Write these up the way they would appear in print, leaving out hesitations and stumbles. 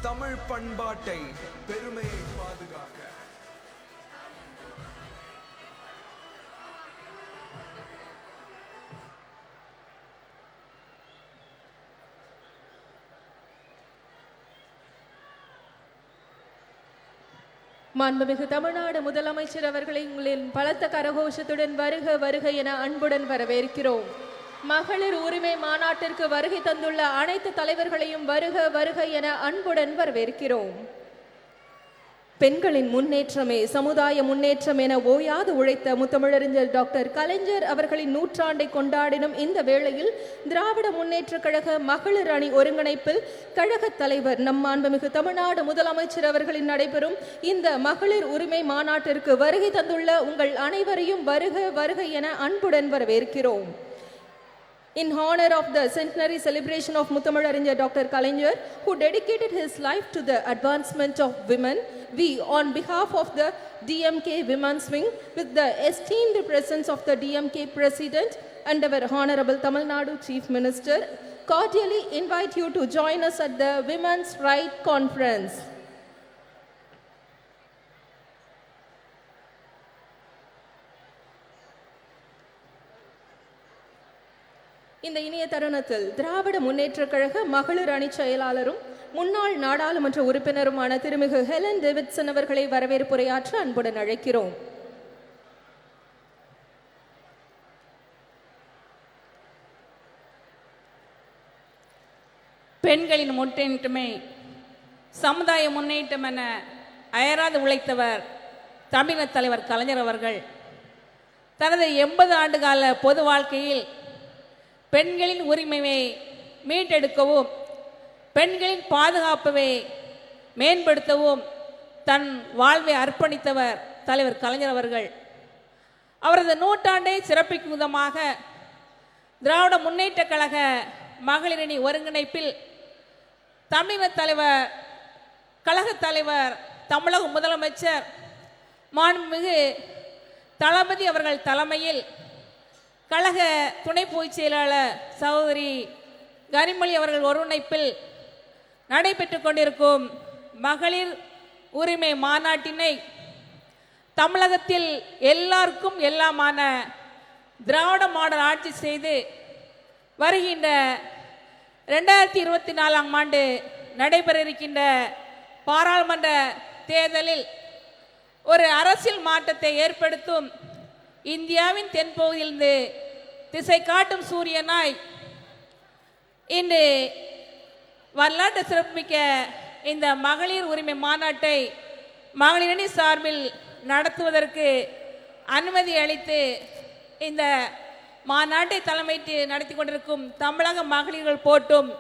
தமிழ் பண்பாட்டை பெருமையை பாதுகாக்க மாண்புமிகு தமிழ்நாடு முதலமைச்சர் அவர்களை உங்களின் பலத்த கரகோஷத்துடன் வருக வருக என அன்புடன் வரவேற்கிறோம். மகளிர் உரிமை மாநாட்டிற்கு வருகை தந்துள்ள அனைத்து தலைவர்களையும் வருக வருக என அன்புடன் வரவேற்கிறோம். பெண்களின் முன்னேற்றமே சமுதாய முன்னேற்றம் என ஓயாது உழைத்த முத்தமிழறிஞர் டாக்டர் கலைஞர் அவர்களின் நூற்றாண்டை கொண்டாடினும் இந்த வேளையில் திராவிட முன்னேற்ற கழக மகளிர் அணி ஒருங்கிணைப்பில் கழக தலைவர் நம் மாண்புமிகு தமிழ்நாடு முதலமைச்சர் அவர்களின் நடைபெறும் இந்த மகளிர் உரிமை மாநாட்டிற்கு வருகை தந்துள்ள உங்கள் அனைவரையும் வருக வருக என அன்புடன் வரவேற்கிறோம். In honor of the centenary celebration of Muthamizhariஞர் Dr. Kalaignar, who dedicated his life to the advancement of women, we, on behalf of the DMK Women's Wing, with the esteemed presence of the DMK President and our Honorable Tamil Nadu Chief Minister, cordially invite you to join us at the Women's Right Conference. இந்த இனிய தருணத்தில் திராவிட முன்னேற்ற கழக மகளிர் அணி செயலாளரும் முன்னாள் நாடாளுமன்ற உறுப்பினருமான திருமிகு ஹெலன் டேவிட்சன் அவர்களை வரவேற்புரையாற்ற அன்புடன் அழைக்கிறோம். பெண்களின் முன்னேற்றமே சமுதாய முன்னேற்றம் என அயராது உழைத்தவர் தமிழக தலைவர் கலைஞர் அவர்கள் தனது 80 ஆண்டுகால பொது வாழ்க்கையில் பெண்களின் உரிமையை மீட்டெடுக்கவும் பெண்களின் பாதுகாப்பை மேம்படுத்தவும் தன் வாழ்வை அர்ப்பணித்தவர் தலைவர் கலைஞர் அவர்கள். அவரது நூற்றாண்டை சிறப்பிக்கும் விதமாக திராவிட முன்னேற்ற கழக மகளிரணி ஒருங்கிணைப்பில் தமிழக தலைவர் கழக தலைவர் தமிழக முதலமைச்சர் மாண்புமிகு தளபதி அவர்கள் தலைமையில் கழக துணை பொதுச் செயலாளர் சகோதரி கனிமொழி அவர்கள் ஒருங்கிணைப்பில் நடைபெற்றுக் கொண்டிருக்கும் மகளிர் உரிமை மாநாட்டினை தமிழகத்தில் எல்லாருக்கும் எல்லாமான திராவிட மாடல் ஆட்சி செய்து வருகின்ற 2024ஆம் ஆண்டு நடைபெற இருக்கின்ற பாராளுமன்ற தேர்தலில் ஒரு அரசியல் மாற்றத்தை ஏற்படுத்தும் இந்தியாவின் தென்பகுதியிலிருந்து திசை காட்டும் சூரியனாய் இன்று வரலாற்று சிறப்புமிக்க இந்த மகளிர் உரிமை மாநாட்டை மகளிரணி சார்பில் நடத்துவதற்கு அனுமதி அளித்து இந்த மாநாட்டை தலைமைத்து நடத்தி கொண்டிருக்கும் தமிழக மகளிர்கள் போட்டும்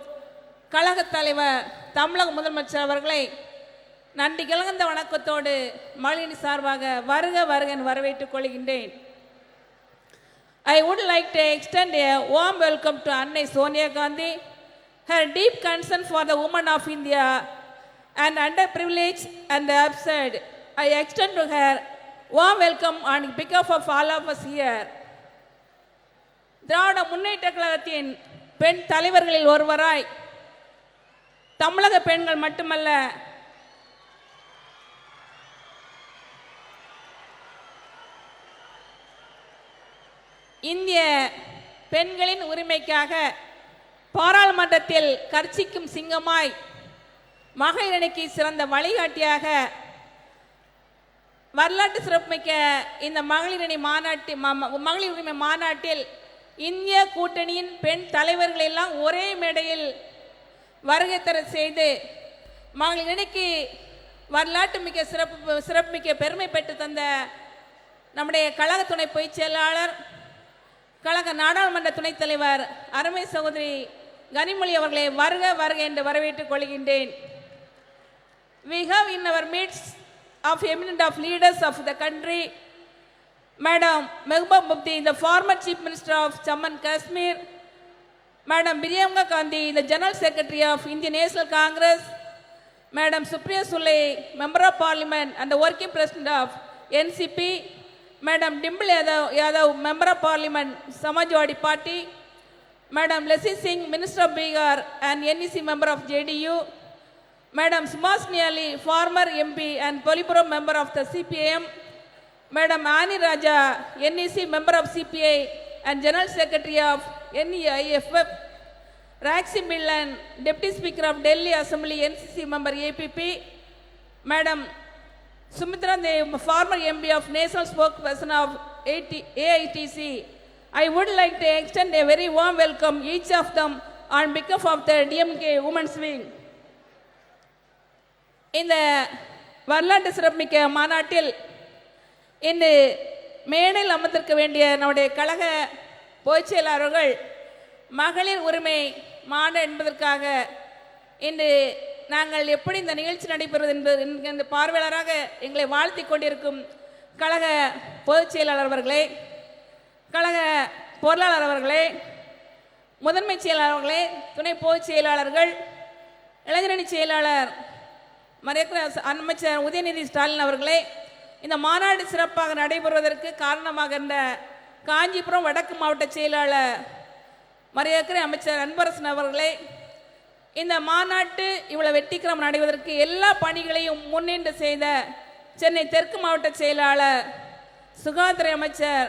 கழக தலைவர் தமிழக முதலமைச்சர் அவர்களை நன்றி கலந்த வணக்கத்தோடு மகளிரணி சார்பாக வருக வருக என வரவேற்றுக் கொள்கின்றேன். I would like to extend a warm welcome to Annai Sonia Gandhi. Her deep concern for the women of India and underprivileged and the absurd, I extend to her warm welcome on behalf of all of us here. Dravida Munnetra கழகத்தின் பெண் தலைவர்களில் ஒருவராய் தமிழக பெண்கள் மட்டுமல்ல இந்திய பெண்களின் உரிமைக்காக பாராளுமன்றத்தில் கர்ச்சிக்கும் சிங்கமாய் மகளிர் அணிக்கு சிறந்த வழிகாட்டியாக வரலாற்று சிறப்புமிக்க இந்த மகளிர் அணி மகளிர் உரிமை மாநாட்டில் இந்திய கூட்டணியின் பெண் தலைவர்கள் எல்லாம் ஒரே மேடையில் வருகை தர செய்து மகளிர் அணிக்கு வரலாற்று மிக்க சிறப்புமிக்க பெருமை பெற்று தந்த நம்முடைய கழக துணை பொதுச் செயலாளர், கழக நாடாளுமன்ற துணைத் தலைவர் அருமை சகோதரி கனிமொழி அவர்களை வருக வருக என்று வரவேற்றுக் கொள்கின்றேன். We have in our midst of eminent of leaders of the country, Madam Mehbooba Mufti, the former Chief Minister of Jammu and Kashmir, Madam Priyanka Gandhi, the General Secretary of Indian National Congress, Madam Supriya Sule, Member of Parliament and the Working President of NCP, Madam Dimple Yadav, Member of Parliament, Samajwadi Party, Madam Leslie Singh, Minister of Bihar and NEC Member of JDU, Madam Subhashini Ali, former MP and Politburo Member of the CPIM, Madam Ani Raja, NEC Member of CPI and General Secretary of NEIFF, Raxi Millan, Deputy Speaker of Delhi Assembly NCC Member APP, Madam Sumitra Dev, former MP of National Spokesperson of AITC. I would like to extend a very warm welcome each of them on behalf of the DMK Women's Wing. இந்த வரலாற்று சிறப்புமிக்க மாநாட்டில் இன்று மேடையில் அமர்ந்திருக்க வேண்டிய நம்முடைய கழக பொதுச் செயலாளர்கள் மகளிர் உரிமை மாநாடு என்பதற்காக இன்று நாங்கள் எப்படி இந்த நிகழ்ச்சி நடைபெறுவது என்பது பார்வையாளராக எங்களை வாழ்த்தி கொண்டிருக்கும் கழக பொதுச் செயலாளர் அவர்களே, கழக பொருளாளர் அவர்களே, முதன்மை செயலாளர்களே, துணை பொதுச் செயலாளர்கள், இளைஞரணி செயலாளர் அமைச்சர் உதயநிதி ஸ்டாலின் அவர்களே, இந்த மாநாடு சிறப்பாக நடைபெறுவதற்கு காரணமாக இருந்த காஞ்சிபுரம் வடக்கு மாவட்ட செயலாளர் மரியாதை அமைச்சர் அன்பரசன் அவர்களே, இந்த மாநாட்டு இவ்வளவு வெற்றிகரம் நடைவதற்கு எல்லா பணிகளையும் முன்னின்று செய்த சென்னை தெற்கு மாவட்ட செயலாளர் சுகாதார அமைச்சர்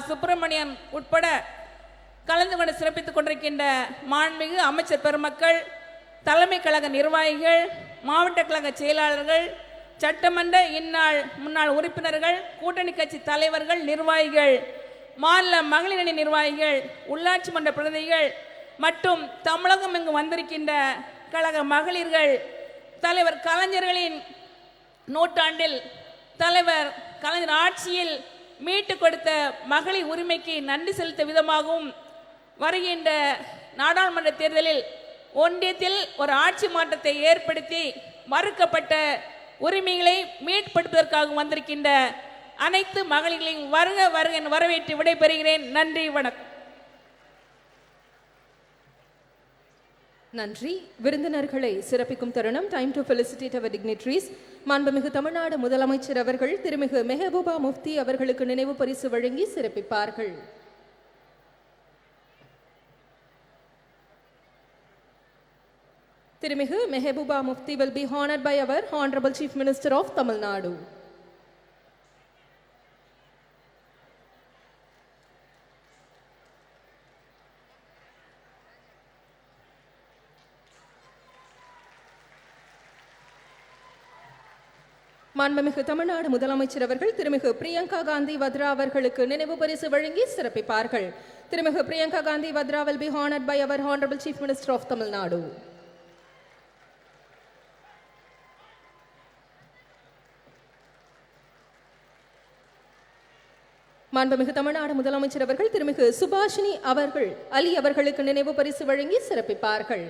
சுப்பிரமணியன் உட்பட கலந்து கொண்டு சிறப்பித்துக் கொண்டிருக்கின்ற மாண்புமிகு அமைச்சர் பெருமக்கள், தலைமை கழக நிர்வாகிகள், மாவட்ட கழக செயலாளர்கள், சட்டமன்ற முன்னாள் உறுப்பினர்கள், கூட்டணி கட்சி தலைவர்கள், நிர்வாகிகள், மாநில மகளிர் அணி நிர்வாகிகள், உள்ளாட்சி மன்ற பிரதிநிதிகள் மற்றும் தமிழகம் இங்கு வந்திருக்கின்ற கழக மகளிர்கள், தலைவர் கலைஞர்களின் நூற்றாண்டில் தலைவர் கலைஞர் ஆட்சியில் மீட்டு கொடுத்த மகளிர் உரிமைக்கு நன்றி செலுத்த விதமாகவும் வருகின்ற நாடாளுமன்ற தேர்தலில் ஒன்றியத்தில் ஒரு ஆட்சி மாற்றத்தை ஏற்படுத்தி மறுக்கப்பட்ட உரிமைகளை மீட்படுத்துவதற்காக வந்திருக்கின்ற அனைத்து மகளிர்களையும் வருக வருக என வரவேற்று விடைபெறுகிறேன். நன்றி, வணக்கம். நன்றி. விருந்தினர்களை சிறப்பிக்கும் தருணம். Time to felicitate our dignitaries. மாண்புமிகு தமிழ்நாடு முதலமைச்சர் அவர்கள் திருமிகு மெஹபூபா முஃப்தி அவர்களுக்கு நினைவு பரிசு வழங்கி சிறப்பிப்பார்கள். திருமிகு Mehbooba Mufti will be honored by our Honorable Chief Minister of Tamil Nadu. மாண்புமிகு தமிழ்நாடு முதலமைச்சர் அவர்கள் திருமிகு பிரியங்கா காந்தி வத்ரா அவர்களுக்கு நினைவு பரிசு வழங்கி சிறப்பிப்பார்கள். திருமிகு Priyanka Gandhi Vadra will be honored by our Honorable Chief Minister of Tamil Nadu. மாண்புமிகு தமிழ்நாடு முதலமைச்சர் அவர்கள் திருமிகு சுபாஷினி அலி அவர்களுக்கு நினைவு பரிசு வழங்கி சிறப்பிப்பார்கள்.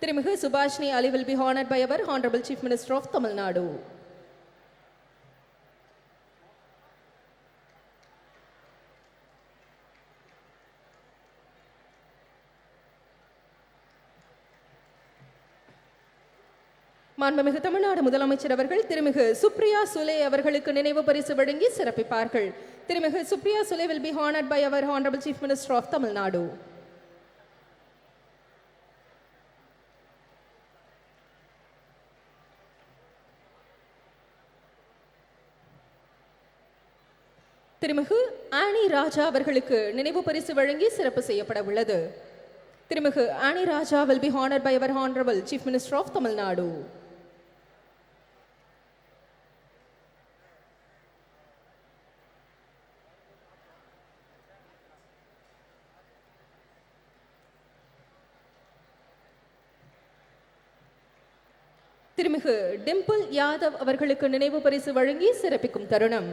திருமிகு சுபாஷினி அலி will be honored by our Honorable Chief Minister of Tamil Nadu. மாண்புமிகு தமிழ்நாடு முதலமைச்சர் அவர்கள் திருமிகு சுப்ரியா சுலே அவர்களுக்கு நினைவு பரிசு வழங்கி சிறப்பிப்பார்கள். திருமிகு Supriya Sule will be honored by our Honorable Chief Minister of Tamil Nadu. திருமிகு ஆனி ராஜா அவர்களுக்கு நினைவு பரிசு வழங்கி சிறப்பு செய்யப்பட உள்ளது. Thirumigu Annie Raja will be honored by our Honorable Chief Minister of Tamil Nadu. Thirumigu Dimple Yadav அவர்களுக்கு நினைவு பரிசு வழங்கி சிறப்பிக்கும் தருணம்.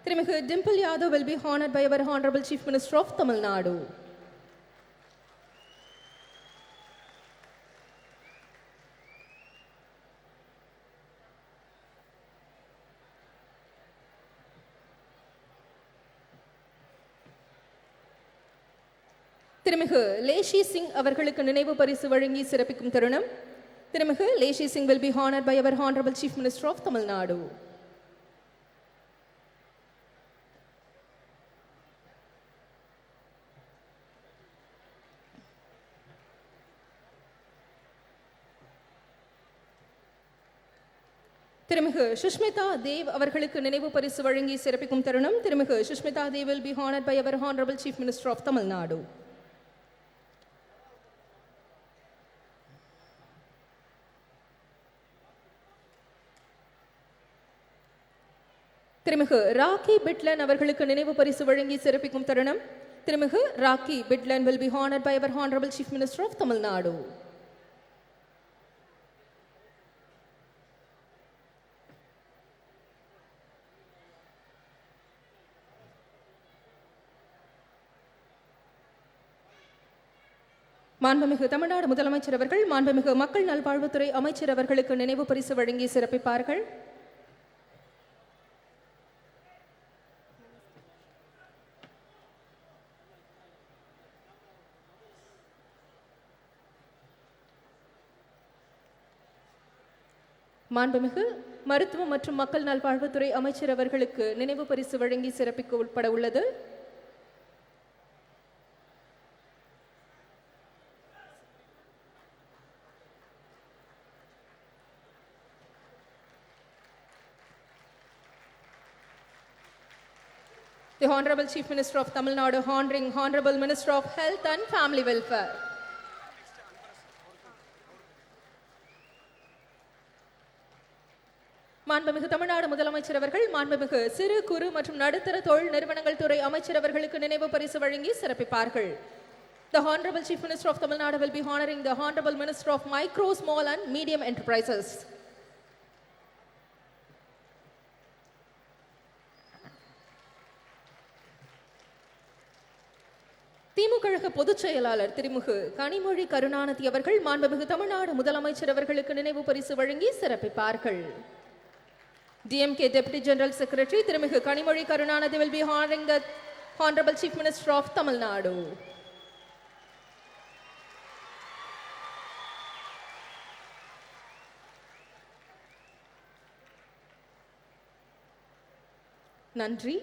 Thirumigu Dimple Yadav will be honored by our Honorable Chief Minister of Tamil Nadu. Thirumigu Leshi Singh அவர்களுக்கு நினைவு பரிசு வழங்கி சிறப்பிக்கும் தருணம். Thirumigu Leshi Singh will be honored by our Honorable Chief Minister of Tamil Nadu. Thirumigu Shushmita Dev அவர்களுக்கு நினைவு பரிசு வழங்கி சிறப்பிக்கும் தருணம். Thirumigu Shushmita Dev will be honored by our Honorable Chief Minister of Tamil Nadu. Thirumigu Rakhi Bitlan அவர்களுக்கு நினைவு பரிசு வழங்கி சிறப்பிக்கும் தருணம். Thirumigu Rakhi Bitlan will be honored by our Honorable Chief Minister of Tamil Nadu. மாண்புமிகு தமிழ்நாடு முதலமைச்சர் அவர்கள் மாண்புமிகு மக்கள் நல்வாழ்வுத்துறை அமைச்சர் அவர்களுக்கு நினைவு பரிசு வழங்கி சிறப்பிப்பார்கள். மாண்புமிகு மருத்துவ மற்றும் மக்கள் நல்வாழ்வுத்துறை அமைச்சர் அவர்களுக்கு நினைவு பரிசு வழங்கி சிறப்பிக்கப்பட உள்ளது. The Honorable Chief Minister of Tamil Nadu honoring Honorable Minister of Health and Family Welfare. மாண்புமிகு தமிழ்நாடு முதலமைச்சர் அவர்கள் மாண்புமிகு சிறு குறு மற்றும் நடுத்தர தொழில் நிறுவனங்கள் துறை அமைச்சர் அவர்களுக்கு நினைவு பரிசு வழங்கி சிறப்பிப்பார்கள். The Honorable Chief Minister of Tamil Nadu will be honoring the Honorable Minister of Micro, Small and Medium Enterprises. திமுக பொதுச் செயலாளர் திருமிகு கனிமொழி கருணாநிதி அவர்கள் மாண்புமிகு தமிழ்நாடு முதலமைச்சர் அவர்களுக்கு நினைவு பரிசு வழங்கி சிறப்பிப்பார்கள். DMK Deputy General Secretary திருமிகு Kanimozhi Karunanidhi will be honoring the Honorable Chief Minister of Tamil Nadu. நன்றி.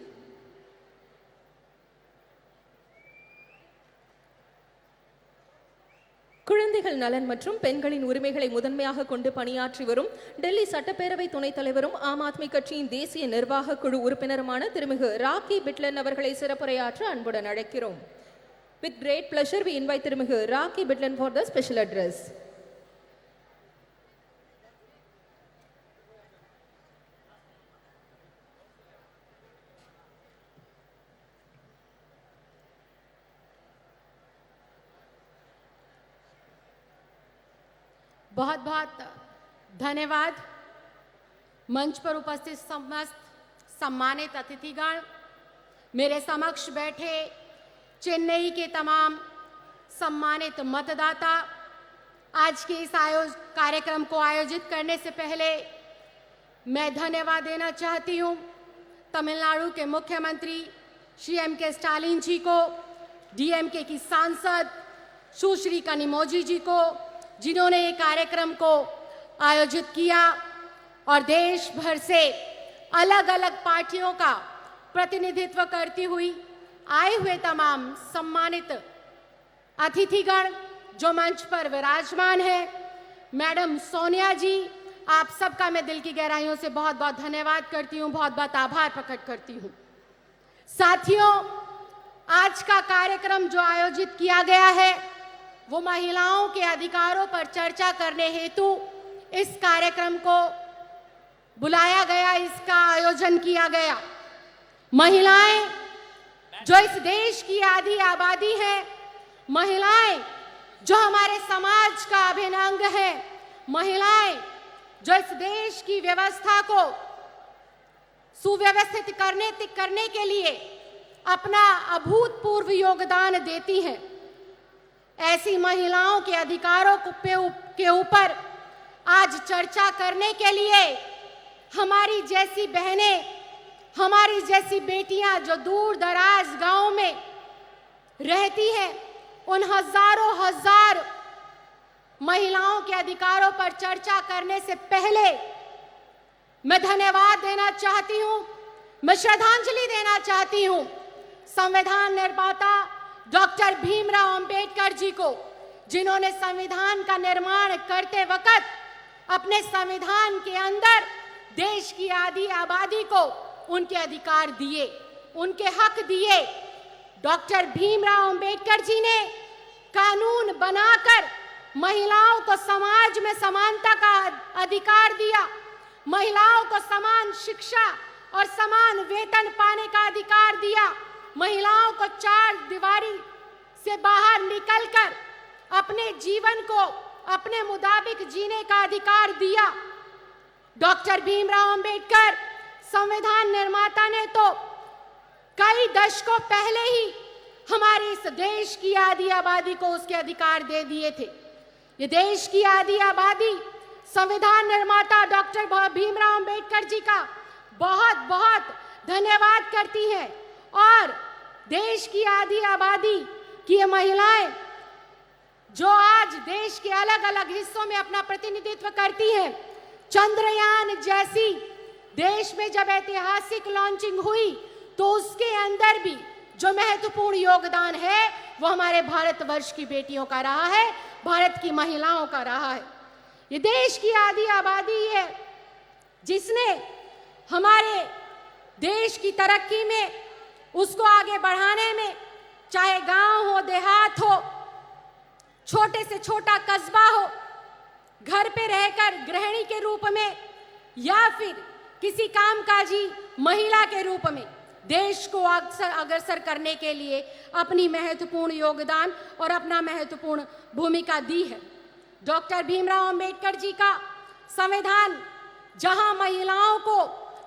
குழந்தைகள் நலன் மற்றும் பெண்களின் உரிமைகளை முதன்மையாக கொண்டு பணியாற்றி வரும் டெல்லி சட்டப்பேரவை துணைத் தலைவரும் ஆம் ஆத்மி கட்சியின் தேசிய நிர்வாக குழு உறுப்பினருமான திருமிகு ராக்கி பிட்லன் அவர்களை சிறப்புரையாற்ற அன்புடன் அழைக்கிறோம். With great pleasure we invite திருமிகு rakhi பிட்லன் for the special address. बहुत बहुत धन्यवाद। मंच पर उपस्थित समस्त सम्मानित अतिथिगण, मेरे समक्ष बैठे चेन्नई के तमाम सम्मानित मतदाता, आज के इस कार्यक्रम को आयोजित करने से पहले मैं धन्यवाद देना चाहती हूँ तमिलनाडु के मुख्यमंत्री श्री M.K. स्टालिन जी को, DMK की सांसद सुश्री कनिमोझी जी को, जिन्होंने ये कार्यक्रम को आयोजित किया, और देश भर से अलग अलग पार्टियों का प्रतिनिधित्व करती हुई आए हुए तमाम सम्मानित अतिथिगण जो मंच पर विराजमान है। मैडम सोनिया जी, आप सबका मैं दिल की गहराइयों से बहुत बहुत धन्यवाद करती हूँ, बहुत बहुत आभार प्रकट करती हूँ। साथियों, आज का कार्यक्रम जो आयोजित किया गया है वो महिलाओं के अधिकारों पर चर्चा करने हेतु इस कार्यक्रम को बुलाया गया, इसका आयोजन किया गया। महिलाएं जो इस देश की आधी आबादी है, महिलाएं जो हमारे समाज का अभिन्न अंग है, महिलाएं जो इस देश की व्यवस्था को सुव्यवस्थित करने के लिए अपना अभूतपूर्व योगदान देती हैं। ऐसी महिलाओं के अधिकारों के ऊपर आज चर्चा करने के लिए हमारी जैसी बहनें, हमारी जैसी बेटियां जो दूर दराज गांव में रहती हैं, उन हजारों हजार महिलाओं के अधिकारों पर चर्चा करने से पहले मैं धन्यवाद देना चाहती हूं, मैं श्रद्धांजलि देना चाहती हूं संविधान निर्माता डॉक्टर भीमराव अंबेडकर जी को, जिन्होंने संविधान का निर्माण करते वक्त अपने संविधान के अंदर देश की आधी आबादी को उनके अधिकार दिए, उनके हक दिए। डॉक्टर भीमराव अंबेडकर जी ने कानून बनाकर महिलाओं को समाज में समानता का अधिकार दिया, महिलाओं को समान शिक्षा और समान वेतन पाने का अधिकार दिया, महिलाओं को चार दीवारी से बाहर निकलकर अपने जीवन को अपने मुताबिक जीने का अधिकार दिया। डॉक्टर भीमराव अंबेडकर संविधान निर्माता ने तो कई दशकों पहले ही हमारे इस देश की आधी आबादी को उसके अधिकार दे दिए थे। ये देश की आधी आबादी संविधान निर्माता डॉक्टर भीमराव अंबेडकर जी का बहुत बहुत धन्यवाद करती है। और देश की आधी आबादी की ये महिलाएं जो आज देश के अलग अलग हिस्सों में अपना प्रतिनिधित्व करती हैं, चंद्रयान जैसी देश में जब ऐतिहासिक लॉन्चिंग हुई तो उसके अंदर भी जो महत्वपूर्ण योगदान है वो हमारे भारतवर्ष की बेटियों का रहा है, भारत की महिलाओं का रहा है। ये देश की आधी आबादी है जिसने हमारे देश की तरक्की में, उसको आगे बढ़ाने में, चाहे गांव हो, देहात हो, छोटे से छोटा कस्बा हो, घर पे रहकर गृहिणी के रूप में या फिर किसी कामकाजी महिला के रूप में देश को अग्रसर करने के लिए अपनी महत्वपूर्ण योगदान और अपना महत्वपूर्ण भूमिका दी है। डॉक्टर भीमराव अंबेडकर जी का संविधान जहां महिलाओं को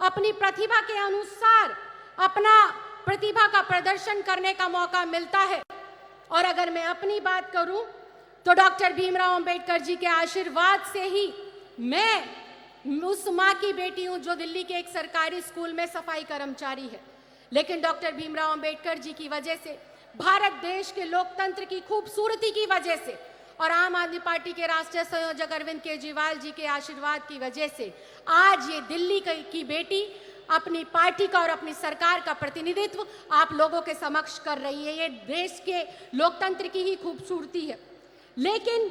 अपनी प्रतिभा के अनुसार अपना प्रतिभा का प्रदर्शन करने का मौका मिलता है, और अगर मैं अपनी बात करूं तो डॉक्टर भीमराव अंबेडकर जी के आशीर्वाद से ही मैं उस माँ की बेटी हूं जो दिल्ली के एक सरकारी स्कूल में सफाई कर्मचारी है। लेकिन डॉक्टर भीमराव अंबेडकर जी की वजह से, भारत देश के लोकतंत्र की खूबसूरती की वजह से और आम आदमी पार्टी के राष्ट्रीय संयोजक अरविंद केजरीवाल जी के आशीर्वाद की वजह से आज ये दिल्ली की बेटी अपनी पार्टी का और अपनी सरकार का प्रतिनिधित्व आप लोगों के समक्ष कर रही है। ये देश के लोकतंत्र की ही खूबसूरती है। लेकिन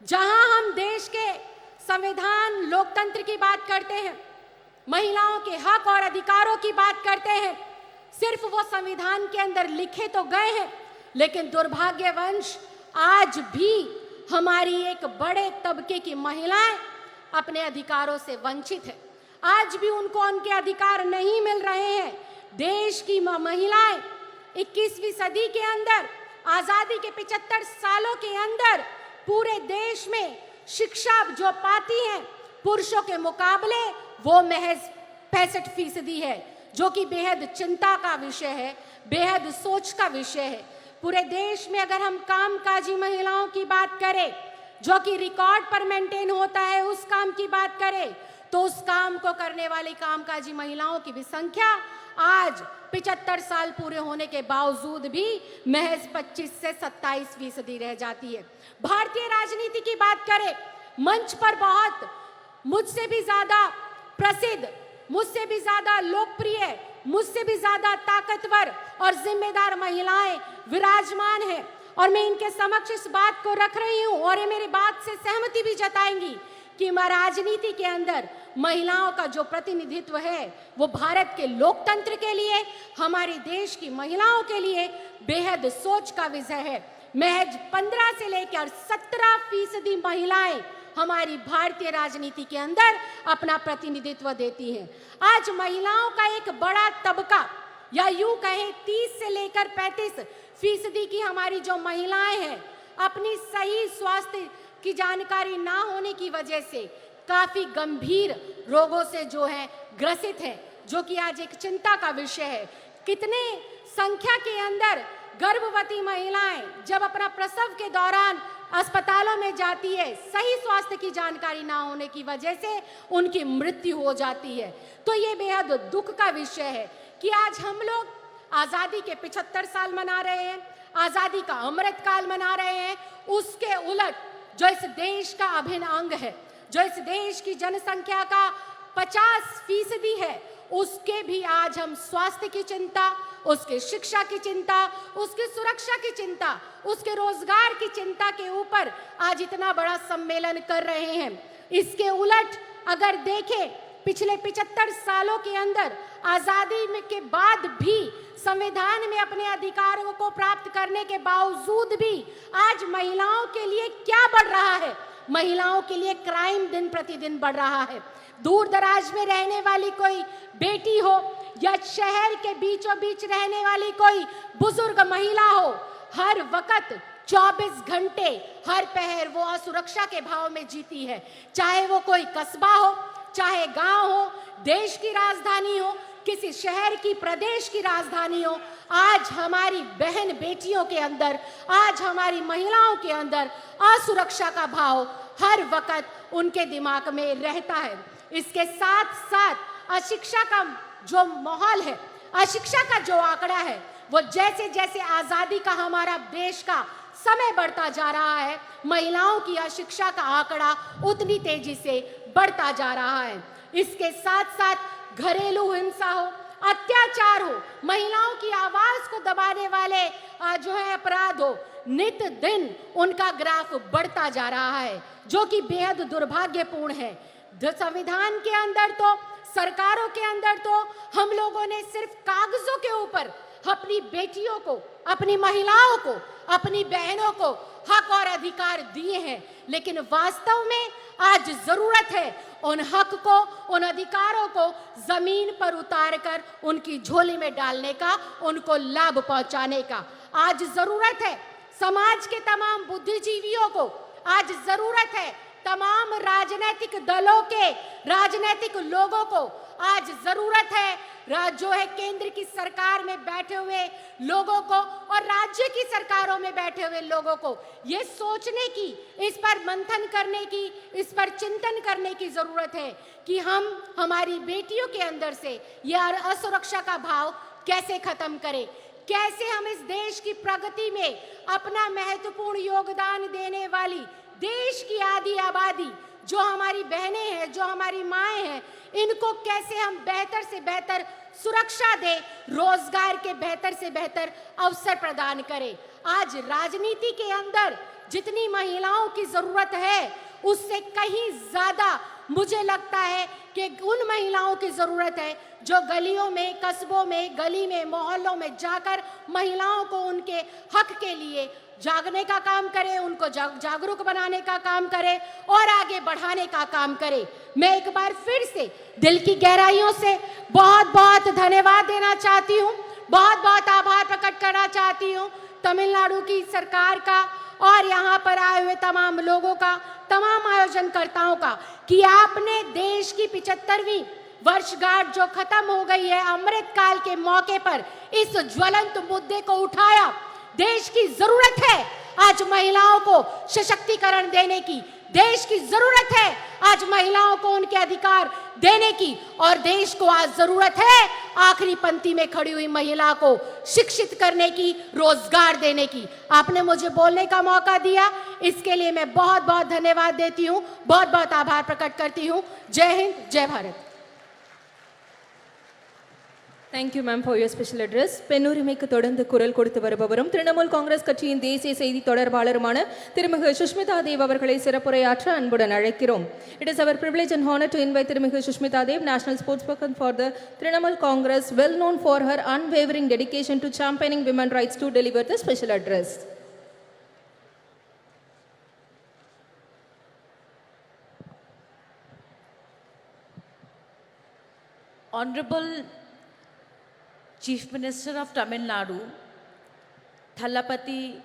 जहां हम देश के संविधान, लोकतंत्र की बात करते हैं, महिलाओं के हक और अधिकारों की बात करते हैं, सिर्फ वो संविधान के अंदर लिखे तो गए हैं, लेकिन दुर्भाग्यवश आज भी हमारी एक बड़े तबके की महिलाएं अपने अधिकारों से वंचित है। आज भी उनको उनके अधिकार नहीं मिल रहे हैं। देश की महिलाएं 21वीं सदी के अंदर, आजादी के 75 सालों के अंदर पूरे देश में शिक्षा जो पाती हैं पुरुषों के मुकाबले वो महज 65% है, जो कि बेहद चिंता का विषय है, बेहद सोच का विषय है। पूरे देश में अगर हम कामकाजी महिलाओं की बात करें, जो कि रिकॉर्ड पर मेंटेन होता है, उस काम की बात करें तो उस काम को करने वाली कामकाजी महिलाओं की भी संख्या आज 75 साल पूरे होने के बावजूद भी महज 25 से 27% रह जाती है। भारतीय राजनीति की बात करें, मंच पर बहुत मुझसे भी ज्यादा प्रसिद्ध, मुझसे भी ज्यादा लोकप्रिय, मुझसे भी ज्यादा ताकतवर और जिम्मेदार महिलाएं विराजमान हैं, और मैं इनके समक्ष इस बात को रख रही हूं और ये मेरी बात से सहमति भी जताएंगी कि राजनीति के अंदर महिलाओं का जो प्रतिनिधित्व है वो भारत के लोकतंत्र के लिए, हमारे देश की महिलाओं के लिए बेहद सोच का विषय है। महज 15 से लेकर 17% महिलाएं हमारी भारतीय राजनीति के अंदर अपना प्रतिनिधित्व देती हैं। आज महिलाओं का एक बड़ा तबका, या यूं कहें 30 से लेकर 35% की हमारी जो महिलाएं हैं, अपनी सही स्वास्थ्य की जानकारी ना होने की वजह से काफी गंभीर रोगों से जो है ग्रसित है, जो कि आज एक चिंता का विषय है। कितने संख्या के अंदर गर्भवती महिलाएं जब अपना प्रसव के दौरान अस्पतालों में जाती है, सही स्वास्थ्य की जानकारी ना होने की वजह से उनकी मृत्यु हो जाती है। तो ये बेहद दुख का विषय है कि आज हम लोग आजादी के 75 साल मना रहे हैं, आजादी का अमृत काल मना रहे हैं। उसके उलट जो इस देश का अभिन्न अंग है, जो इस देश की जनसंख्या का 50% है, उसके भी आज हम स्वास्थ्य की चिंता, उसके शिक्षा की चिंता, उसकी सुरक्षा की चिंता, उसके रोजगार की चिंता के ऊपर आज इतना बड़ा सम्मेलन कर रहे हैं। इसके उलट अगर देखें, पिछले 75 सालों के अंदर आजादी में के बाद भी संविधान में अपने अधिकारों को प्राप्त करने के बावजूद भी आज महिलाओं के लिए क्या बढ़ रहा है? महिलाओं के लिए क्राइम दिन प्रतिदिन बढ़ रहा है। दूर दराज में रहने वाली कोई बेटी हो या शहर के बीचों बीच रहने वाली कोई बुजुर्ग महिला हो, हर वक्त 24 घंटे हर पहर वो असुरक्षा के भाव में जीती है। चाहे वो कोई कस्बा हो, चाहे गांव हो, देश की राजधानी हो, किसी शहर की, प्रदेश की राजधानी हो, आज हमारी बहन बेटियों के अंदर, आज हमारी महिलाओं के अंदर असुरक्षा का भाव हर वक्त उनके दिमाग में रहता है। इसके साथ साथ अशिक्षा का जो माहौल है, अशिक्षा का जो आंकड़ा है, वो जैसे जैसे आजादी का हमारा देश का समय बढ़ता जा रहा है, महिलाओं की अशिक्षा का आंकड़ा उतनी तेजी से बढ़ता जा रहा है। इसके साथ साथ घरेलू हिंसा हो, अत्याचार हो, महिलाओं की आवाज को दबाने वाले जो है अपराध हो, नित दिन उनका ग्राफ बढ़ता जा रहा है, जो कि बेहद दुर्भाग्यपूर्ण है। संविधान के अंदर तो, सरकारों के अंदर तो हम लोगों ने सिर्फ कागजों के ऊपर अपनी बेटियों को, अपनी महिलाओं को, अपनी बहनों को हक और अधिकार दिए हैं, लेकिन वास्तव में आज जरूरत है उन हक को, उन अधिकारों को जमीन पर उतारकर उनकी झोली में डालने का, उनको लाभ पहुंचाने का। आज जरूरत है समाज के तमाम बुद्धिजीवियों को, आज जरूरत है तमाम राजनीतिक दलों के, राजनीतिक लोगों को, आज जरूरत है जो है केंद्र की सरकार में बैठे हुए लोगों को और राज्य की सरकारों में बैठे हुए लोगों को ये सोचने की, इस पर मंथन करने की, इस पर चिंतन करने की जरूरत है कि हम हमारी बेटियों के अंदर से यह असुरक्षा का भाव कैसे खत्म करें, कैसे हम इस देश की प्रगति में अपना महत्वपूर्ण योगदान देने वाली देश की आधी आबादी जो हमारी बहनें हैं, जो हमारी माएँ हैं, इनको कैसे हम बेहतर से बेहतर सुरक्षा दें, रोजगार के बेहतर से बेहतर अवसर प्रदान करें। आज राजनीति के अंदर जितनी महिलाओं की जरूरत है, उससे कहीं ज्यादा मुझे लगता है कि उन महिलाओं की जरूरत है जो गलियों में, कस्बों में, गली में, मोहल्लों में जाकर महिलाओं को उनके हक के लिए जागने का काम करे, उनको जागरूक बनाने का काम करे और आगे बढ़ाने का काम करे। मैं एक बार फिर से दिल की गहराइयों से बहुत बहुत धन्यवाद देना चाहती हूँ, बहुत बहुत आभार प्रकट करना चाहती हूँ तमिलनाडु की सरकार का और यहाँ पर आए हुए तमाम लोगों का, तमाम आयोजनकर्ताओं का, कि आपने देश की 75वीं वर्षगांठ जो खत्म हो गई है, अमृत काल के मौके पर इस ज्वलंत मुद्दे को उठाया। देश की जरूरत है आज महिलाओं को सशक्तिकरण देने की, देश की जरूरत है आज महिलाओं को उनके अधिकार देने की, और देश को आज जरूरत है आखिरी पंक्ति में खड़ी हुई महिला को शिक्षित करने की, रोजगार देने की। आपने मुझे बोलने का मौका दिया, इसके लिए मैं बहुत बहुत धन्यवाद देती हूँ, बहुत बहुत आभार प्रकट करती हूँ। जय हिंद, जय Bharat. Thank you, ma'am, for your special address. பெண்ணுரிமைக்கு தொடர்ந்து குரல் கொடுத்து வருபவரும் திரிணாமுல் காங்கிரஸ் கட்சியின் தேசிய செய்தி தொடர்பாளருமான திருமிகு சுஷ்மிதா தேவ் அவர்களை சிறப்புரையாற்ற அன்புடன் அழைக்கிறோம். It is our privilege and honor to invite திருமிகு Sushmita Dev, national spokesperson for the Trinamool Congress, well known for her unwavering dedication to championing women's rights, to deliver the special address. Honorable Chief Minister of Tamil Nadu, Thalapathy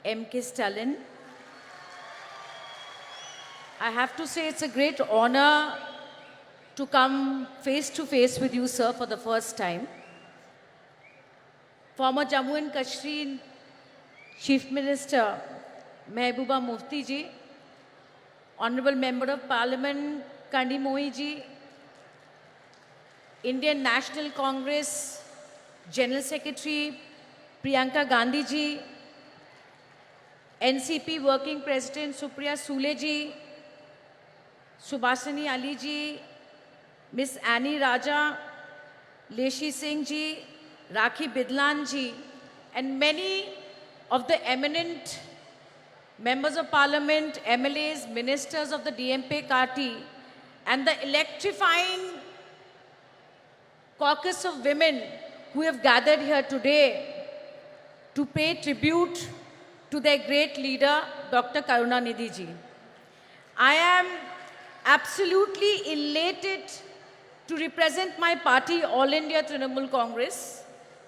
M.K. Stalin, I have to say it's a great honor to come face to face with you, sir, for the first time. Former Jammu and Kashmir Chief Minister Mehbooba Mufti ji, Honorable Member of Parliament Kandi Mohi ji, Indian National Congress General Secretary Priyanka Gandhi ji, NCP Working President Supriya Sule ji, Subhasini Ali ji, Miss Annie Raja, Leshi Singh ji, Rakhi Bidlan ji, and many of the eminent members of parliament, MLAs, ministers of the DMP party, and the electrifying caucus of women who have gathered here today to pay tribute to their great leader, Dr. Karunanidhi ji. I am absolutely elated to represent my party, All India Trinamool Congress,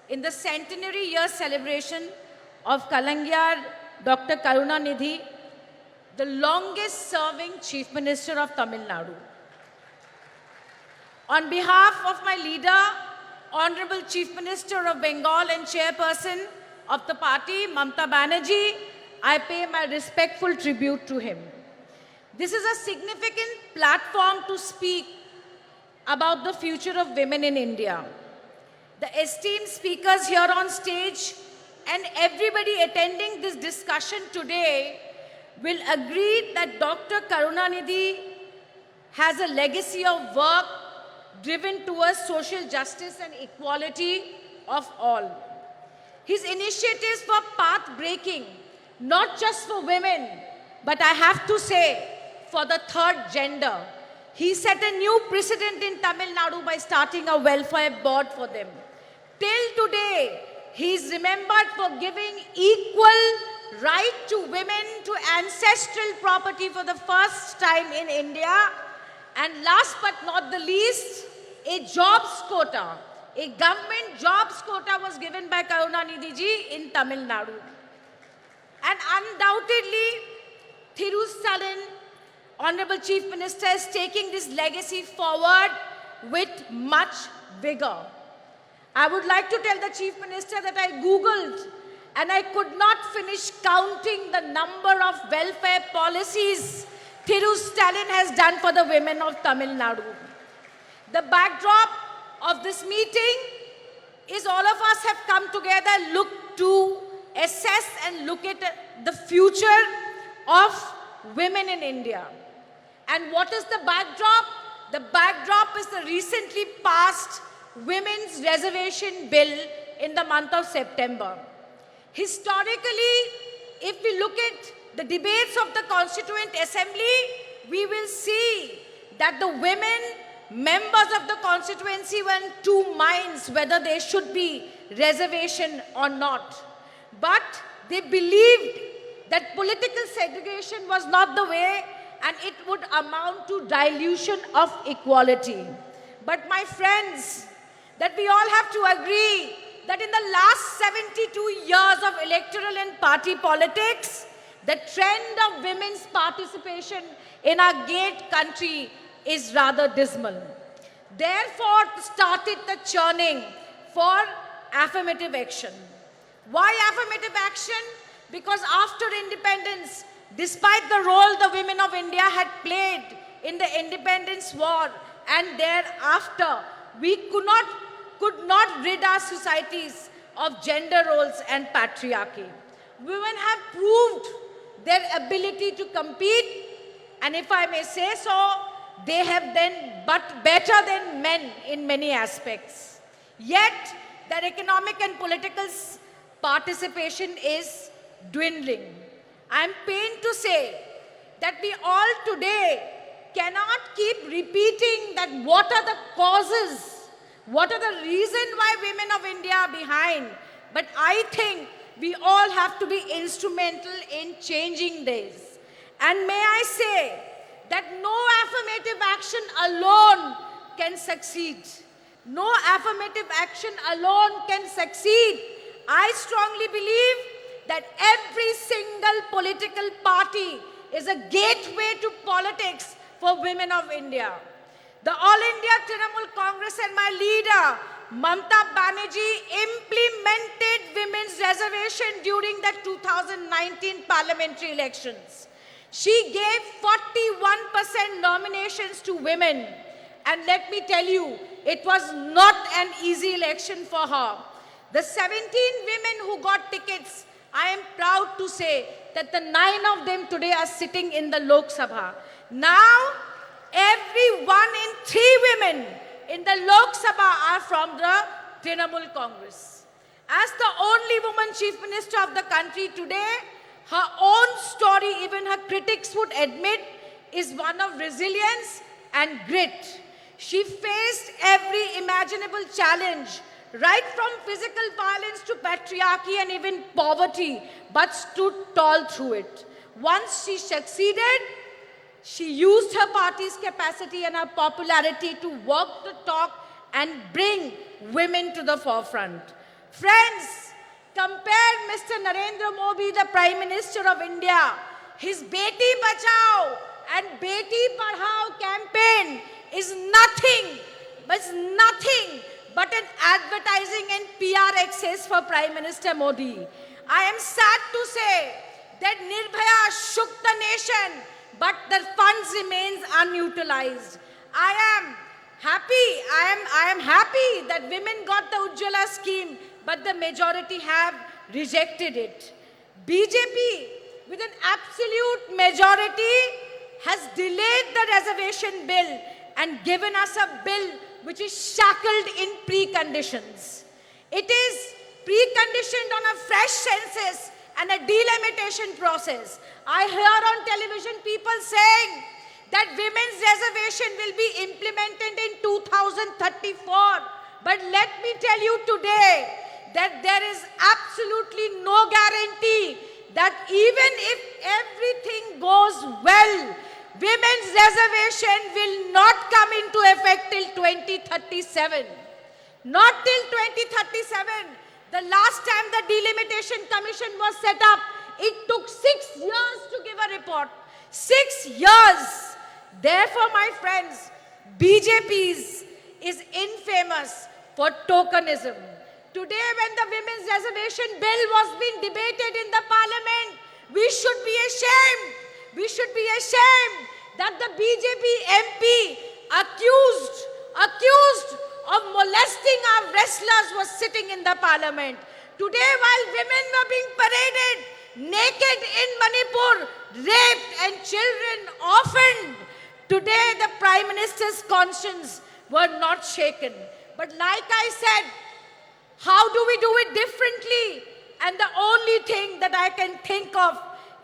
in the centenary year celebration of Kalangiyar Dr. Karunanidhi, the longest serving Chief Minister of Tamil Nadu. On behalf of my leader, Honorable Chief Minister of Bengal and Chairperson of the party, Mamata Banerjee, I pay my respectful tribute to him. This is a significant platform to speak about the future of women in India. The esteemed speakers here on stage and everybody attending this discussion today will agree that Dr. Karunanidhi has a legacy of work driven towards social justice and equality of all. His initiatives were path-breaking, not just for women, but I have to say, for the third gender. He set a new precedent in Tamil Nadu by starting a welfare board for them. Till today, he is remembered for giving equal right to women to ancestral property for the first time in India. And last but not the least, a jobs quota, a government jobs quota was given by Karunanidhi ji in Tamil Nadu. And undoubtedly, Thiru Stalin, Honorable Chief Minister, is taking this legacy forward with much vigor. I would like to tell the Chief Minister that I Googled and I could not finish counting the number of welfare policies Thiru Stalin has done for the women of Tamil Nadu. The backdrop of this meeting is all of us have come together, look to assess and look at the future of women in India. And what is the backdrop? The backdrop is the recently passed Women's Reservation Bill in the month of September. Historically, if we look at the debates of the Constituent Assembly, we will see that the women members of the constituency were in two minds whether there should be reservation or not. But they believed that political segregation was not the way and it would amount to dilution of equality. But my friends, that we all have to agree that in the last 72 years of electoral and party politics, the trend of women's participation in our great country is rather dismal. Therefore, started the churning for affirmative action. Why affirmative action? Because after independence, despite the role the women of India had played in the independence war and thereafter, we could not rid our societies of gender roles and patriarchy. Women have proved their ability to compete, and if I may say so, they have done but better than men in many aspects. Yet, their economic and political participation is dwindling. I am pained to say that we all today cannot keep repeating that what are the causes, what are the reasons why women of India are behind. But I think we all have to be instrumental in changing this. And may I say that no affirmative action alone can succeed. No affirmative action alone can succeed. I strongly believe that every single political party is a gateway to politics for women of India. The All India Trinamool Congress and my leader, Mamta Banerjee, implemented women's reservation during the 2019 parliamentary elections. She gave 41% nominations to women. And let me tell you, it was not an easy election for her. The 17 women who got tickets, I am proud to say that the 9 of them today are sitting in the Lok Sabha. Now, every 1 in 3 women in the Lok Sabha are from the Trinamool Congress. As the only woman chief minister of the country today, her own story, even her critics would admit, is one of resilience and grit. She faced every imaginable challenge, right from physical violence to patriarchy and even poverty, but stood tall through it. Once she succeeded, she used her party's capacity and her popularity to walk the talk and bring women to the forefront. Friends, compare Mr. Narendra Modi, the Prime Minister of India. His Beti Bachao and Beti Padhao campaign is nothing but an advertising and PR excess for Prime Minister Modi. I am sad to say that Nirbhaya shook the nation, but the funds remains unutilized. I am happy that women got the Ujjwala scheme, but the majority have rejected it. BJP, with an absolute majority, has delayed the reservation bill and given us a bill which is shackled in preconditions. It is preconditioned on a fresh census and a delimitation process. I hear on television people saying that women's reservation will be implemented in 2034. But let me tell you today that there is absolutely no guarantee that even if everything goes well, women's reservation will not come into effect till 2037. Not till 2037. The last time the Delimitation Commission was set up, it took 6 years to give a report. 6 years. Therefore, my friends, BJP is infamous for tokenism. Today, when the women's reservation bill was being debated in the parliament, we should be ashamed. We should be ashamed that the BJP MP accused of molesting our wrestlers was sitting in the parliament. Today, while women were being paraded naked in Manipur, raped and children orphaned, today the Prime Minister's conscience were not shaken. But like I said, how do we do it differently? And the only thing that I can think of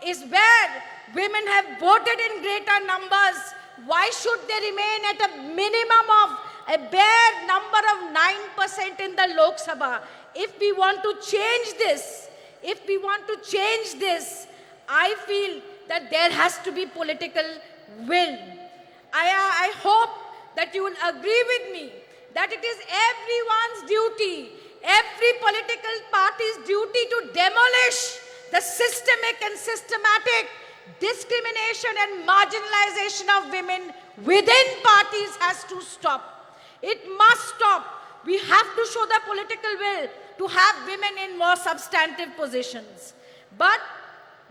is where women have voted in greater numbers, why should they remain at a minimum of a bare number of 9% in the Lok Sabha? If we want to change this, I feel that there has to be political will. I hope that you will agree with me that it is everyone's duty, every political party's duty to demolish the systemic and systematic discrimination and marginalization of women within parties has to stop. It must stop. We have to show the political will to have women in more substantive positions. But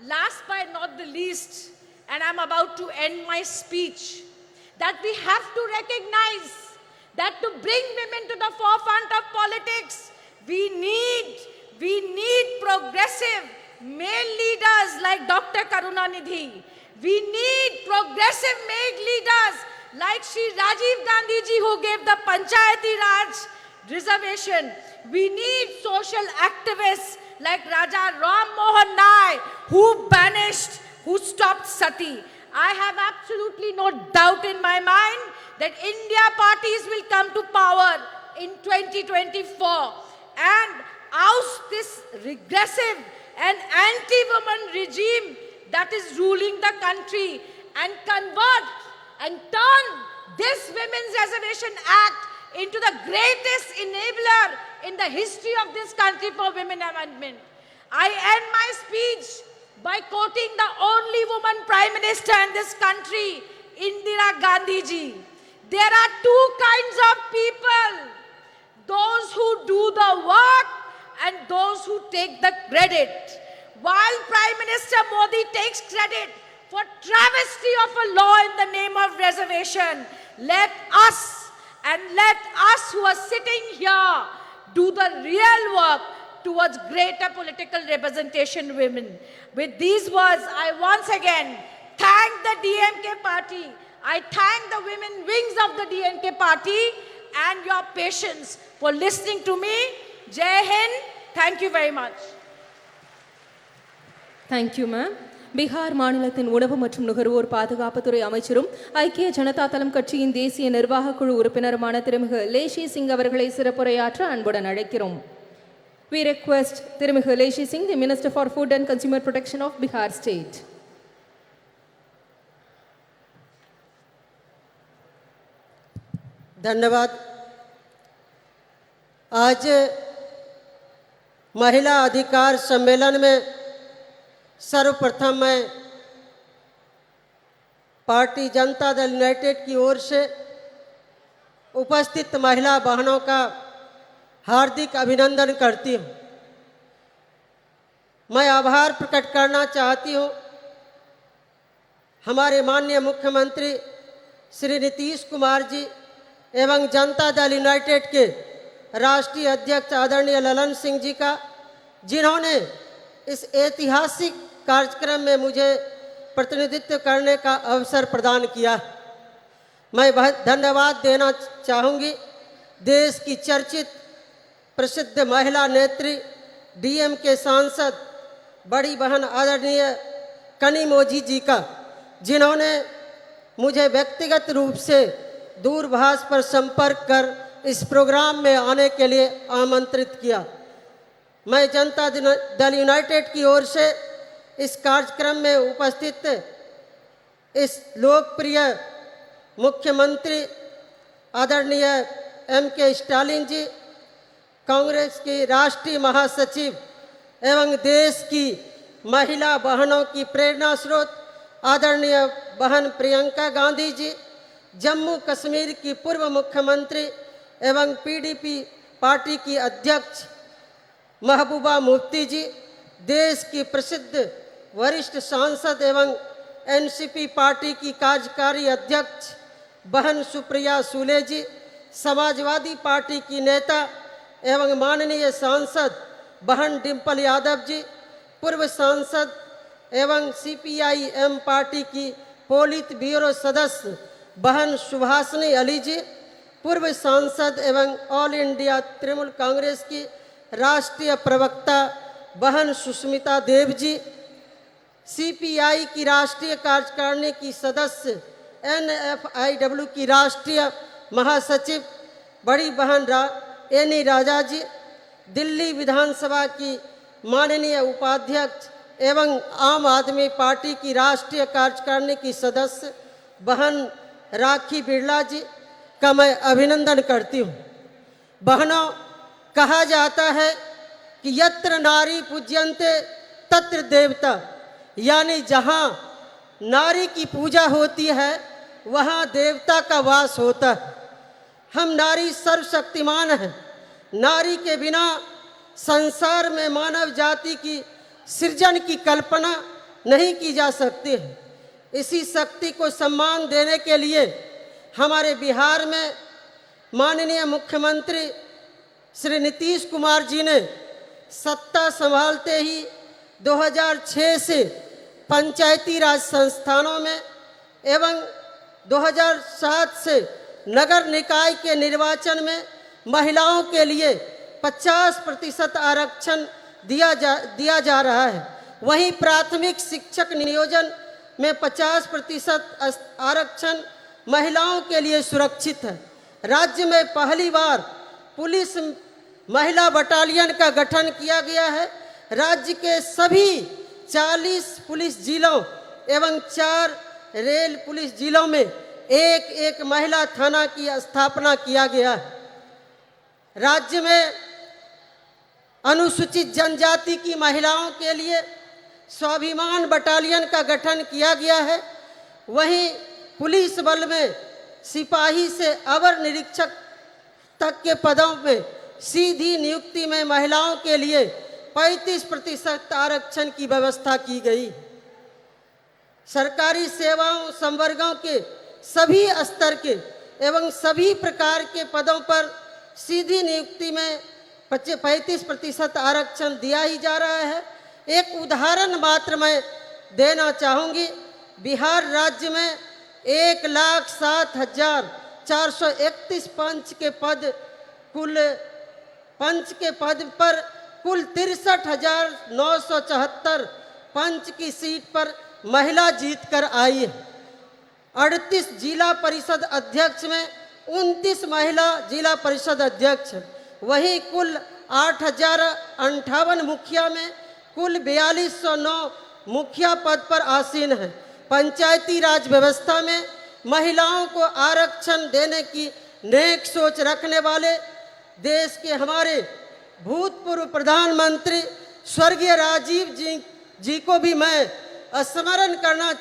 last but not the least, and I'm about to end my speech, that we have to recognize that to bring women to the forefront of politics, we need progressive male leaders like Dr. Karunanidhi. We need progressive male leaders like Shri Rajiv Gandhi ji, who gave the Panchayati Raj reservation. We need social activists like Raja Ram Mohan Nai, who stopped sati. I have absolutely no doubt in my mind that India parties will come to power in 2024 and oust this regressive and anti-woman regime that is ruling the country and convert and turn this Women's Reservation Act into the greatest enabler in the history of this country for women amendment. I end my speech by quoting the only woman prime minister in this country, Indira Gandhi ji. There are two kinds of people, those who do the work and those who take the credit. While Prime Minister Modi takes credit for travesty of a law in the name of reservation, let us who are sitting here do the real work towards greater political representation women. With these words, I once again thank the DMK party. I thank the women wings of the DMK party and your patience for listening to me. Jai Hind. Thank you very much. Thank you ma'am. Bihar மாநிலத்தின் உணவு மற்றும் நுகர்வோர் பாதுகாப்புத்துறை அமைச்சரும் ஐக்கிய ஜனதா தளம் கட்சியின் தேசிய நிர்வாக குழு உறுப்பினருமான திருமிகு லேஷி சிங் அவர்களை சிறப்புரையாற்ற அன்புடன் அழைக்கிறோம். We request திருமிகு லேஷி Singh, the Minister for Food and Consumer Protection of Bihar State. धन्यवाद। आज महिला अधिकार सम्मेलन में सर्वप्रथम मैं पार्टी जनता दल यूनाइटेड की ओर से उपस्थित महिला बहनों का हार्दिक अभिनंदन करती हूँ। मैं आभार प्रकट करना चाहती हूँ हमारे माननीय मुख्यमंत्री श्री नीतीश कुमार जी एवं जनता दल यूनाइटेड के राष्ट्रीय अध्यक्ष आदरणीय ललन सिंह जी का, जिन्होंने इस ऐतिहासिक कार्यक्रम में मुझे प्रतिनिधित्व करने का अवसर प्रदान किया। मैं धन्यवाद देना चाहूँगी देश की चर्चित प्रसिद्ध महिला नेत्री डीएमके सांसद बड़ी बहन आदरणीय कनिमोझी जी का, जिन्होंने मुझे व्यक्तिगत रूप से दूरभाष पर संपर्क कर इस प्रोग्राम में आने के लिए आमंत्रित किया। मैं जनता दल यूनाइटेड की ओर से इस कार्यक्रम में उपस्थित इस लोकप्रिय मुख्यमंत्री आदरणीय एम.के. स्टालिन जी, कांग्रेस की राष्ट्रीय महासचिव एवं देश की महिला बहनों की प्रेरणा स्रोत आदरणीय बहन प्रियंका गांधी जी, जम्मू कश्मीर की पूर्व मुख्यमंत्री एवं पीडीपी पार्टी की अध्यक्ष महबूबा मुफ्ती जी, देश की प्रसिद्ध वरिष्ठ सांसद एवं एनसीपी पार्टी की कार्यकारी अध्यक्ष बहन सुप्रिया सूले जी, समाजवादी पार्टी की नेता एवं माननीय सांसद बहन डिम्पल यादव जी, पूर्व सांसद एवं सीपीआई-एम पार्टी की पोलित ब्यूरो सदस्य बहन सुभाषिनी अली जी, पूर्व सांसद एवं ऑल इंडिया तृणमूल कांग्रेस की राष्ट्रीय प्रवक्ता बहन सुष्मिता देव जी, सीपीआई की राष्ट्रीय कार्यकारिणी की सदस्य एनएफआईडब्ल्यू की राष्ट्रीय महासचिव बड़ी बहन एनी राजा जी, दिल्ली विधानसभा की माननीय उपाध्यक्ष एवं आम आदमी पार्टी की राष्ट्रीय कार्यकारिणी की सदस्य बहन राखी बिरला जी का मैं अभिनंदन करती हूँ। बहनों, कहा जाता है कि यत्र नारी पूज्यन्ते तत्र देवता, यानी जहाँ नारी की पूजा होती है वहाँ देवता का वास होता है। हम नारी सर्वशक्तिमान हैं। नारी के बिना संसार में मानव जाति की सृजन की कल्पना नहीं की जा सकती है। इसी शक्ति को सम्मान देने के लिए हमारे बिहार में माननीय मुख्यमंत्री श्री नीतीश कुमार जी ने सत्ता संभालते ही 2006 से पंचायती राज संस्थानों में एवं 2007 से नगर निकाय के निर्वाचन में महिलाओं के लिए 50% आरक्षण दिया जा रहा है। वहीं प्राथमिक शिक्षक नियोजन में 50% आरक्षण महिलाओं के लिए सुरक्षित है। राज्य में पहली बार पुलिस महिला बटालियन का गठन किया गया है। राज्य के सभी 40 पुलिस जिलों एवं 4 रेल पुलिस जिलों में एक महिला थाना की स्थापना किया गया है। राज्य में अनुसूचित जनजाति की महिलाओं के लिए स्वाभिमान बटालियन का गठन किया गया है। वहीं पुलिस बल में सिपाही से अवर निरीक्षक तक के पदों में सीधी नियुक्ति में महिलाओं के लिए 35% आरक्षण की व्यवस्था की गई। सरकारी सेवाओं संवर्गों के सभी स्तर के एवं सभी प्रकार के पदों पर सीधी नियुक्ति में 35% आरक्षण दिया ही जा रहा है। एक उदाहरण मात्र मैं देना चाहूँगी। बिहार राज्य में 1,07,431 पंच के पद पर कुल 63,974 पंच की सीट पर महिला जीतकर आई है। 38 जिला परिषद अध्यक्ष में 29 महिला जिला परिषद अध्यक्ष हैं। वहीं कुल 8,058 मुखिया में कुल 4209 मुखिया पद पर आसीन हैं। पंचायती राज व्यवस्था में महिलाओं को आरक्षण देने की नेक सोच रखने वाले देश के हमारे भूतपूर्व प्रधानमंत्री स्वर्गीय राजीव जी को भी मैं स्मरण करना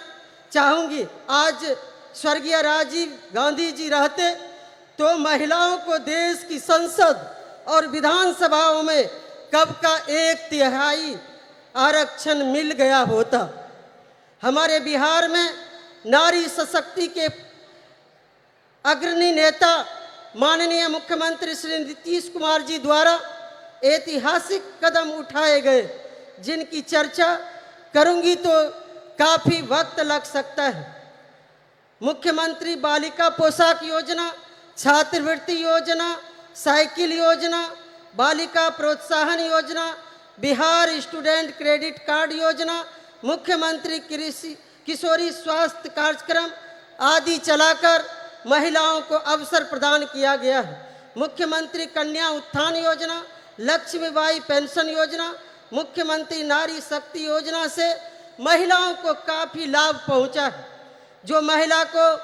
चाहूँगी। आज स्वर्गीय राजीव गांधी जी रहते तो महिलाओं को देश की संसद और विधानसभाओं में कब का 1/3 आरक्षण मिल गया होता। हमारे बिहार में नारी सशक्ति के अग्रणी नेता माननीय मुख्यमंत्री श्री नीतीश कुमार जी द्वारा ऐतिहासिक कदम उठाए गए, जिनकी चर्चा करूंगी तो काफ़ी वक्त लग सकता है। मुख्यमंत्री बालिका पोशाक योजना, छात्रवृत्ति योजना, साइकिल योजना, बालिका प्रोत्साहन योजना, बिहार स्टूडेंट क्रेडिट कार्ड योजना, मुख्यमंत्री किशोरी स्वास्थ्य कार्यक्रम आदि चलाकर महिलाओं को अवसर प्रदान किया गया है। मुख्यमंत्री कन्या उत्थान योजना, लक्ष्मीबाई पेंशन योजना, मुख्यमंत्री नारी शक्ति योजना से महिलाओं को काफ़ी लाभ पहुंचा है। जो महिला को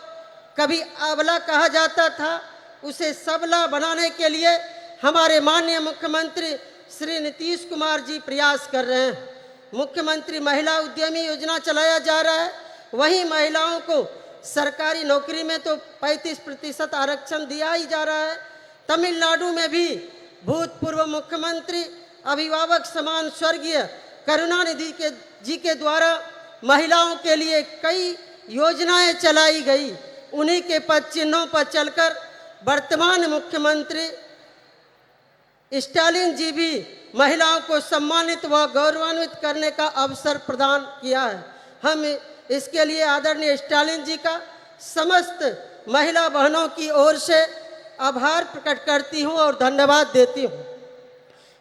कभी अबला कहा जाता था, उसे सबला बनाने के लिए हमारे माननीय मुख्यमंत्री श्री नीतीश कुमार जी प्रयास कर रहे हैं। मुख्यमंत्री महिला उद्यमी योजना चलाया जा रहा है। वहीं महिलाओं को सरकारी नौकरी में तो 35% आरक्षण दिया ही जा रहा है। तमिलनाडु में भी भूतपूर्व मुख्यमंत्री अभिभावक समान स्वर्गीय करुणानिधि जी के द्वारा महिलाओं के लिए कई योजनाएं चलाई गई। उन्हीं के पद चिन्हों पर चलकर वर्तमान मुख्यमंत्री स्टालिन जी भी महिलाओं को सम्मानित व गौरवान्वित करने का अवसर प्रदान किया है। हम इसके लिए आदरणीय स्टालिन जी का समस्त महिला बहनों की ओर से आभार प्रकट करती हूं और धन्यवाद देती हूं।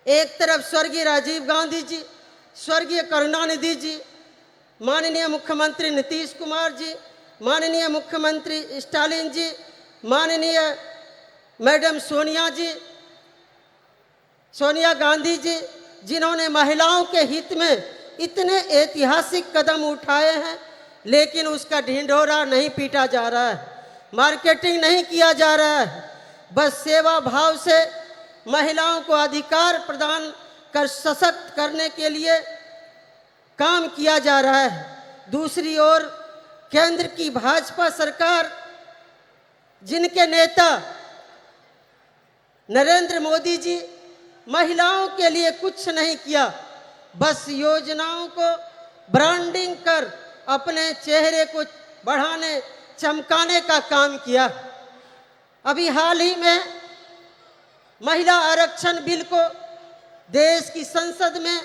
एक तरफ स्वर्गीय राजीव गांधी जी, स्वर्गीय करुणानिधि जी, माननीय मुख्यमंत्री नीतीश कुमार जी, माननीय मुख्यमंत्री स्टालिन जी, माननीय मैडम सोनिया गांधी जी, जिन्होंने महिलाओं के हित में इतने ऐतिहासिक कदम उठाए हैं, लेकिन उसका ढिंढोरा नहीं पीटा जा रहा है, मार्केटिंग नहीं किया जा रहा है। बस सेवा भाव से महिलाओं को अधिकार प्रदान कर सशक्त करने के लिए काम किया जा रहा है। दूसरी ओर केंद्र की भाजपा सरकार, जिनके नेता नरेंद्र मोदी जी महिलाओं के लिए कुछ नहीं किया, बस योजनाओं को ब्रांडिंग कर अपने चेहरे को बढ़ाने चमकाने का काम किया। अभी हाल ही में महिला आरक्षण बिल को देश की संसद में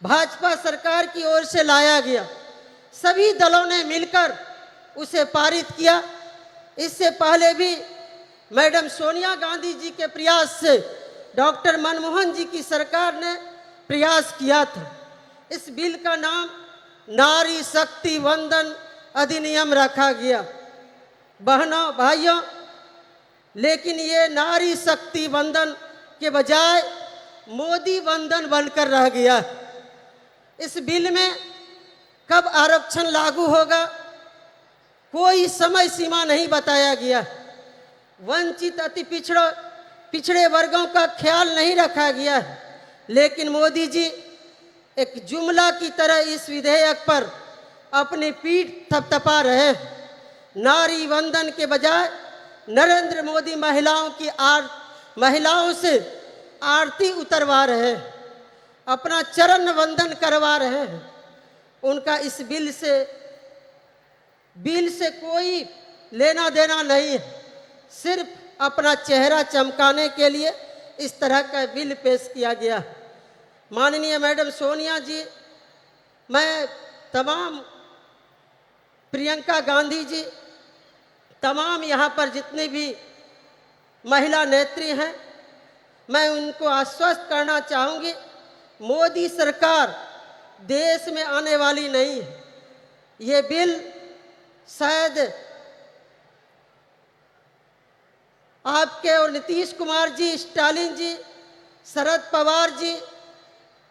भाजपा सरकार की ओर से लाया गया। सभी दलों ने मिलकर उसे पारित किया। इससे पहले भी मैडम सोनिया गांधी जी के प्रयास से डॉक्टर मनमोहन जी की सरकार ने प्रयास किया था। इस बिल का नाम नारी शक्ति वंदन अधिनियम रखा गया। बहनों भाइयों, लेकिन ये नारी शक्ति वंदन के बजाय मोदी वंदन बनकर रह गया। इस बिल में कब आरक्षण लागू होगा, कोई समय सीमा नहीं बताया गया। वंचित, अति पिछड़ों पिछड़े वर्गों का ख्याल नहीं रखा गया है, लेकिन मोदी जी एक जुमला की तरह इस विधेयक पर अपनी पीठ थपथपा रहे हैं। नारी वंदन के बजाय नरेंद्र मोदी महिलाओं से आरती उतरवा रहे हैं, अपना चरण वंदन करवा रहे हैं। उनका इस बिल से कोई लेना देना नहीं है, सिर्फ अपना चेहरा चमकाने के लिए इस तरह का बिल पेश किया गया। माननीय मैडम सोनिया जी, मैं तमाम प्रियंका गांधी जी, तमाम यहाँ पर जितनी भी महिला नेत्री हैं, मैं उनको आश्वस्त करना चाहूँगी, मोदी सरकार देश में आने वाली नहीं है। ये बिल शायद आपके और नीतीश कुमार जी, स्टालिन जी, शरद पवार जी,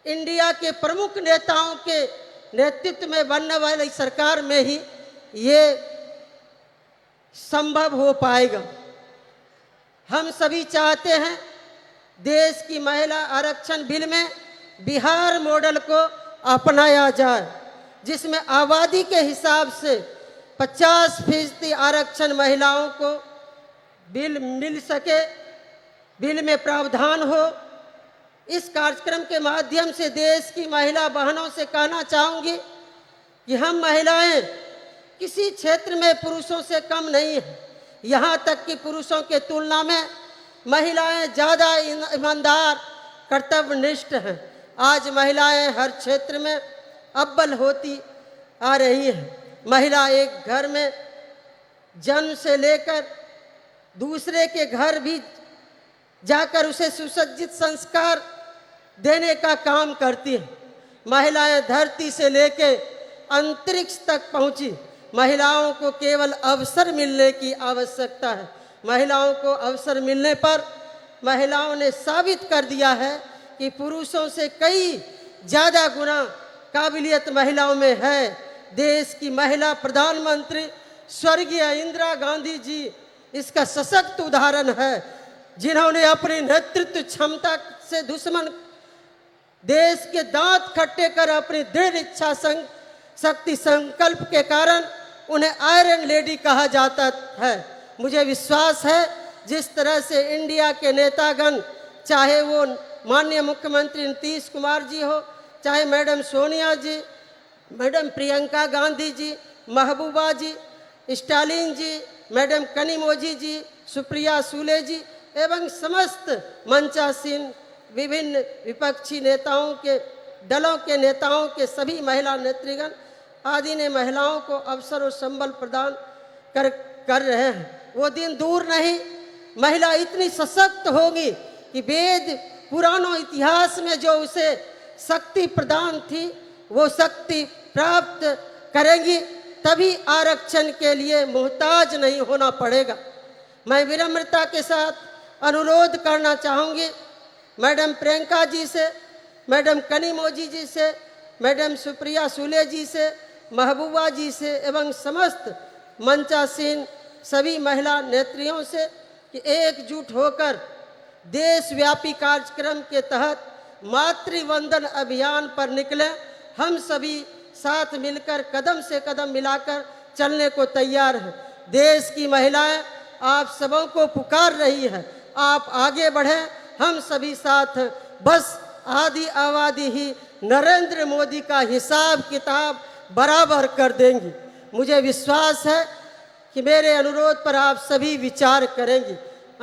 इंडिया के प्रमुख नेताओं के नेतृत्व में बनने वाली सरकार में ही ये संभव हो पाएगा। हम सभी चाहते हैं देश की महिला आरक्षण बिल में बिहार मॉडल को अपनाया जाए, जिसमें आबादी के हिसाब से 50% आरक्षण महिलाओं को बिल मिल सके, बिल में प्रावधान हो। इस कार्यक्रम के माध्यम से देश की महिला बहनों से कहना चाहूँगी कि हम महिलाएं किसी क्षेत्र में पुरुषों से कम नहीं है। यहाँ तक कि पुरुषों के तुलना में महिलाएं ज़्यादा ईमानदार, कर्तव्यनिष्ठ हैं। आज महिलाएं हर क्षेत्र में अव्वल होती आ रही है। महिला एक घर में जन्म से लेकर दूसरे के घर भी जाकर उसे सुसज्जित संस्कार देने का काम करती है। महिलाएं धरती से लेकर अंतरिक्ष तक पहुंची। महिलाओं को केवल अवसर मिलने की आवश्यकता है। महिलाओं को अवसर मिलने पर महिलाओं ने साबित कर दिया है कि पुरुषों से कई ज़्यादा गुना काबिलियत महिलाओं में है। देश की महिला प्रधानमंत्री स्वर्गीय इंदिरा गांधी जी इसका सशक्त उदाहरण है, जिन्होंने अपनी नेतृत्व क्षमता से दुश्मन देश के दांत खट्टे कर अपनी दृढ़ इच्छा शक्ति संकल्प के कारण उन्हें आयरन लेडी कहा जाता है। मुझे विश्वास है जिस तरह से इंडिया के नेतागण, चाहे वो माननीय मुख्यमंत्री नीतीश कुमार जी हो, चाहे मैडम सोनिया जी, मैडम प्रियंका गांधी जी, महबूबा जी, स्टालिन जी, मैडम कनिमोझी जी, सुप्रिया सूले जी एवं समस्त मंचासीन विभिन्न विपक्षी नेताओं के दलों के नेताओं के सभी महिला नेतृगण आदि ने महिलाओं को अवसर और संबल प्रदान कर रहे हैं। वो दिन दूर नहीं, महिला इतनी सशक्त होगी कि वेद पुरानों इतिहास में जो उसे शक्ति प्रदान थी वो शक्ति प्राप्त करेंगी, तभी आरक्षण के लिए मोहताज नहीं होना पड़ेगा। मैं विनम्रता के साथ अनुरोध करना चाहूँगी मैडम प्रियंका जी से, मैडम कनिमोझी जी से, मैडम सुप्रिया सूले जी से, महबूबा जी से एवं समस्त मंचासीन सभी महिला नेत्रियों से कि एकजुट होकर देशव्यापी कार्यक्रम के तहत मातृवंदन अभियान पर निकलें। हम सभी साथ मिलकर कदम से कदम मिलाकर चलने को तैयार हैं। देश की महिलाएं आप सबों को पुकार रही है, आप आगे बढ़ें, हम सभी साथ। बस आदि आबादी ही नरेंद्र मोदी का हिसाब किताब बराबर कर देंगी। मुझे विश्वास है कि मेरे अनुरोध पर आप सभी विचार करेंगी।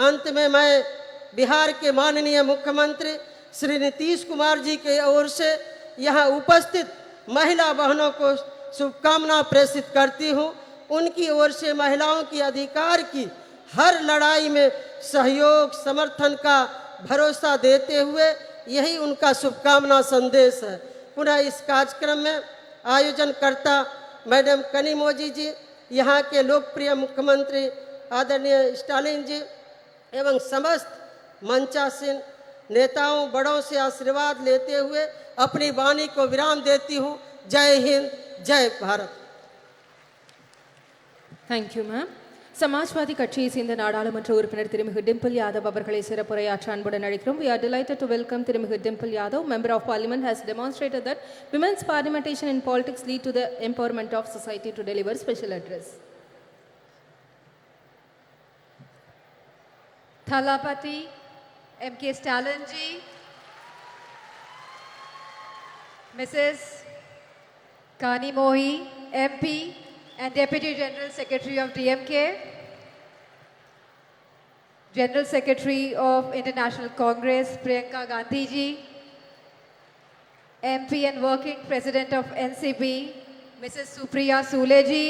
अंत में मैं बिहार के माननीय मुख्यमंत्री श्री नीतीश कुमार जी के ओर से यहाँ उपस्थित महिला बहनों को शुभकामना प्रेषित करती हूँ। उनकी ओर से महिलाओं की अधिकार की हर लड़ाई में सहयोग समर्थन का भरोसा देते हुए यही उनका शुभकामना संदेश है। पुनः इस कार्यक्रम में आयोजनकर्ता मैडम कनिमोझी जी, यहाँ के लोकप्रिय मुख्यमंत्री आदरणीय स्टालिन जी एवं समस्त मंचासीन नेताओं बड़ों से आशीर्वाद लेते हुए अपनी वाणी को विराम देती हूँ। जय हिंद, जय Bharat. Thank you ma'am. Samajwadi கட்சியை சேர்ந்த நாடாளுமன்ற உறுப்பினர் திருமிகு டிம்பிள் யாதவ் அவர்களை சிறப்புரையாற்ற அன்புடன் அழைக்கிறோம். We are delighted to welcome திருமிகு Dimple Yadav. Member of Parliament has demonstrated that women's parliamentation in politics lead to the empowerment of society to deliver special address. Thalapati M.K. Stalin ji, Mrs. Kani Mohi, MP and Deputy General Secretary of DMK, General Secretary of International Congress Priyanka Gandhi ji, MP and Working President of NCP Mrs. Supriya Sule ji,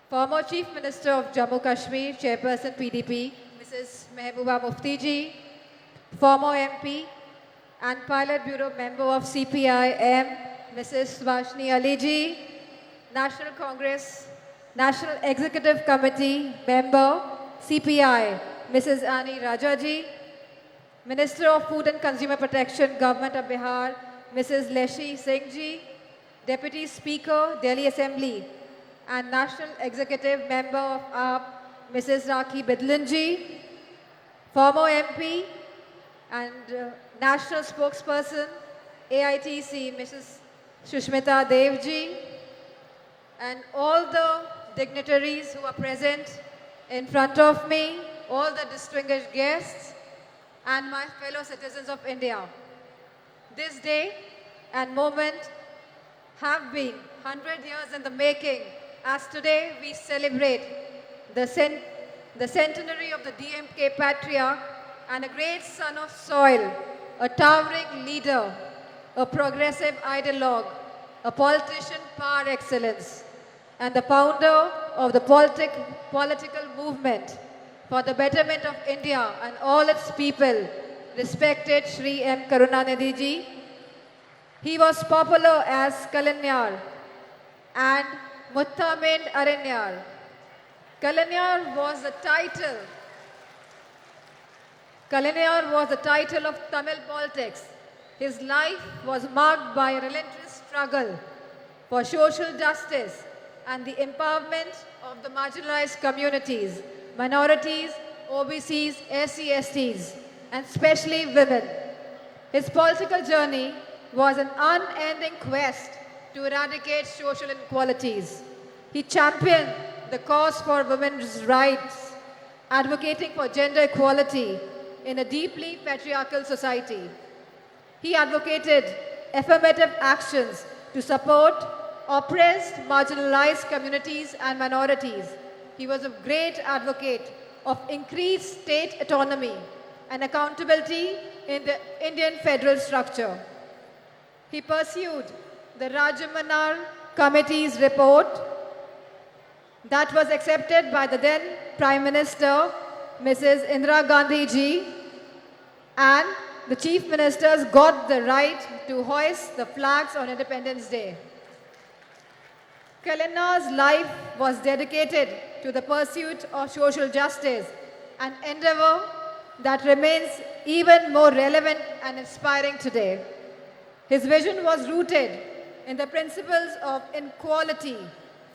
former Chief Minister of Jammu Kashmir, Chairperson PDP Mrs. Mehbooba Mufti ji, former MP and Pilot Bureau member of CPI-M Mrs. Subhashini Ali ji, National Congress National Executive Committee member CPI Mrs. Ani Raja ji, Minister of Food and Consumer Protection Government of Bihar Mrs. Leshi Singh ji, Deputy Speaker Delhi Assembly and National Executive Member of AAP Mrs. Rakhi Bidlan ji, former MP and National Spokesperson AITC Mrs. Shushmita Dev ji, and all the dignitaries who are present in front of me, all the distinguished guests and my fellow citizens of India. This day and moment have been 100 years in the making, as today we celebrate the centenary of the DMK patriarch and a great son of soil, a towering leader, a progressive ideologue, a politician par excellence, and the founder of the political movement for the betterment of India and all its people, respected Shri M. Karunanidhi ji. He was popular as Kalanyar and Muttamind Aranyar. Kalanyar was the title of Tamil politics. His life was marked by a relentless struggle for social justice and the empowerment of the marginalized communities, minorities, OBCs, SC/STs, and especially women. His political journey was an unending quest to eradicate social inequalities. He championed the cause for women's rights, advocating for gender equality in a deeply patriarchal society. He advocated affirmative actions to support oppressed, marginalized communities and minorities. He was a great advocate of increased state autonomy and accountability in the Indian federal structure. He pursued the Rajamanar Committee's report that was accepted by the then Prime Minister, Mrs. Indira Gandhi ji, and the Chief Ministers got the right to hoist the flags on Independence Day. Kalanar's life was dedicated to the pursuit of social justice, an endeavor that remains even more relevant and inspiring today. His vision was rooted in the principles of equality,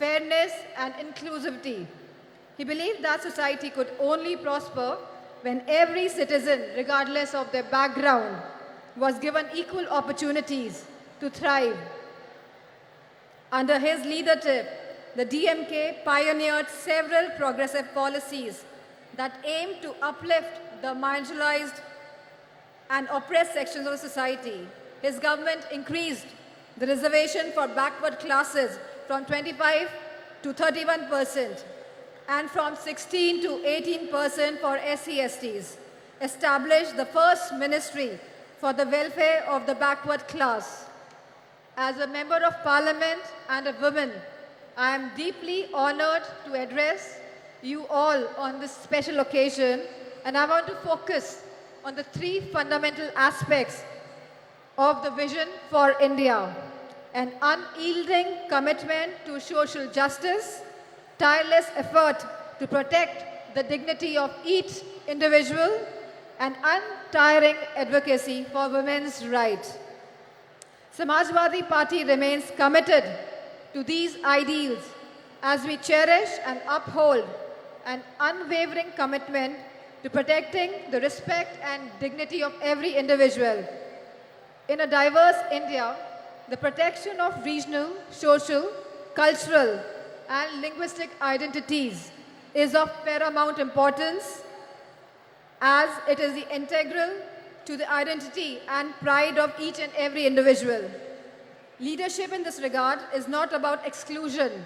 fairness, and inclusivity. He believed that society could only prosper when every citizen, regardless of their background, was given equal opportunities to thrive. Under his leadership, the DMK pioneered several progressive policies that aimed to uplift the marginalized and oppressed sections of society. His government increased the reservation for backward classes from 25 to 31% and from 16 to 18% for SC/STs, established the first ministry for the welfare of the backward class. As a member of Parliament and a woman, I am deeply honored to address you all on this special occasion, and I want to focus on the three fundamental aspects of the vision for India: an unyielding commitment to social justice, tireless effort to protect the dignity of each individual, and untiring advocacy for women's rights. Samajwadi Party remains committed to these ideals as we cherish and uphold an unwavering commitment to protecting the respect and dignity of every individual. In a diverse India, the protection of regional, social, cultural, and linguistic identities is of paramount importance as it is integral to the identity and pride of each and every individual. Leadership in this regard is not about exclusion,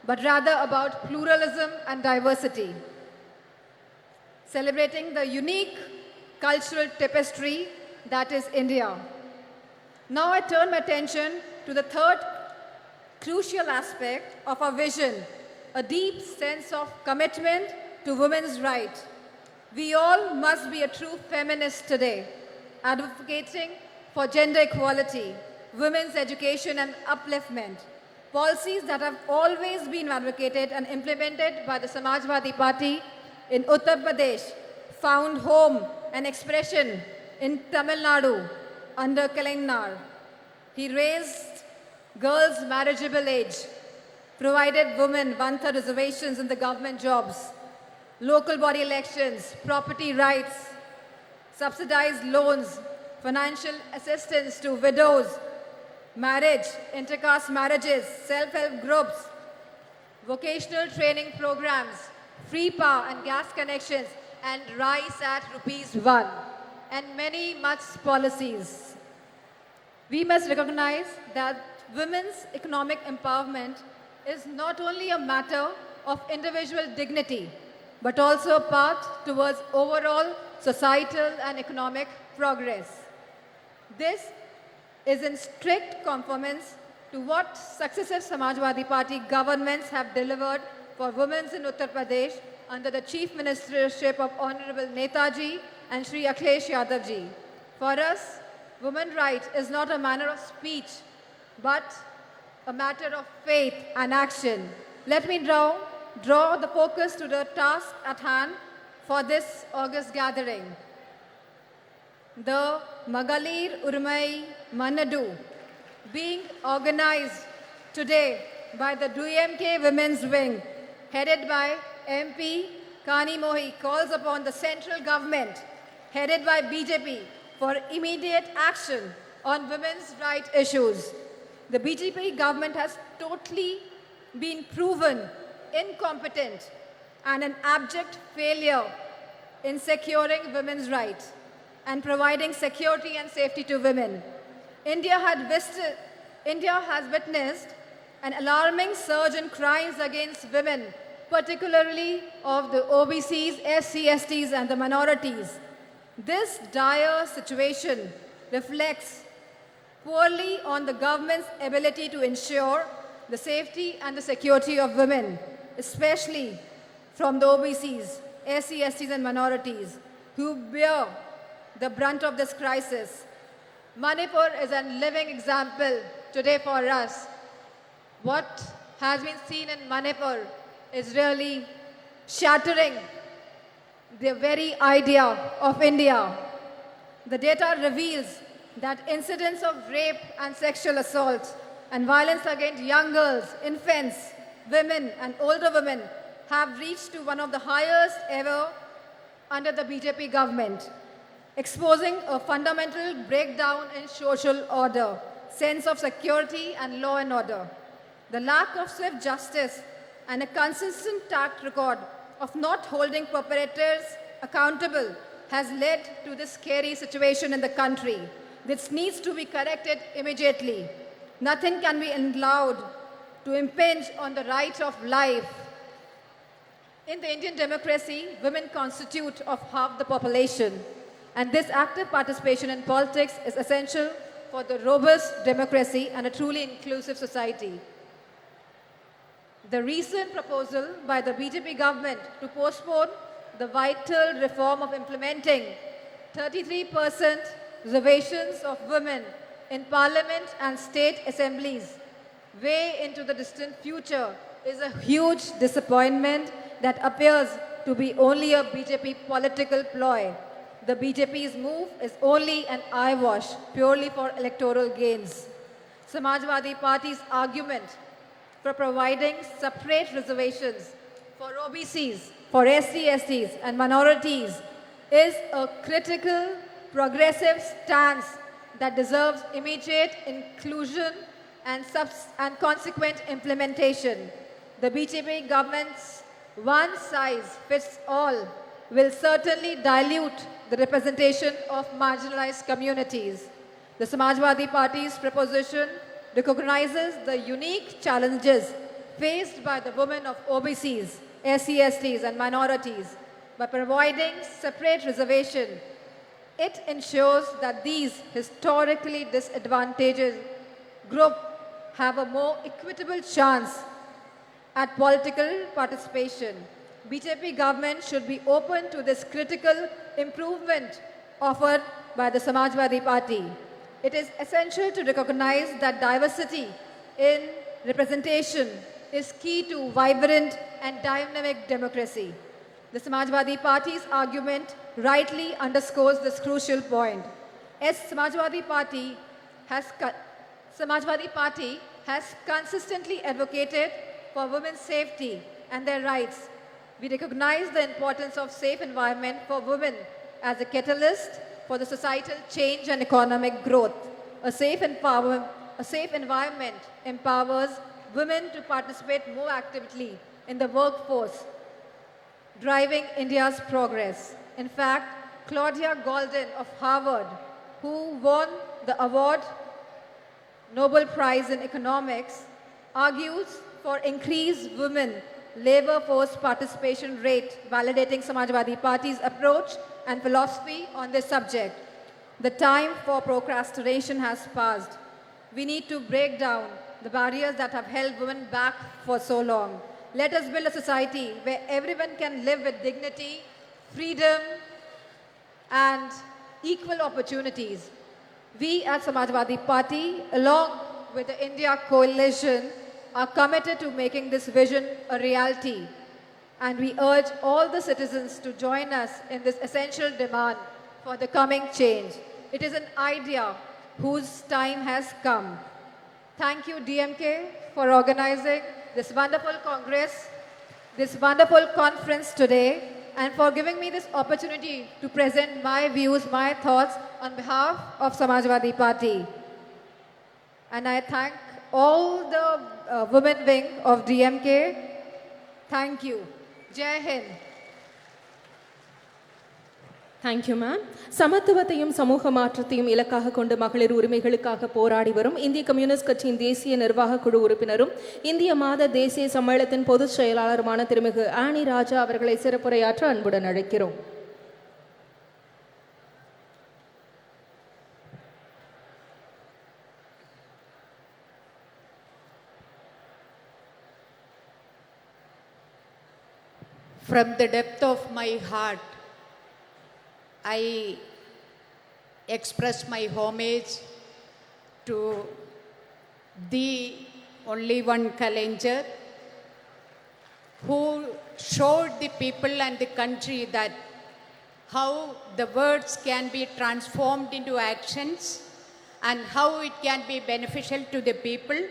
but rather about pluralism and diversity. Celebrating the unique cultural tapestry that is India. Now I turn my attention to the third crucial aspect of our vision, a deep sense of commitment to women's rights. We all must be a true feminist today, advocating for gender equality, women's education and upliftment, policies that have always been advocated and implemented by the Samajwadi Party in Uttar Pradesh, found home and expression in Tamil Nadu under Kalainar. He raised girls' marriageable age, provided women one-third reservations in the government jobs, local body elections, property rights, subsidized loans, financial assistance to widows, marriage, intercaste marriages, self-help groups, vocational training programs, free power and gas connections, and rice at ₹1, and many much policies. We must recognize that women's economic empowerment is not only a matter of individual dignity, but also a path towards overall societal and economic progress. This is in strict conformance to what successive Samajwadi Party governments have delivered for women in Uttar Pradesh under the Chief Ministership of Honorable Netaji and Shri Akhilesh Yadav ji. For us, women's rights is not a manner of speech, but a matter of faith and action. Let me draw the focus to the task at hand for this August gathering. The Magalir Urmai Manadu, being organized today by the DMK Women's Wing, headed by MP Kani Mohi, calls upon the central government, headed by BJP, for immediate action on women's rights issues. The BJP government has totally been proven incompetent and an abject failure in securing women's rights and providing security and safety to women. India has witnessed an alarming surge in crimes against women, particularly of the OBCs, SC, STs, and the minorities. This dire situation reflects poorly on the government's ability to ensure the safety and the security of women, especially from the OBCs, SC, STs, and minorities, who bear the brunt of this crisis. Manipur is a living example today for us. What has been seen in Manipur is really shattering the very idea of India. The data reveals that incidents of rape and sexual assault and violence against young girls, infants, women, and older women have reached to one of the highest ever under the BJP government, exposing a fundamental breakdown in social order, sense of security and law and order. The lack of swift justice and a consistent track record of not holding perpetrators accountable has led to this scary situation in the country. This needs to be corrected immediately. Nothing can be allowed to impinge on the right of life. In the Indian democracy, women constitute of half the population, and this active participation in politics is essential for the robust democracy and a truly inclusive society. The recent proposal by the BJP government to postpone the vital reform of implementing 33% reservations of women in parliament and state assemblies way into the distant future is a huge disappointment that appears to be only a BJP political ploy. The BJP's move is only an eyewash, purely for electoral gains. Samajwadi Party's argument for providing separate reservations for OBCs, for SC/STs and minorities is a critical, progressive stance that deserves immediate inclusion and consequent implementation. The BJP government's one-size-fits-all will certainly dilute the representation of marginalized communities. The Samajwadi Party's proposition recognizes the unique challenges faced by the women of OBCs, SC/STs and minorities. By providing separate reservation, it ensures that these historically disadvantaged groups have a more equitable chance at political participation. BJP government should be open to this critical improvement offered by the Samajwadi Party. It is essential to recognize that diversity in representation is key to vibrant and dynamic democracy. The Samajwadi Party's argument rightly underscores this crucial point. As Samajwadi Party has consistently advocated for women's safety and their rights. We recognize the importance of safe environment for women as a catalyst for the societal change and economic growth. A safe environment empowers women to participate more actively in the workforce, driving India's progress. In fact, Claudia Golden of Harvard, who won the award Nobel Prize in Economics, argues for increased women labor force participation rate, validating Samajwadi Party's approach and philosophy on this subject. The time for procrastination has passed. We need to break down the barriers that have held women back for so long. Let us build a society where everyone can live with dignity, freedom, and equal opportunities. We at Samajwadi Party, along with the India Coalition, are committed to making this vision a reality. And we urge all the citizens to join us in this essential demand for the coming change. It is an idea whose time has come. Thank you, DMK, for organizing this wonderful congress, this wonderful conference today, and for giving me this opportunity to present my views, my thoughts on behalf of Samajwadi Party. And I thank all the women wing of DMK. Thank you. Jai Hind. Thank you ma'am. சமத்துவத்தையும் சமூக மாற்றத்தையும் இலக்காக கொண்டு மகளிர் உரிமைகளுக்காக போராடி வரும் இந்திய கம்யூனிஸ்ட் கட்சியின் தேசிய நிர்வாக குழு உறுப்பினரும் இந்திய மாத தேசிய சம்மேளனத்தின் பொதுச் செயலாளருமான திருமிகு ஆனி ராஜா அவர்களை சிறப்புரையாற்ற அன்புடன் அழைக்கிறோம். From the depth of my heart, I express my homage to the only one Kalaignar who showed the people and the country that how the words can be transformed into actions and how it can be beneficial to the people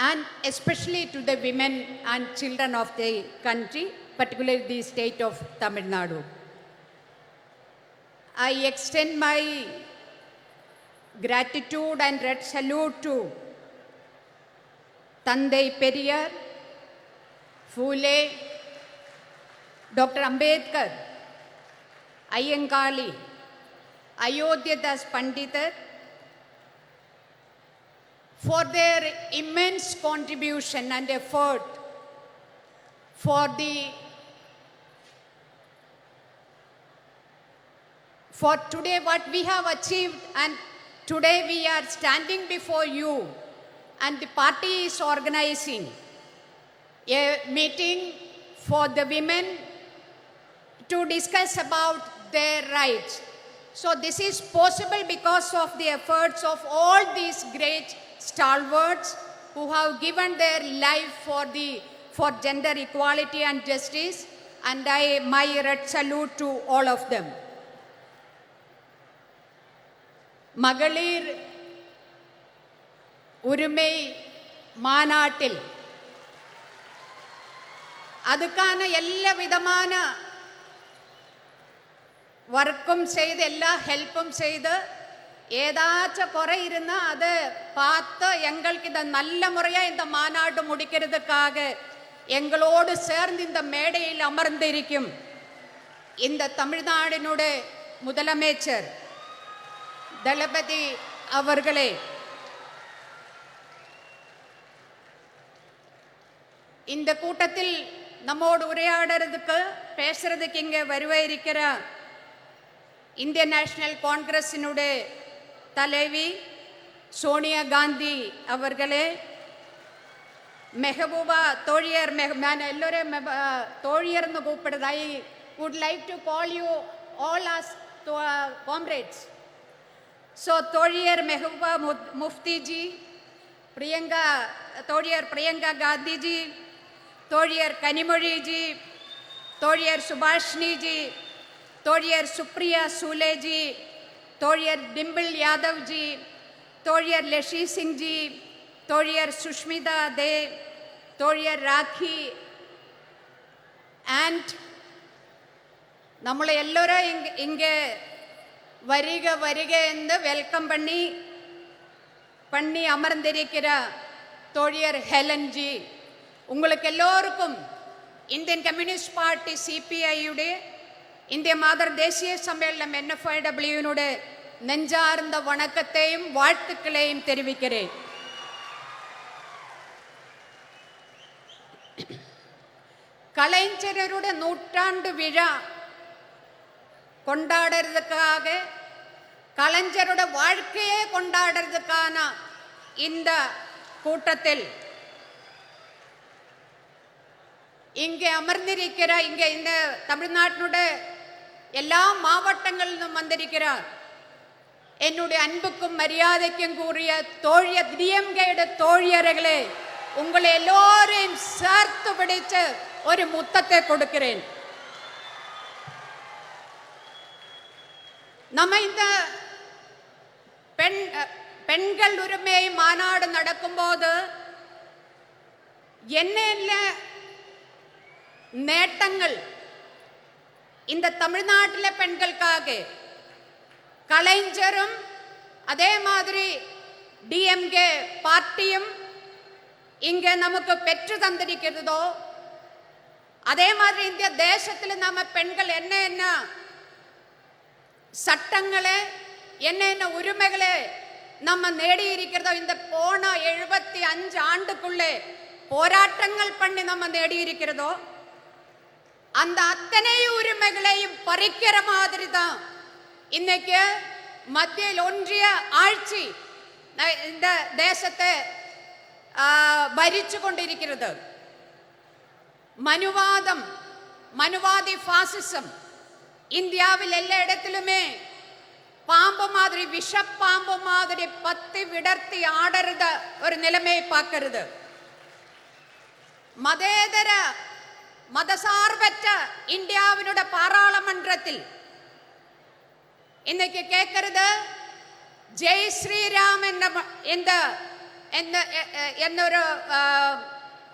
and especially to the women and children of the country, particularly the state of Tamil Nadu. I extend my gratitude and red salute to Tandai Periyar, Phule, Dr. Ambedkar, Ayyankali, Ayodhyadas Pandita for their immense contribution and effort for today what we have achieved, and today we are standing before you and the party is organizing a meeting for the women to discuss about their rights. So this is possible because of the efforts of all these great stalwarts who have given their life for gender equality and justice, and my red salute to all of them. மகளிர் உரிமை மாநாட்டில் அதுக்கான எல்லா விதமான ஒர்க்கும் செய்து எல்லா ஹெல்ப்பும் செய்து ஏதாச்சும் குறை இருந்தால் அதை பார்த்து எங்களுக்கு இந்த நல்ல முறையாக இந்த மாநாடு முடிக்கிறதுக்காக எங்களோடு சேர்ந்து இந்த மேடையில் அமர்ந்திருக்கும் இந்த தமிழ்நாடினுடைய முதலமைச்சர் தளபதி அவர்களே, இந்த கூட்டத்தில் நம்மோடு உரையாடுறதுக்கு பேசுறதுக்கு இங்கே வருவாயிருக்கிற இந்திய நேஷனல் காங்கிரஸினுடைய தலைவி சோனியா காந்தி அவர்களே, மெஹபூபா தோழியர், நான் எல்லோரும் தோழியர்னு கூப்பிடுறது. I would like to call you all as comrades. So தோழியர் மெஹபூபா முஃப்தி ஜி, பிரியங்கா தோழியர் பிரியங்கா காந்தி ஜி, தோழியர் கனிமொழி ஜி, தோழியர் சுபாஷினி ஜி, தோழியர் சுப்ரியா சூலே ஜி, தோழியர் டிம்பிள் யாதவ் ஜி, தோழியர் லஷி சிங் ஜி, தோழியர் சுஷ்மிதா தே, தோழியர் ராக்கி அண்ட் நம்மளை எல்லோரும் இங்கே வருக வருக என்று வெல்கம் பண்ணி அமர்ந்திருக்கிற தோழியர் ஹெலன் ஜி, உங்களுக்கு எல்லோருக்கும் இந்தியன் கம்யூனிஸ்ட் பார்ட்டி சிபிஐயுடைய இந்திய மாதர் தேசிய சம்மேளனம் NFIWனுடைய நெஞ்சார்ந்த வணக்கத்தையும் வாழ்த்துக்களையும் தெரிவிக்கிறேன். கலைஞருடைய நூற்றாண்டு விழா கொண்டாடுறதுக்காக, கலைஞருடைய வாழ்க்கையே கொண்டாடுறதுக்கான இந்த கூட்டத்தில் இங்கே அமர்ந்திருக்கிற இங்கே இந்த தமிழ்நாட்டினுடைய எல்லா மாவட்டங்களிலும் வந்திருக்கிறார் என்னுடைய அன்புக்கும் மரியாதைக்கும் கூறிய தோழியர் டிஎம்கேட தோழியர்களே, உங்களை எல்லோரையும் சேர்த்து பிடிச்சு ஒரு முத்தத்தை கொடுக்கிறேன். நம்ம இந்த பெண்கள் உரிமை மாநாடு நடக்கும்போது என்ன நேட்டங்கள் இந்த தமிழ்நாட்டில் பெண்களுக்காக கலைஞரும் அதே மாதிரி டிஎம்கே பார்ட்டியும் இங்கே நமக்கு பெற்று தந்திருக்கிறதோ, அதே மாதிரி இந்திய தேசத்தில் நம்ம பெண்கள் என்ன சட்டங்களை என்ன உரிமைகளை நம்ம நேடி இருக்கிறதோ, இந்த போன 75 ஆண்டுக்குள்ளே போராட்டங்கள் பண்ணி நம்ம நேடி இருக்கிறதோ, அந்த அத்தனை உரிமைகளையும் பறிக்கிற மாதிரி தான் இன்னைக்கு மத்தியில் ஒன்றிய ஆட்சி இந்த தேசத்தை ഭരിച്ചു കൊണ്ടിരിക്കുന്നത്. மனுவாதி ஃபாசிசம் இந்தியாவில் எல்லா இடத்திலுமே பாம்பு மாதிரி, விஷப்பாம்பு மாதிரி பத்தி விடர்த்தி ஆடுறத ஒரு நிலைமையை பார்க்கிறது. மதேதர மதசார்பற்ற இந்தியாவினுடைய பாராளுமன்றத்தில் இன்னைக்கு கேட்கிறது ஜெய் ஸ்ரீராம் എന്നൊരു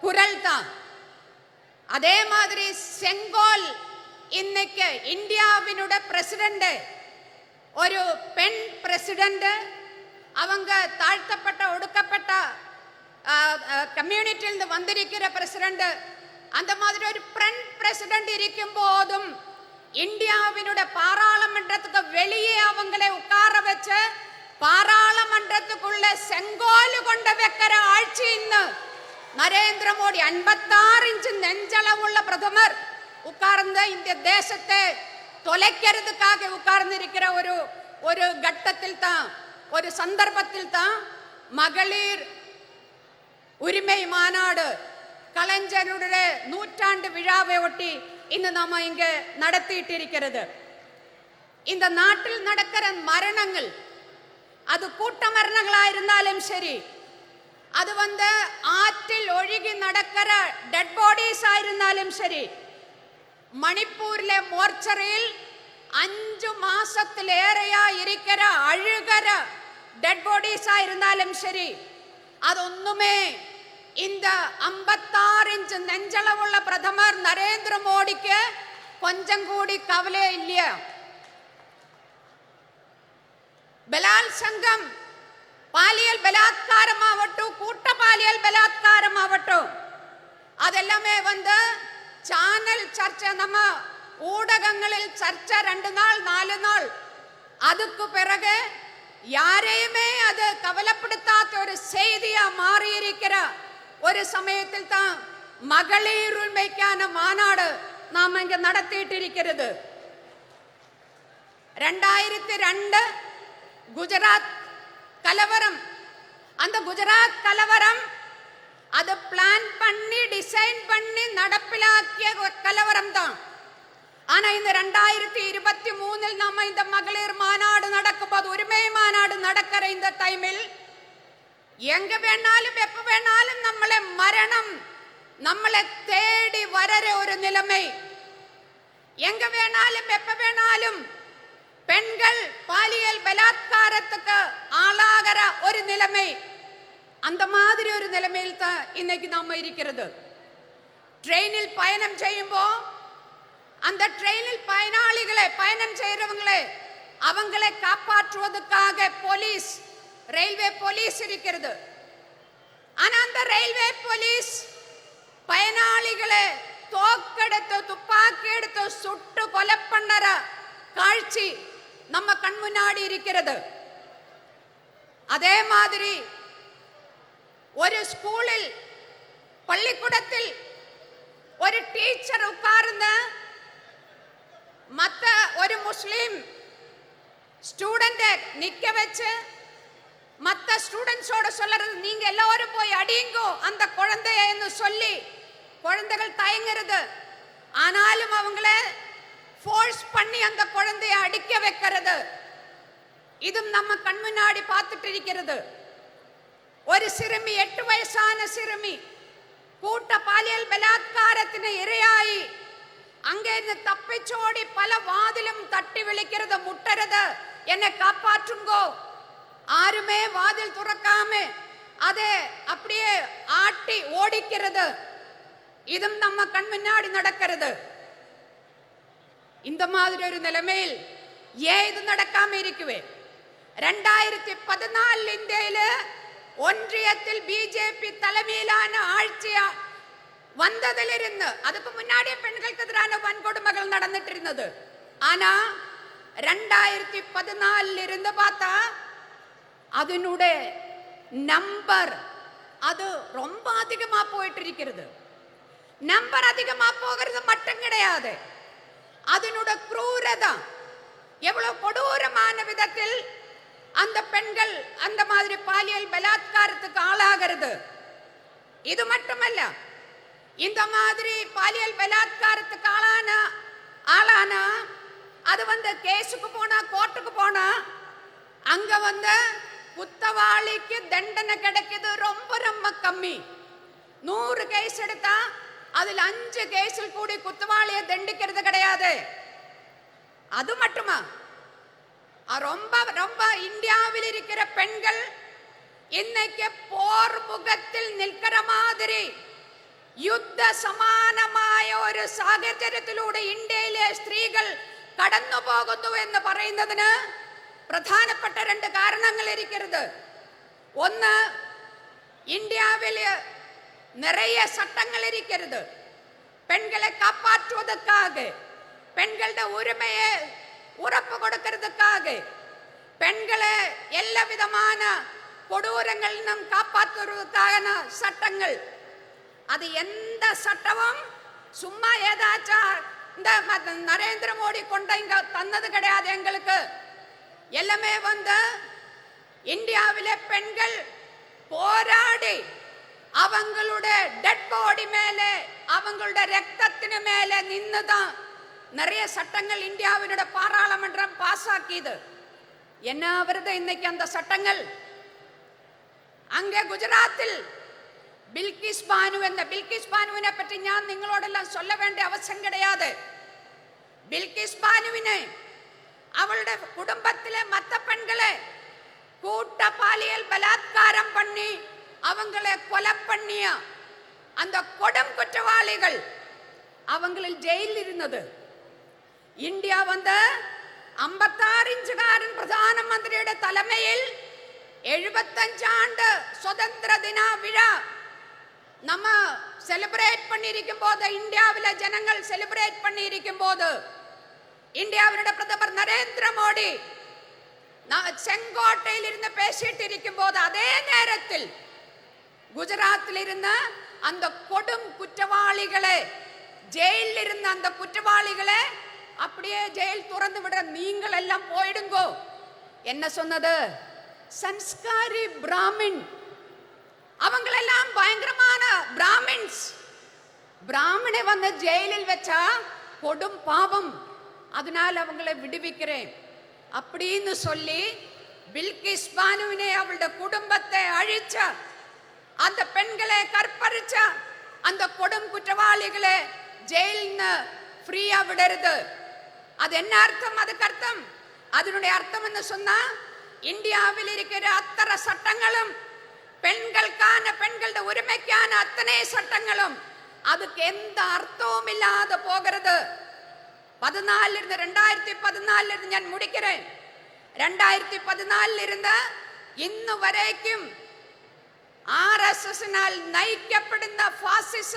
குரல் தான். அதே மாதிரி செங்கோல் இன்னைக்கு இந்தியாவினுடைய பிரசிடென்ட், ஒரு பெண் பிரசிடென்ட், அவங்க தாழ்த்தப்பட்ட ஒடுக்கப்பட்ட கம்யூனிட்டியிலிருந்து வந்திருக்கிற பிரசிடென்ட், அந்த மாதிரி ஒரு பெண் பிரசிடென்ட் இருக்கும் போதும் இந்தியாவினுடைய பாராளுமன்றத்துக்கு வெளியே அவங்களை உட்கார வச்சு பாராளுமன்றத்துக்குள்ள செங்கோல் கொண்டு வைக்கிற ஆட்சி இன்னு நரேந்திர மோடி 56 இன்ச் நெஞ்சளவுள்ள பிரதமர் உட்கார்ந்து இந்த தேசத்தை தொலைக்கிறதுக்காக உட்கார்ந்து இருக்கிற ஒரு கட்டத்தில் தான், ஒரு சந்தர்ப்பத்தில் தான் மகளிர் உரிமை மாநாடு கலைஞருடைய நூற்றாண்டு விழாவை ஒட்டி இன்னும் நாம இங்க நடத்திட்டு இருக்கிறது. இந்த நாட்டில் நடக்கிற மரணங்கள், அது கூட்ட மரணங்களா இருந்தாலும் சரி, அது ஆற்றில் ஒழுகி நடக்கிற டெட் பாடிஸா இருந்தாலும் சரி, மணிப்பூர்ல மோர்ச்சரியில் 5 மாசத்திலேறையா இருக்கிற அழுகிற டெட் பாடிஸா இருந்தாலும் சரி, അതൊന്നുമേ இந்த 56 இன்ச் நெஞ்சளவுள்ள பிரதமர் நரேந்திர மோடிக்கு கொஞ்சம் கூடி கவலை இல்லையா? பலால் சங்கம் பாலியல் பலாத்காரமாகட்டும், கூட்ட பாலியல் பலாத்காரமாகட்டும், அதெல்லாமே சேனல் சர்ச்சை, நம்ம ஊடகங்களில் சர்ச்சை 2 நாள் 4 நாள். அதுக்கு பிறகு யாரையுமே அது கவலைப்படுத்தாத ஒரு செய்தியா மாறி இருக்கிற ஒரு சமயத்தில் தான் மகளிர் உரிமைக்கான மாநாடு நாம் இங்க நடத்திட்டு இருக்கிறது. 2002 குஜராத் கலவரம், அந்த குஜராத் கலவரம் அது பிளான் பண்ணி டிசைன் பண்ணி நடப்பிலாக்கிய கலவரம் தான். ஆனா இந்த 2023 நம்ம இந்த மகளிர் மாநாடு நடக்கும்போது, உரிமை மாநாடு நடக்கிற இந்த டைமில் எங்க வேணாலும் எப்ப வேணாலும் மரணம் நம்மளை தேடி வர ஒரு நிலைமை, எங்க வேணாலும் எப்ப வேணாலும் பெண்கள் பாலியல் பலாத்காரத்துக்கு ஆளாகிற ஒரு நிலைமை, அந்த மாதிரி ஒரு நிலைமையில் தான் இன்னைக்கு நாம இருக்கிறது. ட்ரெயினில் பயணம் செய்யும்போ அந்த ட்ரெயினில் பயணம் செய்யறவங்களே அவங்களை காப்பாற்றுவதற்காக போலீஸ், ரயில்வே போலீஸ் இருக்கிறது. ஆனா அந்த ரயில்வே போலீஸ் பயனாளிகளை தோக்கெடுத்து துப்பாக்கி எடுத்து சுட்டு கொலை பண்ணற காட்சி நம்ம கண் முன்னாடி இருக்கிறது. அதே மாதிரி ஒரு ஸ்கூலில், பள்ளிக்கூடத்தில் ஒரு டீச்சர் உட்கார்ந்து மத்த ஒரு முஸ்லிம் ஸ்டூடெண்ட் நிக்க வச்சு மத்த ஸ்டூடெண்ட்ஸோட சொல்றது, நீங்க எல்லாரும் போய் அடியுங்கோ அந்த குழந்தைய சொல்லி குழந்தைகள் தயங்குறது. ஆனாலும் அவங்கள ஃபோர்ஸ் பண்ணி அந்த குழந்தைய அடிக்க வைக்கிறது. இதும் நம்ம கண் முன்னாடி பார்த்துட்டு இருக்கிறது. ஒரு சிறுமி, 8 வயசான சிறுமி கூட்ட பாலியல் பலாத்காரத்தின் இரையாயி அங்கே தப்பிச்சோடி பல வாதிலும் தட்டி விழிக்கிறது, முட்டுறது, என்னை காப்பாற்றுங்கோ. யாருமே வாதில் துறக்காம அதை அப்படியே ஆட்டி ஓடிக்கிறது. இதும் நம்ம கண் முன்னாடி நடக்கிறது. இந்த மாதிரி ஒரு நிலைமையில் ஏன் இது நடக்காம இருக்குவே? 2014 இந்தியில ஒன்றியத்தில் பிஜேபி தலைமையிலான ஆட்சியா வந்ததிலிருந்து, அதுக்கு முன்னாடியே பெண்களுக்கு எதிரான வன்கொடுமைகள் நடந்துட்டு இருந்தது. ஆனா 2014 இருந்து பார்த்தா அதனுடைய நம்பர் அது ரொம்ப அதிகமா போயிட்டு இருக்கிறது. நம்பர் அதிகமா போகிறது மட்டும் கிடையாது, அதனுடைய குரூரதா எவ்வளவு கொடூரமான விதத்தில் அந்த பெண்கள் அந்த மாதிரி பாலியல் பலாத்காரத்துக்கு ஆளாகிறது. இது மட்டுமல்ல, இந்த மாதிரி பாலியல் பலாத்காரத்துக்கு ஆளான அது கேஸுக்கு போனா, கோர்ட்டுக்கு போனா அங்க குத்தவாளிக்கு தண்டனை கிடைக்குது ரொம்ப ரொம்ப கம்மி. 100 கேஸ் எடுத்தா அதுல 5 கேஸில் கூடி குத்தவாளியை தண்டிக்கிறது கிடையாது. அது மட்டுமா, ரொம்ப ரொம்ப இந்தியாவில் இருக்கிற பெண்கள் இன்னைக்கு போர் முகத்தில் நிற்கிற மாதிரி യുദ്ധ സമാനമായ ഒരു സാഹചര്യത്തിലൂടെ ഇന്ത്യയിലെ സ്ത്രീകൾ കടന്നു പോകുന്നു എന്ന് പറയുന്നതിന് പ്രധാനപ്പെട്ട 2 കാരണങ്ങൾ ഇരിക്കുന്നത്. ഒന്ന്, ഇന്ത്യയിൽ நிறைய சட்டங்கள் இருக்கிறது பெண்களை காப்பாற்றுவதற்காக, பெண்களுடைய உரிமையை உறப்பு கொடுக்கிறதுக்காக, பெண்களை எல்லா விதமான கொடூரங்களிலும் காப்பாற்றுவதற்கான சட்டங்கள். அது எந்த சட்டமும் சும்மா ஏதாச்சும் இந்த நரேந்திர மோடி கொண்ட இங்க தந்தது கிடையாது. எங்களுக்கு எல்லாமே இந்தியாவிலே பெண்கள் போராடி அவங்களுடைய டெட் பாடி மேலே, அவங்களுடைய ரத்தத்தின் மேலே நின்னுதான் நிறைய சட்டங்கள் இந்தியாவினுடைய பாராளுமன்றம் பாஸ் ஆக்கியது. என்ன வருது இன்னைக்கு அந்த சட்டங்கள்? அங்கே குஜராத்தில் பில்கிஸ் பானு என்ற பில்கிஸ் பானுவினை பற்றி நான் നിങ്ങളോടെല്ലാം சொல்ல வேண்டிய அவசியம் கிடையாது. பில்கிஸ் பானுவினை அவளுடைய குடும்பத்திலே மற்ற பெண்களை கூட்ட பாலியல் பலாத்காரம் பண்ணி அவங்களை கொலை பண்ணிய அந்த கொடும் குற்றவாளிகள் அவங்களில் ജയിലിൽ ഇരുന്നത്. ഇന്ത്യ വന്ന് 56 ഇഞ്ചുകാരൻ പ്രധാനമന്ത്രിയുടെ തലമയിൽ 75 ஆண்டு சுதந்திர தின விழா நம்ம செலிப்ரேட் பண்ணியிருக்கும் போது, இந்தியாவில ஜனங்கள் செலிப்ரேட் பண்ணியிருக்கும் போது, இந்தியாவினுடைய பிரதமர் நரேந்திர மோடி செங்கோட்டையில் இருந்து பேசிட்டு இருக்கும் போது, அதே நேரத்தில் குஜராத்தில் இருந்த அந்த கொடும் குற்றவாளிகளை, ஜெயிலில் இருந்த அந்த குற்றவாளிகளை அப்படியே ஜெயில் திறந்து விட, நீங்கள் எல்லாம் போயிடுங்கோ என்ன சொன்னது? சன்ஸ்காரி பிராமின், அவங்களெல்லாம் பயங்கரமான பிராமின்ஸ். பிராமணை வந்து ஜெயிலில் வச்சா கொடும் பாவம், அதனால் அவங்களை விடுவிக்கிறேன் அப்படின்னு சொல்லி பில்கிஸ் பானுவினை, அவளுடைய குடும்பத்தை அழிச்ச, அந்த பெண்களை கற்பழிச்ச அந்த கொடும் குற்றவாளிகளை ஜெயில்ல ஃப்ரீயா விடுறது. அது என்ன அர்த்தம்? அதுக்கு அர்த்தம், அதனுடைய அர்த்தம் என்ன சொன்னா, இந்தியாவில் இருக்கிற அத்தனை சட்டங்களும், பெண்களுக்கான, பெண்களோட உரிமைக்கான அத்தனை சட்டங்களும், அதுக்கு எந்த அர்த்தமும் இல்லாத போகிறது. 2014 இருந்து ഞാൻ முடிக்கிறேன். 2014 இருந்த ഇന്ന് വരേക്കും RSSനാൽ നയിക്കപ്പെടുന്ന ഫാസിസ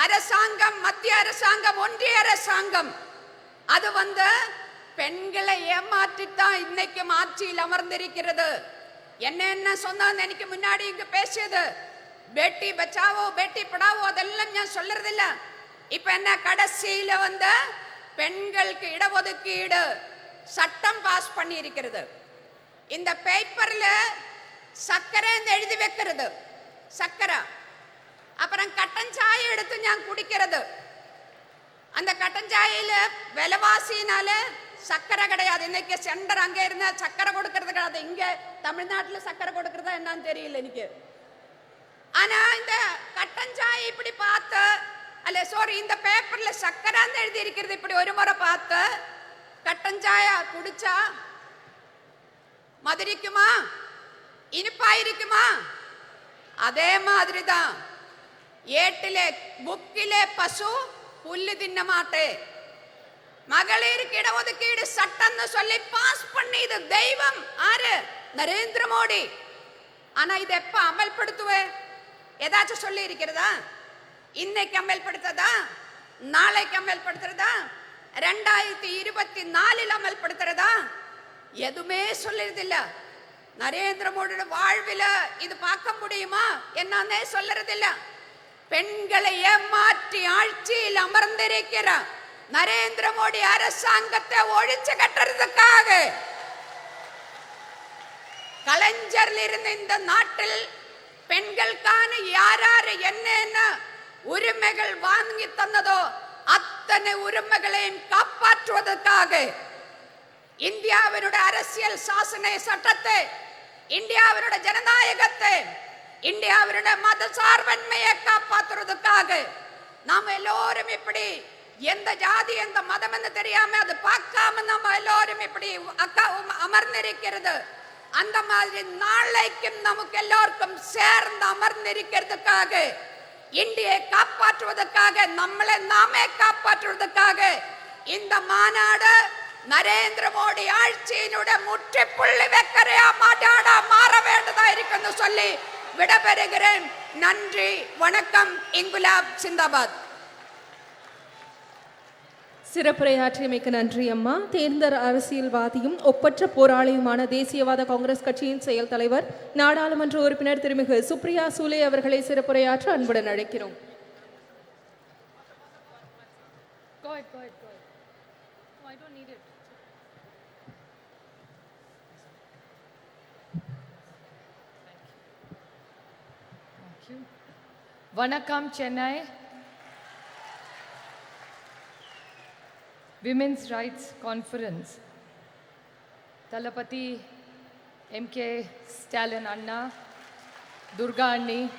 அரசாங்கம், மத்திய அரசாங்கம், ஒன்றிய அரசாங்கம், அது வந்து பெண்களை ஏமாற்றித்தான் இன்னைக்கு ஆட்சியில் அமர்ந்திருக்கிறது. என்ன சொன்னான்னு எனக்கு முன்னாடி இங்க பேசியது, பேட்டி பச்சாவோ பேட்டி படாவோ அதெல்லாம் நான் சொல்றதில்ல. இப்ப என்ன, கடைசியில வந்து பெண்களுக்கு இடஒதுக்கீடு சட்டம் பாஸ் பண்ணி இருக்கிறது. இந்த பேப்பர்ல சக்கரை எழுதி வைக்கிறது, சக்கரை. அப்புறம் கட்டன் சாயை எடுத்து நான் குடிக்கிறது. அந்த கட்டன் சாயில விலைவாசினால சக்கரை கிடையாது. இன்னைக்கு சென்டர் அங்க இருந்தா சக்கரை கொடுக்கறது கிடையாது. இங்க தமிழ்நாட்டுல சக்கரை கொடுக்கறதா என்னன்னு தெரியல எனக்கு. ஆனா இந்த கட்டன் சாய் இப்படி பார்த்து, அல்ல சாரி, இந்த பேப்பர்ல சக்கரான்னு எழுதி இருக்கிறது இப்படி ஒரு முறை பார்த்து, கட்டன் சாயா குடிச்சா மதுரிக்குமா, இனிப்பா இருக்குமா? அதே மாதிரிதான் ஏட்டிலே புக்கிலே பசு புல்லு தின்ன மாட்டே. மகளிருக்கு இடஒதுக்கீடு சட்டம்னு சொல்லி பாஸ் பண்ணிது தெய்வம் ஆறு? நரேந்திர மோடி. ஆனா இது எப்ப அமல்படுத்துவே? ஏதாச்சும் சொல்லி இருக்கிறதா? இன்னைக்கு அமல்படுத்ததா? நாளைக்கு அமல்படுத்துறதா? 2024 அமல்படுத்துறதா? எதுவுமே சொல்லுறதில்ல. நரேந்திர மோடியோட வாழ்வில இது பார்க்க முடியுமா என்னன்னே சொல்லுறதில்ல. பெண்களை ஏமாற்றி ஆட்சியில் அமர்ந்திருக்கிற நரேந்திர மோடி அரசாங்கத்தை ஒழிச்சு கட்டுறதுக்காக கலைஞரில் இருந்த இந்த நாட்டில் பெண்களுக்கான யாராரு என்ன உரிமைகள் வாங்கி தந்ததோ அத்தனை உரிமைகளையும் காப்பாற்றுவதற்காக இந்தியாவினுடைய அரசியல் சாசன சட்டத்தை, இந்தியாவினுடைய ஜனநாயகத்தை, இந்தியாவினுடைய மத சார்பன்மையை காப்பாற்றுவதற்காக நாம எல்லோரும் இப்படி எந்த ஜாதி எந்த மதம் என்று தெரியாம அது பார்க்காம நம்ம எல்லோரும் இப்படி அமர்ந்திருக்கிறது. அந்த மாதிரி நாளைக்கும் நமக்கு எல்லோருக்கும் சேர்ந்து அமர்ந்திருக்கிறதுக்காக, இந்தியை காப்பாற்றுவதற்காக, நம்மளை நாமே காப்பாற்றுவதற்காக இந்த மாநாடு நரேந்திர மோடி ஆட்சியினுடைய முற்றுப்புள்ளி வைக்கிற மாநாடா மாற வேண்டதா இருக்குன்னு சொல்லி விடைபெறுகிறேன். நன்றி, வணக்கம். இன்குலாப் சிந்தாபாத். சிறப்புரையாற்றியமைக்கு நன்றி அம்மா. தேர்ந்த அரசியல்வாதியும் ஒப்பற்ற போராளியுமான தேசியவாத காங்கிரஸ் கட்சியின் செயல் தலைவர், நாடாளுமன்ற உறுப்பினர் திருமிகு சுப்ரியா சூலே அவர்களை சிறப்புரையாற்ற அன்புடன் அழைக்கிறோம். Vanakkam, Chennai. Women's Rights Conference. Talapati M.K. Stalin Anna, Durga Anni,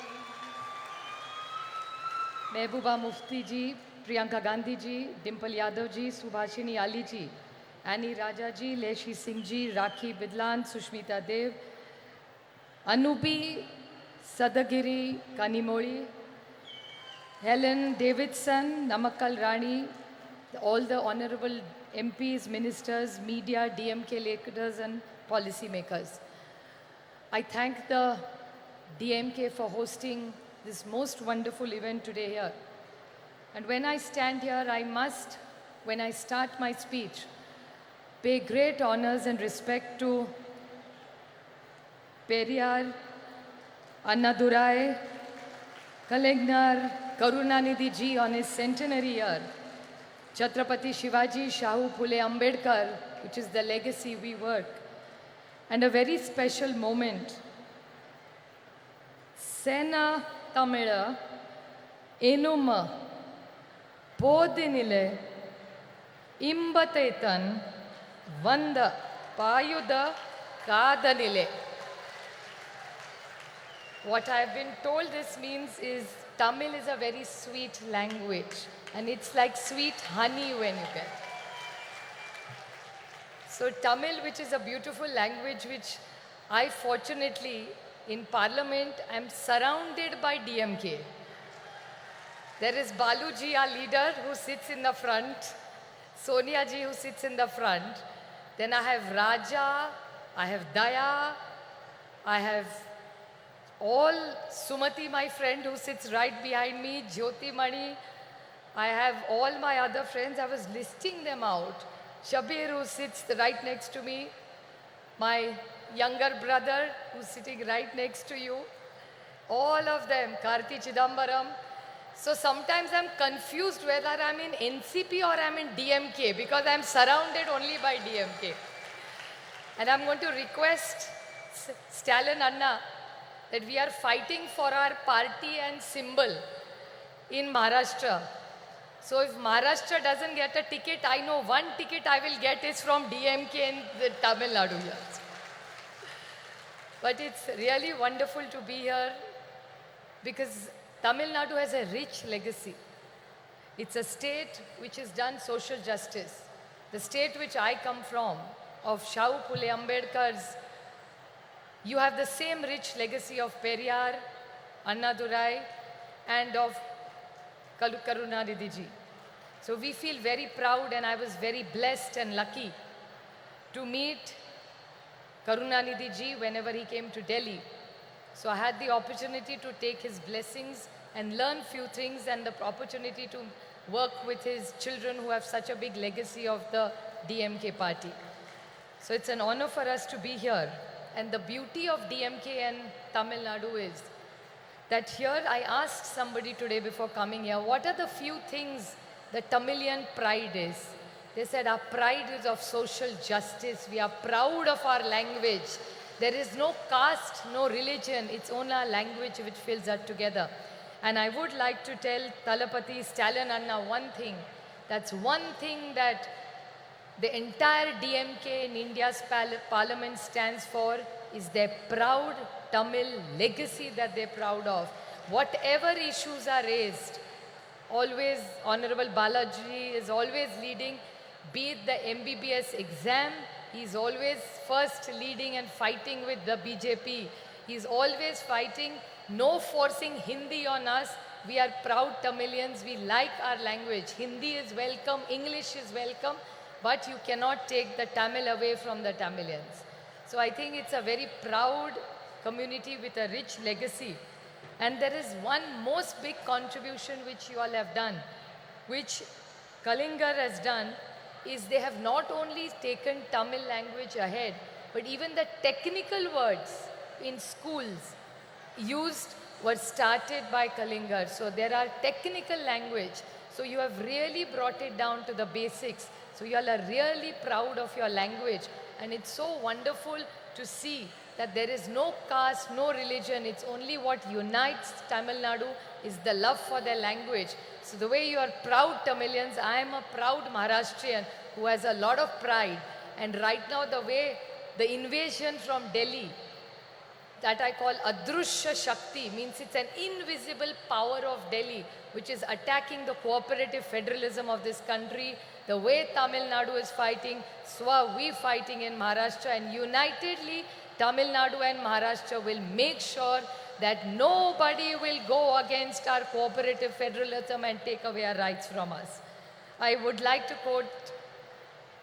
Mehbooba Mufti ji, Priyanka Gandhi ji, Dimple Yadav ji, Subhashini Ali ji, Annie Raja ji, Leshi Singh ji, Rakhi Bidlan, Sushmita Dev, Anubi Sadagiri Kanimoli, Helen Davidson, Namakkal Rani, all the honorable MPs, ministers, media, DMK leaders and policy makers. I thank the DMK for hosting this most wonderful event today here. And when I stand here, I must, when I start my speech, pay great honors and respect to Periyar, Annadurai, Kalingnar, Karunanidhi ji on his centenary year, Chhatrapati Shivaji Shahu Phule Ambedkar, which is the legacy we work, and a very special moment. Sena Tamila Enuma Podinile Imbatetan Vanda Payuda Kadanile. What I have been told this means is Tamil is a very sweet language and it's like sweet honey when you get. So Tamil, which is a beautiful language, which I fortunately in Parliament am surrounded by DMK. There is Baluji, our leader, who sits in the front, Sonia ji who sits in the front. Then I have Raja, I have Daya, I have all Sumati, my friend, who sits right behind me, Jyoti Mani. I have all my other friends. I was listing them out. Shabir, who sits right next to me. My younger brother, who's sitting right next to you. All of them. Karthi Chidambaram. So sometimes I'm confused whether I'm in NCP or I'm in DMK because I'm surrounded only by DMK. And I'm going to request Stalin Anna that we are fighting for our party and symbol in Maharashtra. So if Maharashtra doesn't get a ticket, I know one ticket I will get is from DMK in the Tamil Nadu here. But it's really wonderful to be here because Tamil Nadu has a rich legacy. It's a state which has done social justice. The state which I come from, of Shahu Phule Ambedkar's, you have the same rich legacy of Periyar, Annadurai, and of Karunanidhi ji. So we feel very proud, and I was very blessed and lucky to meet Karunanidhi ji whenever he came to Delhi. So I had the opportunity to take his blessings and learn few things, and the opportunity to work with his children who have such a big legacy of the DMK party. So it's an honor for us to be here. And the beauty of DMK and Tamil Nadu is that here I asked somebody today before coming here, what are the few things the Tamilian pride is? They said our pride is of social justice. We are proud of our language. There is no caste, no religion. It's only our language which fills us together. And I would like to tell Talapati Stalin Anna one thing. That's one thing that the entire DMK in India's parliament stands for is their proud Tamil legacy that they're proud of. Whatever issues are raised, always Honorable Balaji is always leading, be it the MBBS exam, he's always first leading and fighting with the BJP. He's always fighting, no forcing Hindi on us. We are proud Tamilians, we like our language. Hindi is welcome, English is welcome, but you cannot take the Tamil away from the Tamilians. So I think it's a very proud community with a rich legacy. And there is one most big contribution which you all have done, which Kalingar has done, is they have not only taken Tamil language ahead, but even the technical words in schools used were started by Kalingar. So there are technical language. So you have really brought it down to the basics. So you all are really proud of your language. And it's so wonderful to see that there is no caste, no religion. It's only what unites Tamil Nadu is the love for their language. So the way you are proud Tamilians, I am a proud Maharashtrian who has a lot of pride. And right now the way the invasion from Delhi, that I call Adrushya Shakti, means it's an invisible power of Delhi which is attacking the cooperative federalism of this country. The way Tamil Nadu is fighting, so are we fighting in Maharashtra, and unitedly Tamil Nadu and Maharashtra will make sure that nobody will go against our cooperative federalism and take away our rights from us. I would like to quote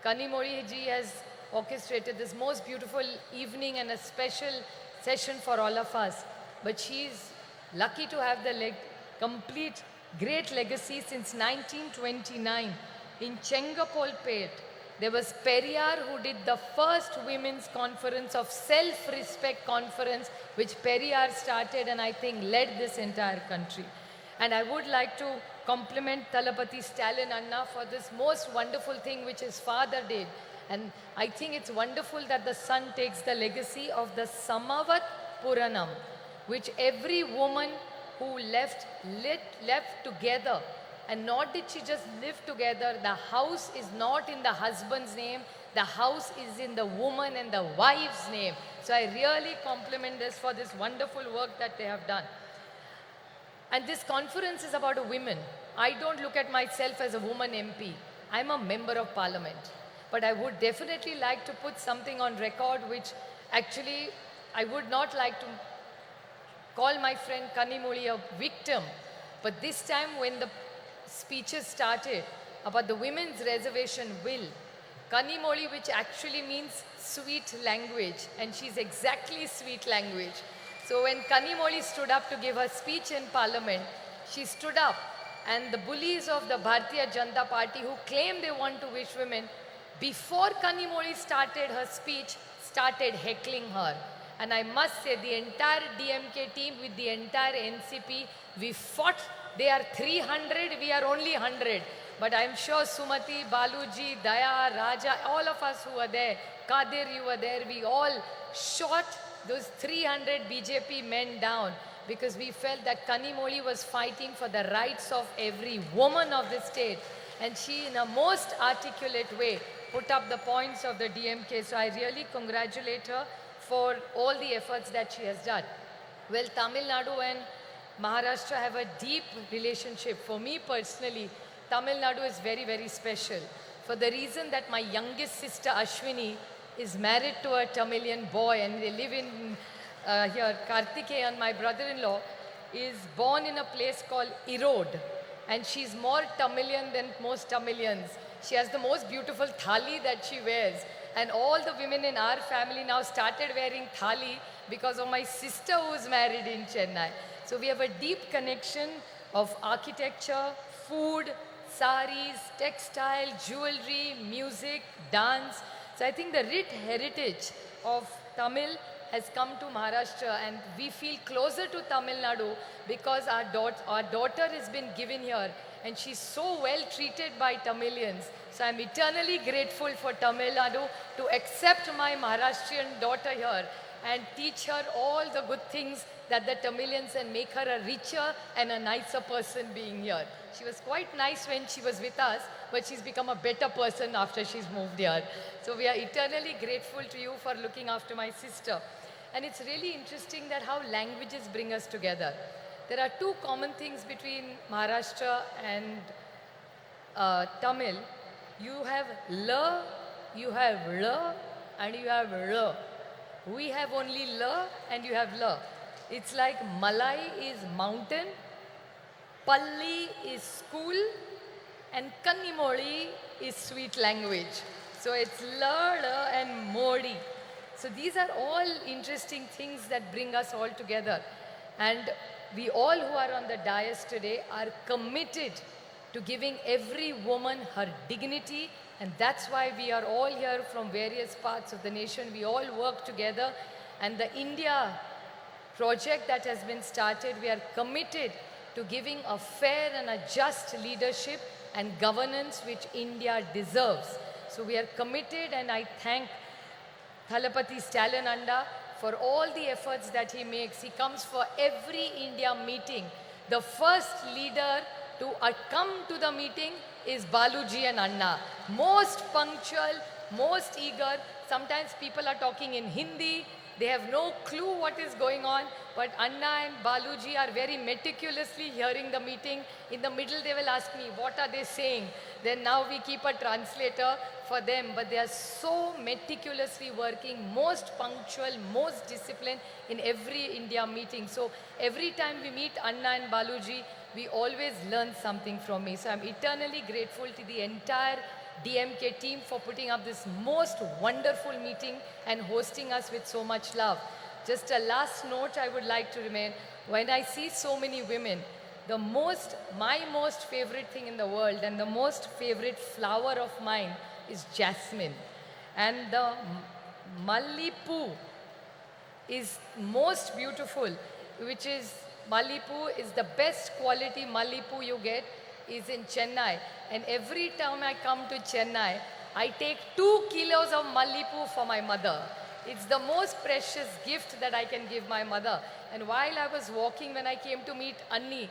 Kanimozhi ji has orchestrated this most beautiful evening and a special session for all of us. But she is lucky to have the complete great legacy since 1929 in Chengapolpet. There was Periyar who did the first women's conference of self-respect conference, which Periyar started and I think led this entire country. And I would like to compliment Thalapathy Stalin Anna for this most wonderful thing which his father did. And I think it's wonderful that the son takes the legacy of the Samavat Puranam, which every woman who left together. And not did she just live together, the house is not in the husband's name, the house is in the woman and the wife's name. So I really compliment this for this wonderful work that they have done. And this conference is about a women. I don't look at myself as a woman MP. I'm a member of parliament. But I would definitely like to put something on record which actually I would not like to call my friend Kanimozhi a victim. But this time when the speeches started about the women's reservation bill, Kanimozhi, which actually means sweet language, and she's exactly sweet language. So when Kanimozhi stood up to give her speech in parliament, she stood up and the bullies of the Bharatiya Janata Party who claim they want to wish women, before Kanimozhi started her speech, started heckling her. And I must say the entire DMK team with the entire NCP, we fought. They are 300, we are only 100. But I'm sure Sumati, Baluji, Daya, Raja, all of us who were there, Kadir, you were there, we all shot those 300 BJP men down because we felt that Kanimozhi was fighting for the rights of every woman of the state. And she, in a most articulate way, put up the points of the DMK. So I really congratulate her for all the efforts that she has done. Well, Tamil Nadu and Maharashtra have a deep relationship. For me personally, Tamil Nadu is very, very special. For the reason that my youngest sister Ashwini is married to a Tamilian boy and they live in here. Karthikeyan, my brother-in-law, is born in a place called Erode. And she's more Tamilian than most Tamilians. She has the most beautiful thali that she wears. And all the women in our family now started wearing thali because of my sister who's married in Chennai. So we have a deep connection of architecture, food, saris, textile, jewelry, music, dance. So I think the rich heritage of Tamil has come to Maharashtra and we feel closer to Tamil Nadu because our daughter has been given here and she's so well treated by Tamilians. So I'm eternally grateful for Tamil Nadu to accept my Maharashtrian daughter here and teach her all the good things that the Tamilians and make her a richer and a nicer person being here. She was quite nice when she was with us, but she's become a better person after she's moved here. So we are eternally grateful to you for looking after my sister. And it's really interesting that how languages bring us together. There are two common things between Maharashtra and Tamil. You have L, you have L, and you have R. We have only L and you have L. It's like Malai is mountain, Palli is school, and Kanimozhi is sweet language. So it's L, and Modi. So these are all interesting things that bring us all together. And we all who are on the dais today are committed to giving every woman her dignity. And that's why we are all here from various parts of the nation. We all work together. And the India project that has been started, we are committed to giving a fair and a just leadership and governance which India deserves. So we are committed, and I thank Thalapathy Stalin Anna for all the efforts that he makes. He comes for every India meeting. The first leader to come to the meeting is Baluji and Anna. Most punctual, most eager. Sometimes people are talking in Hindi, They have no clue what is going on, but Anna and Baluji are very meticulously hearing the meeting. In the middle, they will ask me, what are they saying? Then now we keep a translator for them, but they are so meticulously working, most punctual, most disciplined in every India meeting. So every time we meet Anna and Baluji, we always learn something from me. So I'm eternally grateful to the entire DMK team for putting up this most wonderful meeting and hosting us with so much love. Just a last note I would like to remain, when I see so many women, my most favorite thing in the world and the most favorite flower of mine is jasmine. And the Mallipu is most beautiful, which is Mallipu is the best quality Mallipu you get is in Chennai. And every time I come to Chennai, I take 2 kilos of Mallipu for my mother. It's the most precious gift that I can give my mother. And while I was walking, when I came to meet Anni,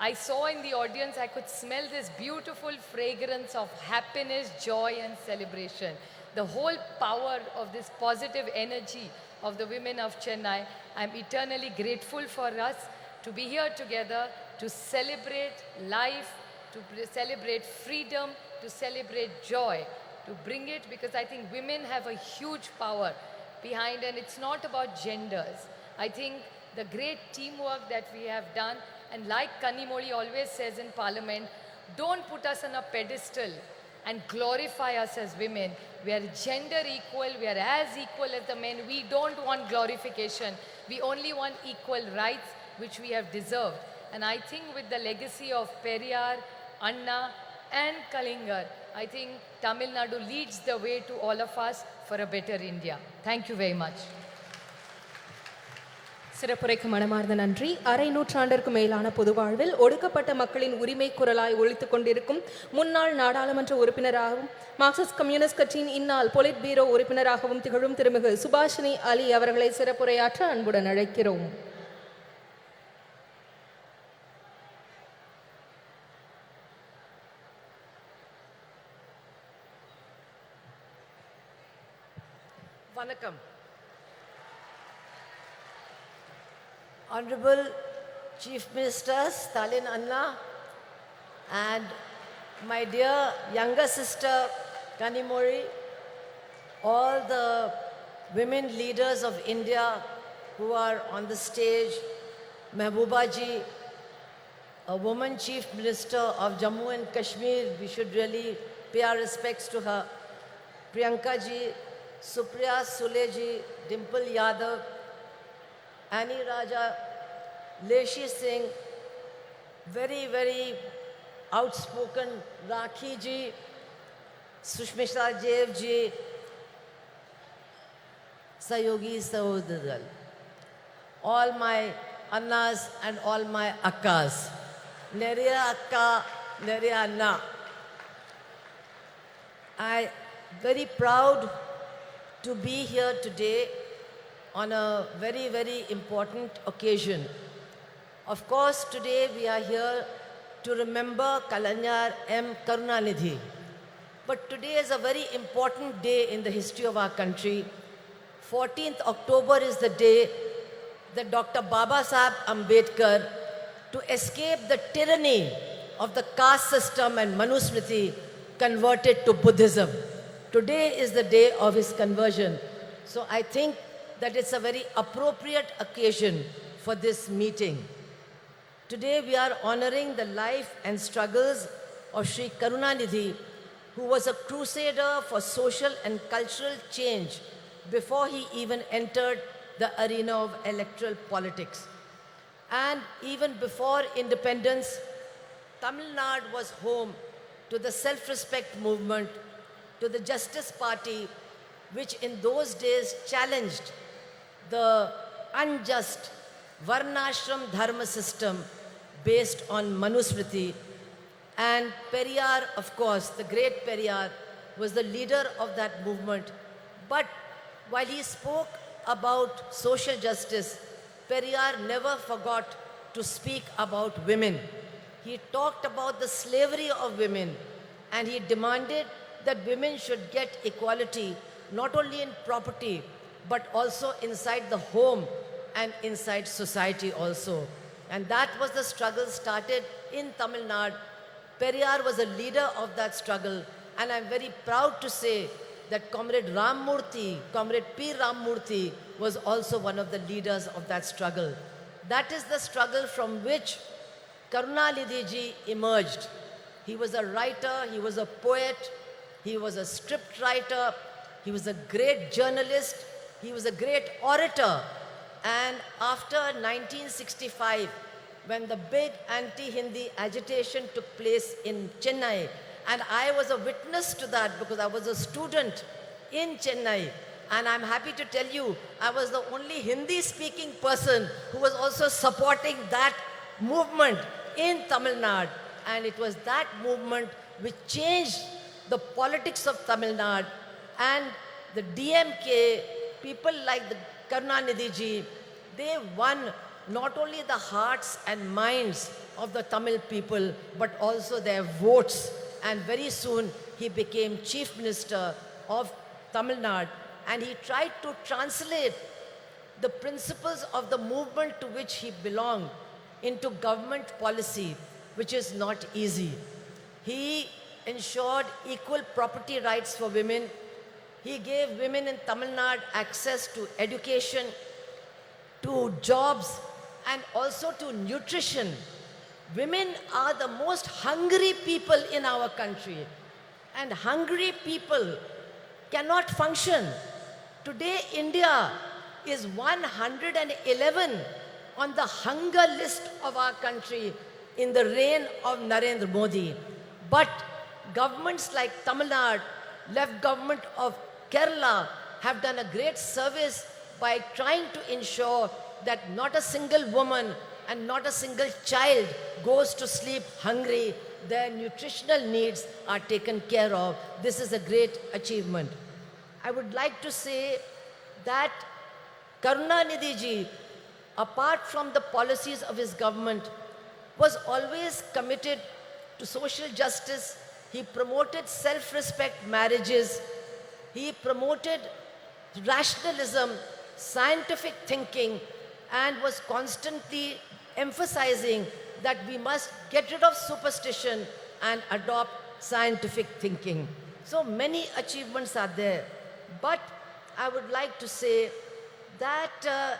I saw in the audience, I could smell this beautiful fragrance of happiness, joy, and celebration. The whole power of this positive energy of the women of Chennai. I'm eternally grateful for us to be here together, to celebrate life, to celebrate freedom, to celebrate joy, to bring it, because I think women have a huge power behind, and it's not about genders. I think the great teamwork that we have done, and like Kanimoli always says in Parliament, don't put us on a pedestal and glorify us as women. We are gender equal, we are as equal as the men. We don't want glorification. We only want equal rights, which we have deserved. And I think with the legacy of Periyar, Anna and Kalingar, I think Tamil Nadu leads the way to all of us for a better India. Thank you very much. சிறப்புரைக்கு மனமார்ந்த நன்றி. அரை நூற்றாண்டிற்கு மேலான பொது வாழ்வில் ஒடுக்கப்பட்ட மக்களின் உரிமை குரலாய் ஒலித்துக் கொண்டிருக்கும் முன்னாள் நாடாளுமன்ற உறுப்பினராகவும் மார்க்சிஸ்ட் கம்யூனிஸ்ட் கட்சியின் இந்நாள் பொலிட் பீரோ உறுப்பினராகவும் திகழும் திருமிகு சுபாஷினி அலி அவர்களை சிறப்புரையாற்ற அன்புடன் அழைக்கிறோம். Vanakkam. Honorable Chief Minister Stalin Anna and my dear younger sister Kanimori, all the women leaders of India who are on the stage, Mehbooba ji, a woman Chief Minister of Jammu and Kashmir, we should really pay our respects to her, Priyanka ji, Supriya Sule ji, Dimple Yadav, Annie Raja, Leshi Singh, very, very outspoken Rakhi ji, Sushmita Dev ji, Sayogi Sahodadal, all my Annas and all my Akkas, Neriya Akka, Neriya Anna. I am very proud to be here today on a very, very important occasion. Of course, today we are here to remember Kalanyar M. Karunanidhi. But today is a very important day in the history of our country. 14th October is the day that Dr. Baba Saheb Ambedkar, to escape the tyranny of the caste system and Manusmriti, converted to Buddhism. Today is the day of his conversion. So I think that it's a very appropriate occasion for this meeting. Today we are honoring the life and struggles of Sri Karunanidhi, who was a crusader for social and cultural change before he even entered the arena of electoral politics. And even before independence, Tamil Nadu was home to the self-respect movement, to the Justice Party, which in those days challenged the unjust Varnashram Dharma system based on Manusmriti. And Periyar, of course, the great Periyar, was the leader of that movement. But while he spoke about social justice, Periyar never forgot to speak about women. He talked about the slavery of women, and he demanded that women should get equality, not only in property, but also inside the home and inside society also. And that was the struggle started in Tamil Nadu. Periyar was a leader of that struggle, and I'm very proud to say that Comrade Ramamurthy, Comrade P. Ramamurthy was also one of the leaders of that struggle. That is the struggle from which Karunanidhi ji emerged. He was a writer, he was a poet, he was a script writer, he was a great journalist, he was a great orator. And after 1965, when the big anti-Hindi agitation took place in Chennai, and I was a witness to that because I was a student in Chennai, and I'm happy to tell you, I was the only Hindi-speaking person who was also supporting that movement in Tamil Nadu. And it was that movement which changed the politics of Tamil Nadu, and the DMK, people like the Karunanidhi ji, they won not only the hearts and minds of the Tamil people, but also their votes. And very soon he became Chief Minister of Tamil Nadu, and he tried to translate the principles of the movement to which he belonged into government policy, which is not easy. He ensured equal property rights for women. He gave women in Tamil Nadu access to education, to jobs, and also to nutrition. Women are the most hungry people in our country, and hungry people cannot function. Today, India is 111 on the hunger list of our country in the reign of Narendra Modi. But governments like Tamil Nadu, left government of Kerala have done a great service by trying to ensure that not a single woman and not a single child goes to sleep hungry. Their nutritional needs are taken care of. This is a great achievement. I would like to say that Karunanidhi ji, apart from the policies of his government, was always committed to social justice. He promoted self-respect marriages. He promoted rationalism, scientific thinking, and was constantly emphasizing that we must get rid of superstition and adopt scientific thinking. So many achievements are there. But I would like to say that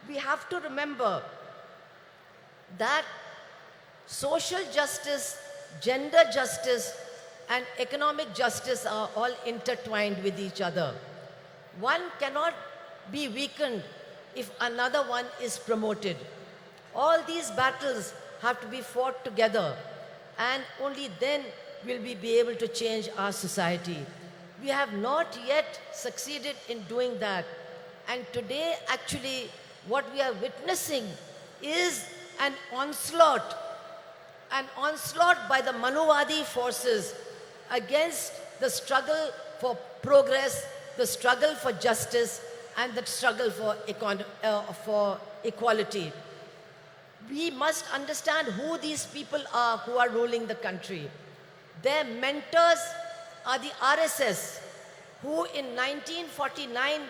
we have to remember that social justice, gender justice, and economic justice are all intertwined with each other. One cannot be weakened if another one is promoted. All these battles have to be fought together, and only then will we be able to change our society. We have not yet succeeded in doing that. And today, actually, what we are witnessing is an onslaught by the Manuvadi forces against the struggle for progress, the struggle for justice, and the struggle for equality. We must understand who these people are who are ruling the country. Their mentors are the RSS, who in 1949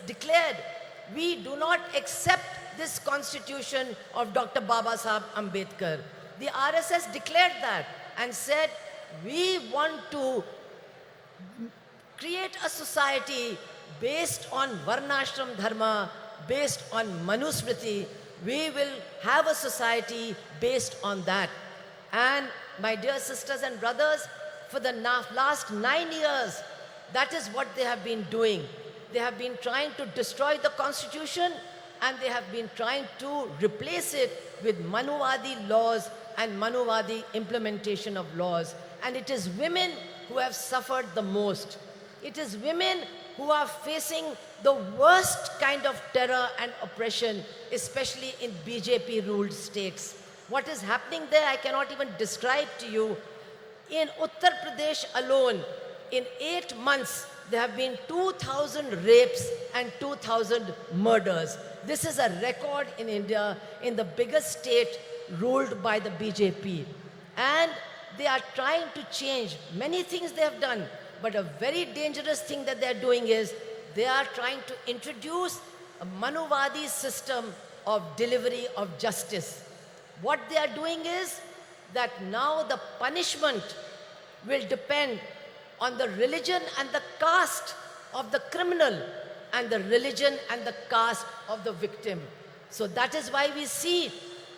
declared, we do not accept this constitution of Dr. Baba Sahib Ambedkar. The RSS declared that and said, we want to create a society based on Varnashram Dharma, based on Manusmriti. We will have a society based on that. And my dear sisters and brothers, for the last 9 years, that is what they have been doing. They have been trying to destroy the constitution, and they have been trying to replace it with Manuvadi laws and Manuvadi implementation of laws. And it is women who have suffered the most. It is women who are facing the worst kind of terror and oppression, especially in BJP-ruled states. What is happening there, I cannot even describe to you. In Uttar Pradesh alone, in 8 months, there have been 2,000 rapes and 2,000 murders. This is a record in India, in the biggest state ruled by the BJP. And they are trying to change many things they have done, but a very dangerous thing that they are doing is they are trying to introduce a Manuvadi system of delivery of justice. What they are doing is that now the punishment will depend on the religion and the caste of the criminal and the religion and the caste of the victim. So that is why we see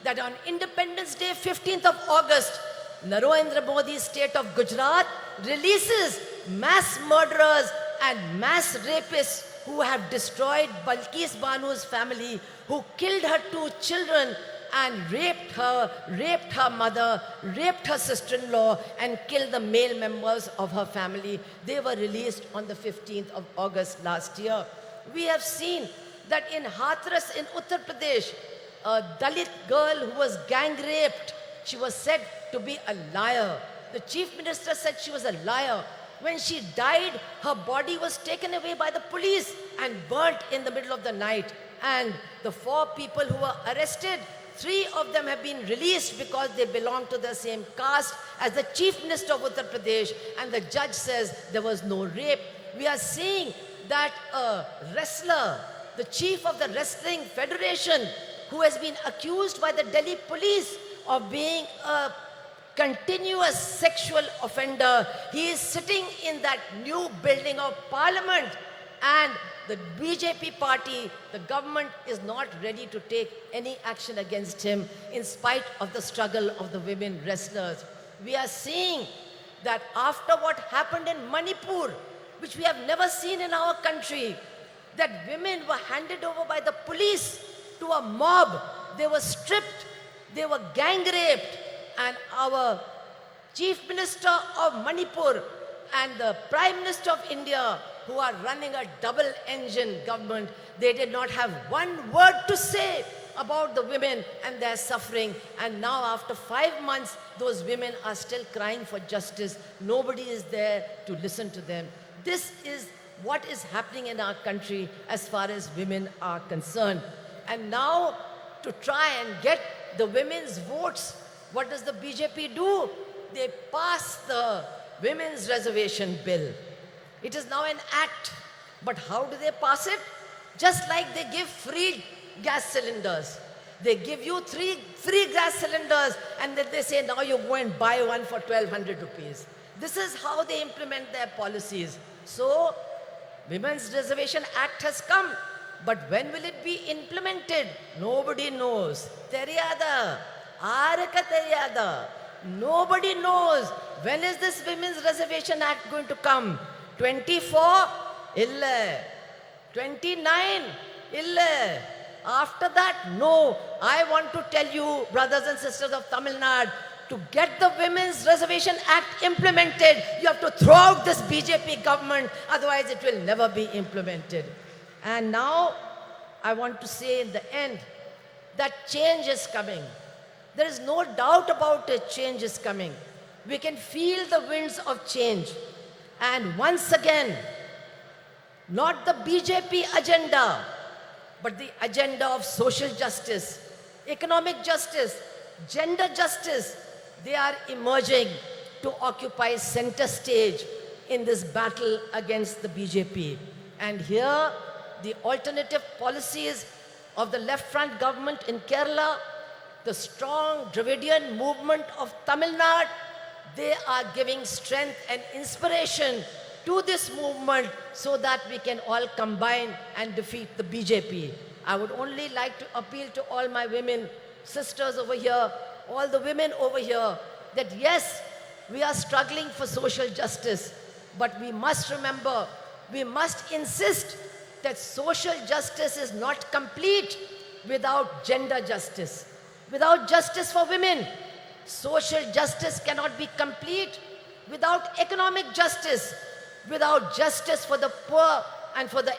that on Independence Day, 15th of August, Narendra Modi's state of Gujarat releases mass murderers and mass rapists who have destroyed Balkis Banu's family, who killed her 2 children and raped her mother, raped her sister-in-law, and killed the male members of her family. They were released on the 15th of August last year. We have seen that in Hathras in Uttar Pradesh, a Dalit girl who was gang raped, she was said to be a liar. The chief minister said she was a liar. When she died, her body was taken away by the police and burnt in the middle of the night. And the 4 people who were arrested, 3 of them have been released because they belong to the same caste as the chief minister of Uttar Pradesh, and the judge says there was no rape. We are seeing that a wrestler, the chief of the Wrestling Federation, who has been accused by the Delhi police of being a continuous sexual offender, he is sitting in that new building of parliament, and the BJP party, the government, is not ready to take any action against him in spite of the struggle of the women wrestlers. We are seeing that after what happened in Manipur, which we have never seen in our country, that women were handed over by the police to a mob. They were stripped, they were gang raped, and our Chief Minister of Manipur and the Prime Minister of India, who are running a double-engine government, they did not have one word to say about the women and their suffering. And now after 5 months, those women are still crying for justice. Nobody is there to listen to them. This is what is happening in our country as far as women are concerned. And now, to try and get the women's votes, what does the BJP do? They pass the Women's Reservation Bill. It is now an act. But how do they pass it? Just like they give free gas cylinders. They give you 3 free gas cylinders, and then they say, now you go and buy one for 1,200 rupees. This is how they implement their policies. So, Women's Reservation Act has come. But when will it be implemented? Nobody knows. Teriyada. Araka teriyada. Nobody knows. When is this Women's Reservation Act going to come? 24? Illa. 29? Illa. After that, no. I want to tell you, brothers and sisters of Tamil Nadu, to get the Women's Reservation Act implemented, you have to throw out this BJP government, otherwise it will never be implemented. And now, I want to say in the end, that change is coming. There is no doubt about it, change is coming. We can feel the winds of change. And once again, not the BJP agenda, but the agenda of social justice, economic justice, gender justice, they are emerging to occupy center stage in this battle against the BJP. And here, the alternative policies of the left front government in Kerala, the strong Dravidian movement of Tamil Nadu, they are giving strength and inspiration to this movement so that we can all combine and defeat the BJP. I would only like to appeal to all my women sisters over here, all the women over here, that yes, we are struggling for social justice, but we must remember, we must insist that social justice is not complete without gender justice, without justice for women. Social justice cannot be complete without economic justice, without justice for the poor and for the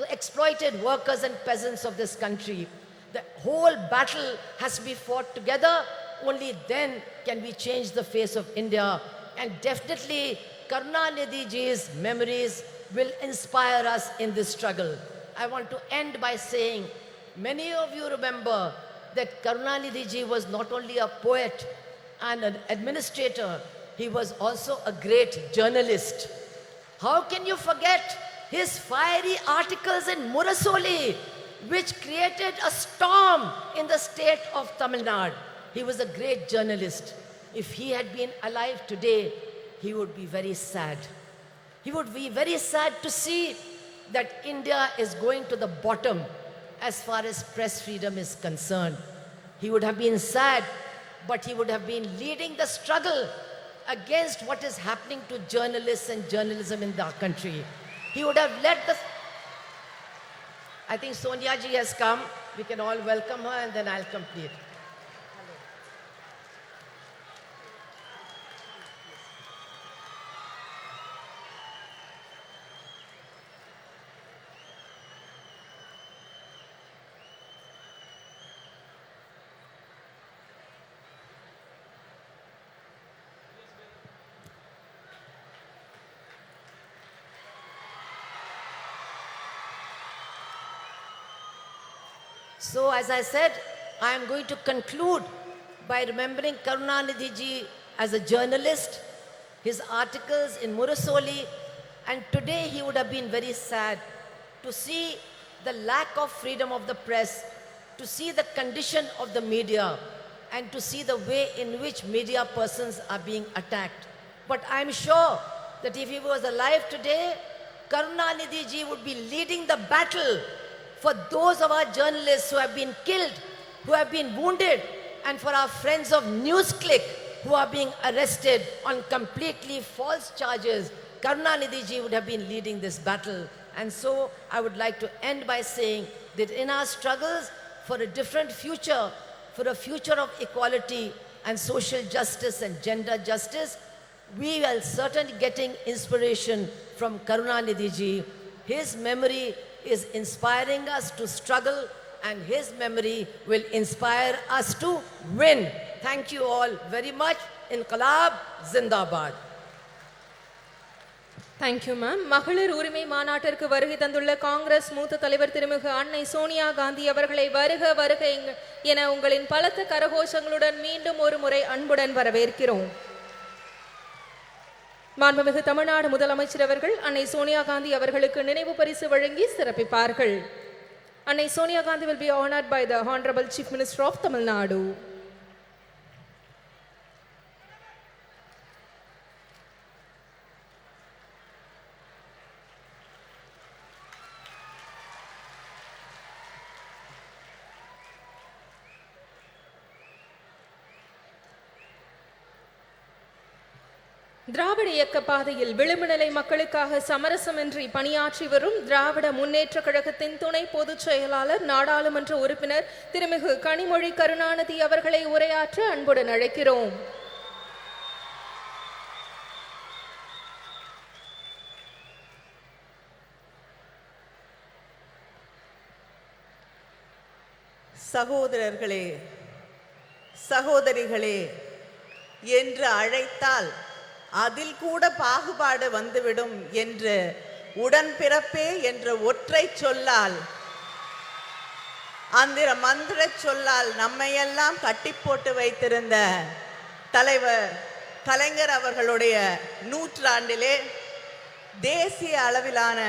exploited workers and peasants of this country. The whole battle has to be fought together. Only then can we change the face of India. And definitely, Karunanidhi ji's memories will inspire us in this struggle. I want to end by saying, many of you remember that Karunanidhi ji was not only a poet and an administrator, he was also a great journalist. How can you forget his fiery articles in Murasoli, which created a storm in the state of Tamil Nadu. He was a great journalist. If he had been alive today, he would be very sad. He would be very sad to see that India is going to the bottom as far as press freedom is concerned. He would have been sad, but he would have been leading the struggle against what is happening to journalists and journalism in our country. He would have led the... I think Sonia ji has come. We can all welcome her and then I'll complete. So as I said, I am going to conclude by remembering Karunanidhi ji as a journalist, his articles in Murasoli, and today he would have been very sad to see the lack of freedom of the press, to see the condition of the media, and to see the way in which media persons are being attacked. But I am sure that if he was alive today, Karunanidhi ji would be leading the battle for those of our journalists who have been killed, who have been wounded, and for our friends of NewsClick who are being arrested on completely false charges. Karunanidhi ji would have been leading this battle. And so I would like to end by saying that in our struggles for a different future, for a future of equality and social justice and gender justice, we are certainly getting inspiration from Karunanidhi ji. His memory is inspiring us to struggle, and his memory will inspire us to win. Thank you all very much. Inqilab Zindabad. Thank you ma'am. மகளிர் உரிமை மாநாட்டிற்கு வருகை தந்துள்ள காங்கிரஸ் மூத்த தலைவர் திருமிகு அன்னை சோனியா காந்தி அவர்களை வருக வருக என உங்களின் பலத்த கரகோஷங்களுடன் மீண்டும் ஒரு முறை அன்புடன் வரவேற்கிறோம். மாண்புமிகு தமிழ்நாடு முதலமைச்சர் அவர்கள் அன்னை சோனியா காந்தி அவர்களுக்கு நினைவு பரிசு வழங்கி சிறப்பிப்பார்கள். அன்னை Sonia Gandhi will be honored by the Honorable Chief Minister of Tamil Nadu. திராவிட இயக்க பாதையில் விளிம்புநிலை மக்களுக்காக சமரசமின்றி பணியாற்றி வரும் திராவிட முன்னேற்ற கழகத்தின் துணை பொதுச் செயலாளர் நாடாளுமன்ற உறுப்பினர் திருமிகு கனிமொழி கருணாநிதி அவர்களை உரையாற்ற அன்புடன் அழைக்கிறோம். சகோதரர்களே, சகோதரிகளே என்று அழைத்தால் அதில் கூட பாகுபாடு வந்துவிடும் என்று உடன்பிறப்பே என்ற ஒற்றை சொல்லால், அந்த மந்திர சொல்லால் நம்மையெல்லாம் கட்டி போட்டு வைத்திருந்த தலைவர் கலைஞர் அவர்களுடைய நூற்றாண்டிலே தேசிய அளவிலான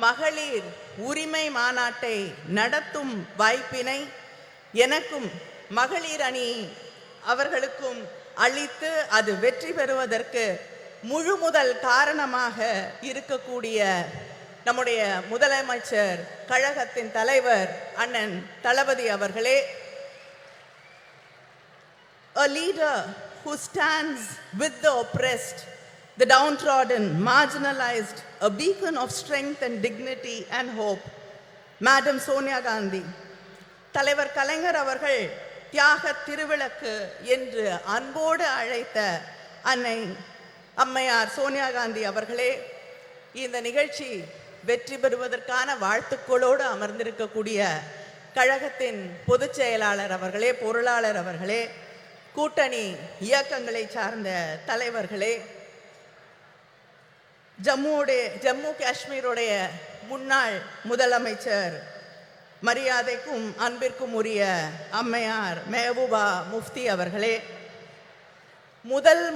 மகளிர் உரிமை மாநாட்டை நடத்தும் வாய்ப்பினை எனக்கும் மகளிர் அணி அவர்களுக்கும் அளித்து அது வெற்றி பெறுவதற்கு முழு முதல் காரணமாக இருக்கக்கூடிய நம்முடைய முதலமைச்சர் கழகத்தின் தலைவர் அண்ணன் தளபதி அவர்களே, a leader who stands with the oppressed, the downtrodden, marginalized, a beacon of strength and dignity and hope, Madam Sonia Gandhi. தலைவர் கலைஞர் அவர்கள் தியாக திருவிளக்கு என்று அன்போடு அழைத்த அன்னை அம்மையார் சோனியா காந்தி அவர்களே, இந்த நிகழ்ச்சி வெற்றி பெறுவதற்கான வாழ்த்துக்களோடு அமர்ந்திருக்கக்கூடிய கழகத்தின் பொதுச் செயலாளர் அவர்களே, பொருளாளர் அவர்களே, கூட்டணி இயக்கங்களை சார்ந்த தலைவர்களே, ஜம்மு காஷ்மீருடைய முன்னாள் முதலமைச்சர் மரியாதைக்கும் அன்பிற்கும் உரிய அம்மையார் மெஹபூபா முஃப்தி அவர்களே,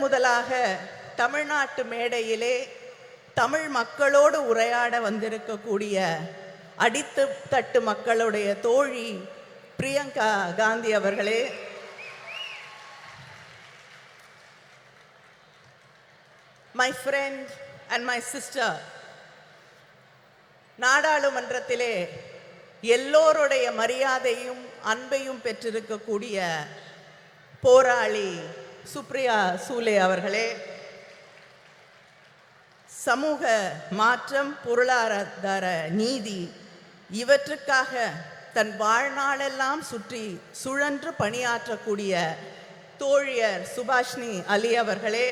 முதலாக தமிழ்நாட்டு மேடையிலே தமிழ் மக்களோடு உரையாட வந்திருக்கக்கூடிய அடித்து தட்டு மக்களுடைய தோழி பிரியங்கா காந்தி அவர்களே, my friend and my sister, நாடாளுமன்றத்திலே எல்லோருடைய மரியாதையும் அன்பையும் பெற்றிருக்கக்கூடிய போராளி சுப்ரியா சூலே அவர்களே, சமூக மாற்றம், பொருளாதார நீதி இவற்றுக்காக தன் வாழ்நாளெல்லாம் சுழன்று பணியாற்றக்கூடிய தோழியர் சுபாஷினி அலி அவர்களே,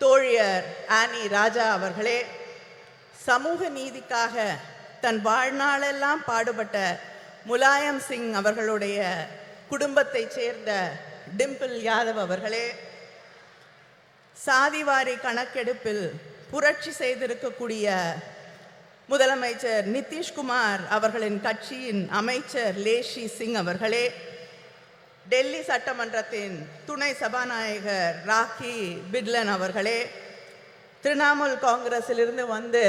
தோழியர் ஆனி ராஜா அவர்களே, சமூக நீதிக்காக தன் வாழ்நாளெல்லாம் பாடுபட்ட முலாயம் சிங் அவர்களுடைய குடும்பத்தைச் சேர்ந்த டிம்பிள் யாதவ் அவர்களே, சாதிவாரி கணக்கெடுப்பில் புரட்சி செய்திருக்கக்கூடிய முதலமைச்சர் நிதிஷ்குமார் அவர்களின் கட்சியின் அமைச்சர் லேஷி சிங் அவர்களே, டெல்லி சட்டமன்றத்தின் துணை சபாநாயகர் ராக்கி பிட்லன் அவர்களே, திரிணாமுல் காங்கிரஸிலிருந்து வந்து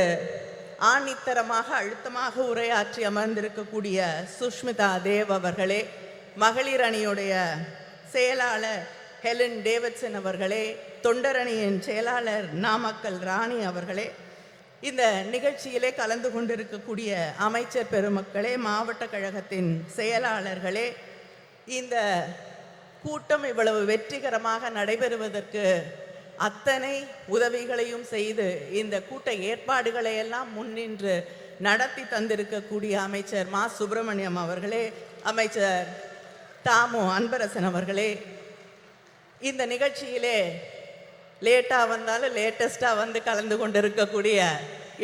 ஆணித்தரமாக அழுத்தமாக உரையாற்றி அமர்ந்திருக்கக்கூடிய சுஷ்மிதா தேவ் அவர்களே, மகளிர் அணியுடைய செயலாளர் ஹெலன் டேவிட்சன் அவர்களே, தொண்டரணியின் செயலாளர் நாமக்கல் ராணி அவர்களே, இந்த நிகழ்ச்சியிலே கலந்து கொண்டிருக்கக்கூடிய அமைச்சர் பெருமக்களே, மாவட்ட கழகத்தின் செயலாளர்களே, இந்த கூட்டம் இவ்வளவு வெற்றிகரமாக நடைபெறுவதற்கு அத்தனை உதவிகளையும் செய்து இந்த கூட்ட ஏற்பாடுகளை எல்லாம் முன்னின்று நடத்தி தந்திருக்கக்கூடிய அமைச்சர் மா சுப்பிரமணியம் அவர்களே, அமைச்சர் தாமு அன்பரசன் அவர்களே, இந்த நிகழ்ச்சியிலே லேட்டாக வந்தாலும் லேட்டஸ்டாக வந்து கலந்து கொண்டிருக்கக்கூடிய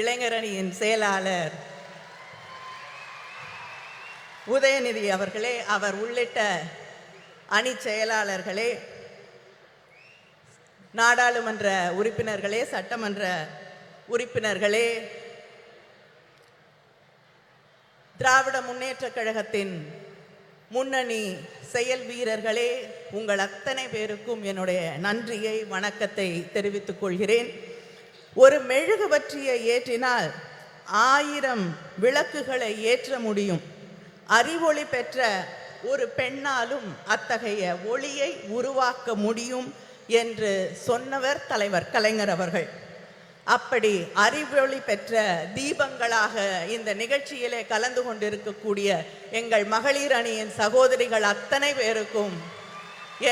இளைஞரணியின் செயலாளர் உதயநிதி அவர்களே, அவர் உள்ளிட்ட அணி செயலாளர்களே, நாடாளுமன்ற உறுப்பினர்களே, சட்டமன்ற உறுப்பினர்களே, திராவிட முன்னேற்றக் கழகத்தின் முன்னணி செயல் வீரர்களே, உங்கள் அத்தனை பேருக்கும் என்னுடைய நன்றியை வணக்கத்தை தெரிவித்துக் கொள்கிறேன். ஒரு மெழுகுவர்த்தியை ஏற்றினால் 1000 விளக்குகளை ஏற்ற முடியும். அறிவொளி பெற்ற ஒரு பெண்ணாலும் அத்தகைய ஒளியை உருவாக்க முடியும் என்று சொன்னவர் தலைவர் கலைஞர் அவர்கள். அப்படி அறிவொளி பெற்ற தீபங்களாக இந்த நிகழ்ச்சியிலே கலந்து கொண்டிருக்கக்கூடிய எங்கள் மகளிர் அணியின் சகோதரிகள் அத்தனை பேருக்கும்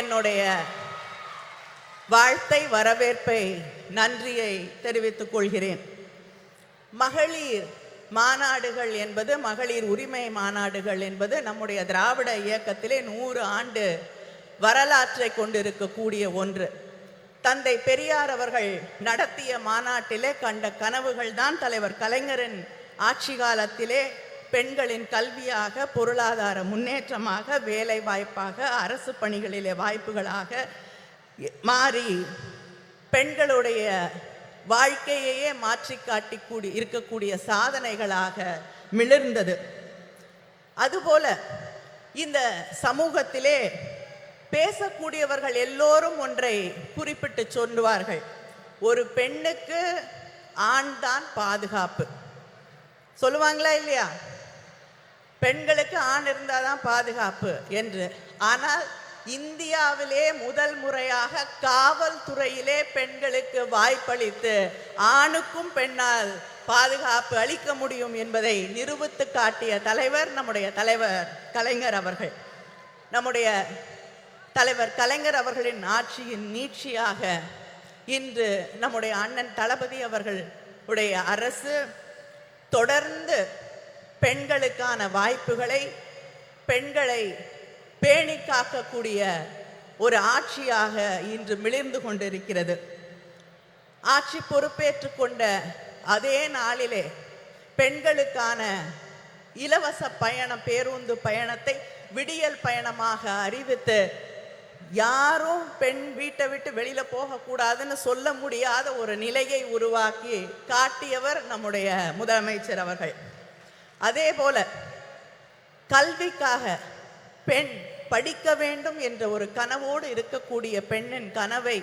என்னுடைய வாழ்த்தை, வரவேற்பை, நன்றியை தெரிவித்துக் கொள்கிறேன். மகளிர் மாநாடுகள் என்பது, மகளிர் உரிமை மாநாடுகள் என்பது நம்முடைய திராவிட இயக்கத்திலே 100 ஆண்டு வரலாற்றை கொண்டிருக்கக்கூடிய ஒன்று. தந்தை பெரியார் அவர்கள் நடத்திய மாநாட்டிலே கண்ட கனவுகள் தான் தலைவர் கலைஞரின் ஆட்சி காலத்திலே பெண்களின் கல்வியாக, பொருளாதார முன்னேற்றமாக, வேலை வாய்ப்பாக, அரசு பணிகளிலே வாய்ப்புகளாக மாறி பெண்களுடைய வாழ்க்கையையே மாற்றி காட்டி இருக்கக்கூடிய சாதனைகளாக மிளிர்ந்தது. அதுபோல இந்த சமூகத்திலே பேசக்கூடியவர்கள் எல்லோரும் ஒன்றை குறிப்பிட்டு சொல்லுவார்கள், ஒரு பெண்ணுக்கு ஆண் தான் பாதுகாப்பு. சொல்லுவாங்களா இல்லையா? பெண்களுக்கு ஆண் இருந்தாதான் பாதுகாப்பு என்று. ஆனால் இந்தியாவிலே முதல் முறையாக காவல்துறையிலே பெண்களுக்கு வாய்ப்பளித்து ஆணுக்கும் பெண்ணால் பாதுகாப்பு அளிக்க முடியும் என்பதை நிரூபித்து காட்டிய தலைவர் நம்முடைய தலைவர் கலைஞர் அவர்கள். நம்முடைய தலைவர் கலைஞர் அவர்களின் ஆட்சியின் நீட்சியாக இன்று நம்முடைய அண்ணன் தளபதி அவர்களுடைய அரசு தொடர்ந்து பெண்களுக்கான வாய்ப்புகளை, பெண்களை பேணி காக்கக்கூடிய ஒரு ஆட்சியாக இன்று மிளிர்ந்து கொண்டிருக்கிறது. ஆட்சி பொறுப்பேற்று கொண்ட அதே நாளிலே பெண்களுக்கான இலவச பயணம், பேருந்து பயணத்தை விடியல் பயணமாக அறிவித்து யாரும் பெண் வீட்டை விட்டு வெளியில போகக்கூடாதுன்னு சொல்ல முடியாத ஒரு நிலையை உருவாக்கி காட்டியவர் நம்முடைய முதலமைச்சர் அவர்கள். அதே போல கல்விக்காக பெண் படிக்க வேண்டும் என்ற ஒரு கனவோடு இருக்கக்கூடிய பெண்ணின் கனவை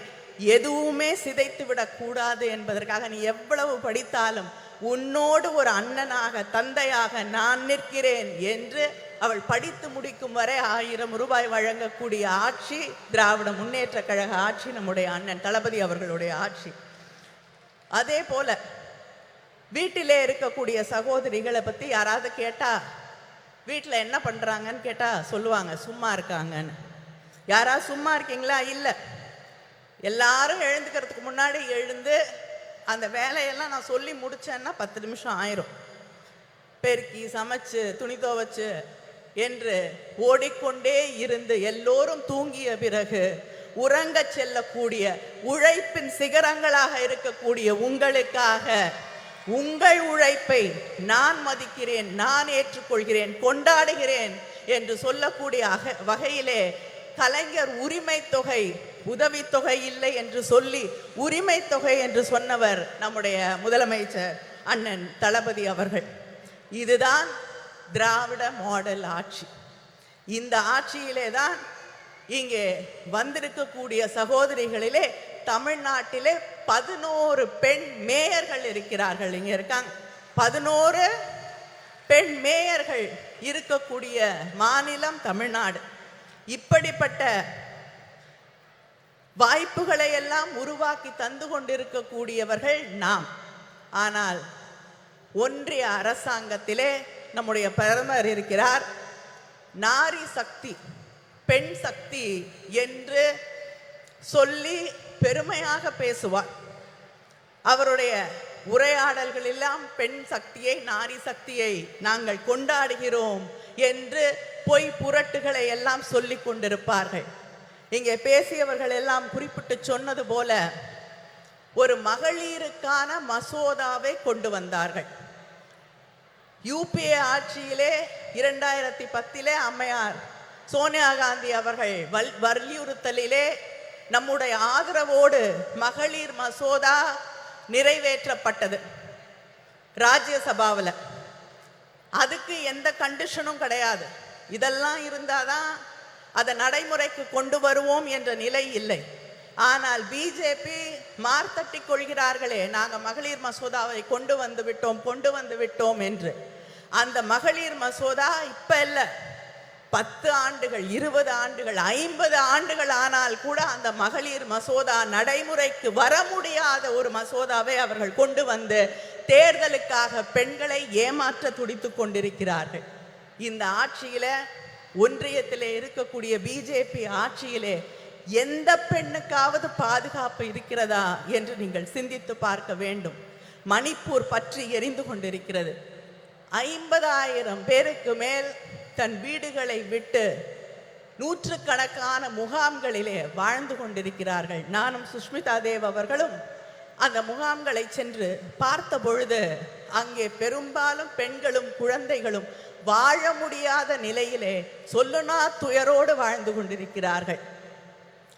எதுவுமே சிதைத்து விடக்கூடாது என்பதற்காக நீ எவ்வளவு படித்தாலும் உன்னோடு ஒரு அண்ணனாக தந்தையாக நான் நிற்கிறேன் என்று அவள் படித்து முடிக்கும் வரை 1000 ரூபாய் வழங்கக்கூடிய ஆட்சி திராவிட முன்னேற்ற கழக ஆட்சி, நம்முடைய அண்ணன் தளபதி அவர்களுடைய ஆட்சி. அதே போல வீட்டிலே இருக்கக்கூடிய சகோதரிகளை பற்றி யாராவது கேட்டா வீட்டில் என்ன பண்ணுறாங்கன்னு கேட்டால் சொல்லுவாங்க சும்மா இருக்காங்கன்னு. யாராவது சும்மா இருக்கீங்களா? இல்லை. எல்லாரும் எழுந்துக்கிறதுக்கு முன்னாடி எழுந்து அந்த வேலையெல்லாம் நான் சொல்லி முடித்தேன்னா 10 நிமிஷம் ஆயிரும். பெருக்கி சமைச்சு துணி துவைச்சு என்று ஓடிக்கொண்டே இருந்து எல்லோரும் தூங்கிய பிறகு உறங்க செல்லக்கூடிய உழைப்பின் சிகரங்களாக இருக்கக்கூடிய உங்களுக்காக உங்கள் உழைப்பை நான் மதிக்கிறேன், நான் ஏற்றுக்கொள்கிறேன், கொண்டாடுகிறேன் என்று சொல்லக்கூடிய வகையிலே கலைஞர் உரிமை தொகை உதவித்தொகை இல்லை என்று சொல்லி உரிமை தொகை என்று சொன்னவர் நம்முடைய முதலமைச்சர் அண்ணன் தளபதி அவர்கள். இதுதான் திராவிட மாடல் ஆட்சி. இந்த ஆட்சியிலே தான் இங்கே வந்திருக்கக்கூடிய சகோதரிகளிலே தமிழ்நாட்டிலே 11 பெண் மேயர்கள் இருக்கிறார்கள். இங்கே இருக்காங்க 11 பெண் மேயர்கள் இருக்கக்கூடிய மாநிலம் தமிழ்நாடு. இப்படிப்பட்ட வாய்ப்புகளை எல்லாம் உருவாக்கி தந்து கொண்டிருக்கக்கூடியவர்கள் நாம். ஆனால் ஒன்றிய அரசாங்கத்திலே நம்முடைய பிரதமர் இருக்கிறார். நாரி சக்தி, பெண் சக்தி என்று சொல்லி பெருமையாக பேசுவார். அவருடைய உரையாடல்கள் எல்லாம் பெண் சக்தியை, நாரி சக்தியை நாங்கள் கொண்டாடுகிறோம் என்று பொய் புரட்டுகளை எல்லாம் சொல்லி கொண்டிருப்பார்கள். இங்கே பேசியவர்கள் எல்லாம் குறிப்பிட்டு சொன்னது போல ஒரு மகளிருக்கான மசோதாவை கொண்டு வந்தார்கள். யூபிஏ ஆட்சியிலே 2010 அம்மையார் சோனியா காந்தி அவர்கள் வலியுறுத்தலிலே நம்முடைய ஆதரவோடு மகளிர் மசோதா நிறைவேற்றப்பட்டது ராஜ்யசபாவில். அதுக்கு எந்த கண்டிஷனும் கிடையாது. இதெல்லாம் இருந்தாதான் அதை நடைமுறைக்கு கொண்டு வருவோம் என்ற நிலை இல்லை. ஆனால் பிஜேபி மார்த்தட்டி கொள்கிறார்களே, நாங்கள் மகளிர் மசோதாவை கொண்டு வந்து விட்டோம் என்று. அந்த மகளிர் மசோதா இப்ப இல்லை, 10 ஆண்டுகள், 20 ஆண்டுகள், 50 ஆண்டுகள் ஆனால் கூட அந்த மகளிர் மசோதா நடைமுறைக்கு வர முடியாத ஒரு மசோதாவை அவர்கள் கொண்டு வந்து தேர்தலுக்காக பெண்களை ஏமாற்ற துடித்து கொண்டிருக்கிறார்கள். இந்த ஆட்சியில, ஒன்றியத்திலே இருக்கக்கூடிய பிஜேபி ஆட்சியிலே எந்த பெண்ணுக்காவது பாதுகாப்பு இருக்கிறதா என்று நீங்கள் சிந்தித்து பார்க்க வேண்டும். மணிப்பூர் பற்றி எரிந்து கொண்டிருக்கிறது. 50,000 பேருக்கு மேல் தன் வீடுகளை விட்டு நூற்றுக்கணக்கான முகாம்களிலே வாழ்ந்து கொண்டிருக்கிறார்கள். நானும் சுஷ்மிதா தேவ் அவர்களும் அந்த முகாம்களை சென்று பார்த்த பொழுது அங்கே பெரும்பாலும் பெண்களும் குழந்தைகளும் வாழ முடியாத நிலையிலே சொல்லுனா துயரோடு வாழ்ந்து கொண்டிருக்கிறார்கள்.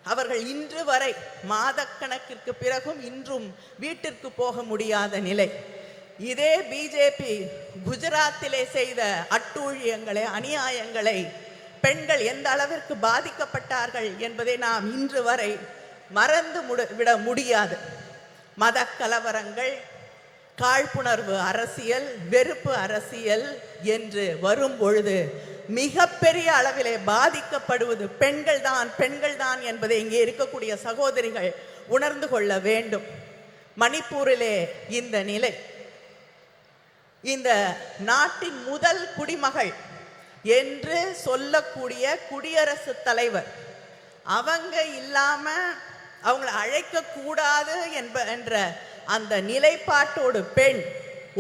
அவர்கள் இன்று வரை மாதக்கணக்கிற்கு பிறகும் இன்றும் வீட்டிற்கு போக முடியாத நிலை. இதே பிஜேபி குஜராத்திலே செய்த அட்டூழியங்களை, அநியாயங்களை, பெண்கள் எந்த அளவிற்கு பாதிக்கப்பட்டார்கள் என்பதை நாம் இன்று வரை மறந்து விட முடியாது. மத கலவரங்கள், காழ்ப்புணர்வு அரசியல், வெறுப்பு அரசியல் என்று வரும் பொழுது மிகப்பெரிய அளவிலே பாதிக்கப்படுவது பெண்கள் தான் என்பதை இங்கே இருக்கக்கூடிய சகோதரிகள் உணர்ந்து கொள்ள வேண்டும். மணிப்பூரிலே இந்த நிலை. இந்த நாட்டின் முதல் குடிமகள் என்று சொல்லக்கூடிய குடியரசுத் தலைவர் அவங்க இல்லாம அவங்களை அழைக்க கூடாது என்ற அந்த நிலைப்பாட்டோடு பெண்,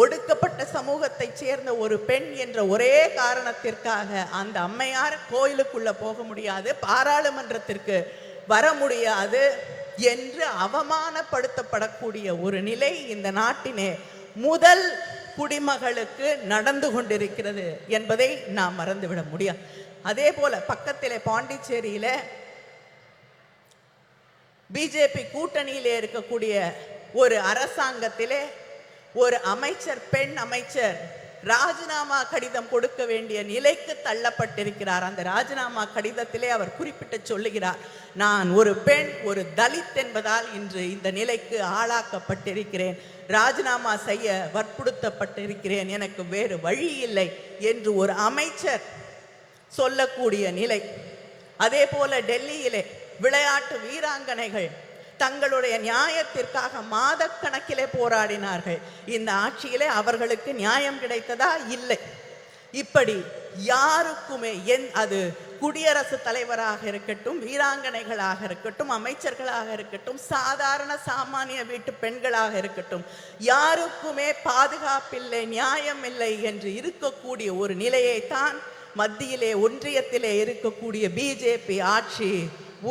ஒடுக்கப்பட்ட சமூகத்தை சேர்ந்த ஒரு பெண் என்ற ஒரே காரணத்திற்காக அந்த அம்மையார் கோயிலுக்குள்ள போக முடியாது, பாராளுமன்றத்திற்கு வர முடியாது என்று அவமானப்படுத்தப்படக்கூடிய ஒரு நிலை இந்த நாட்டினே முதல் குடிமகளுக்கு நடந்து கொண்டிருக்கிறது என்பதை நாம் மறந்துவிட முடியாது. அதே போல பக்கத்திலே பாண்டிச்சேரியில பிஜேபி கூட்டணியிலே இருக்கக்கூடிய ஒரு அரசாங்கத்திலே ஒரு அமைச்சர், பெண் அமைச்சர் ராஜினாமா கடிதம் கொடுக்க வேண்டிய நிலைக்கு தள்ளப்பட்டிருக்கிறார். அந்த ராஜினாமா கடிதத்திலே அவர் குறிப்பிட்டு சொல்லுகிறார், நான் ஒரு பெண், ஒரு தலித் என்பதால் இன்று இந்த நிலைக்கு ஆளாக்கப்பட்டிருக்கிறேன், ராஜினாமா செய்ய வற்புறுத்தப்பட்டிருக்கிறேன், எனக்கு வேறு வழி இல்லை என்று ஒரு அமைச்சர் சொல்லக்கூடிய நிலை. அதே போல டெல்லியிலே விளையாட்டு வீராங்கனைகள் தங்களுடைய நியாயத்திற்காக மாதக்கணக்கிலே போராடினார்கள். இந்த ஆட்சியிலே அவர்களுக்கு நியாயம் கிடைத்ததா? இல்லை. இப்படி யாருக்குமே அது குடியரசுத் தலைவராக இருக்கட்டும், வீராங்கனைகளாக இருக்கட்டும், அமைச்சர்களாக இருக்கட்டும், சாதாரண சாமானிய வீட்டு பெண்களாக இருக்கட்டும், யாருக்குமே பாதுகாப்பில்லை, நியாயம் இல்லை என்று இருக்கக்கூடிய ஒரு நிலையைத்தான் மத்தியிலே ஒன்றியத்திலே இருக்கக்கூடிய பிஜேபி ஆட்சி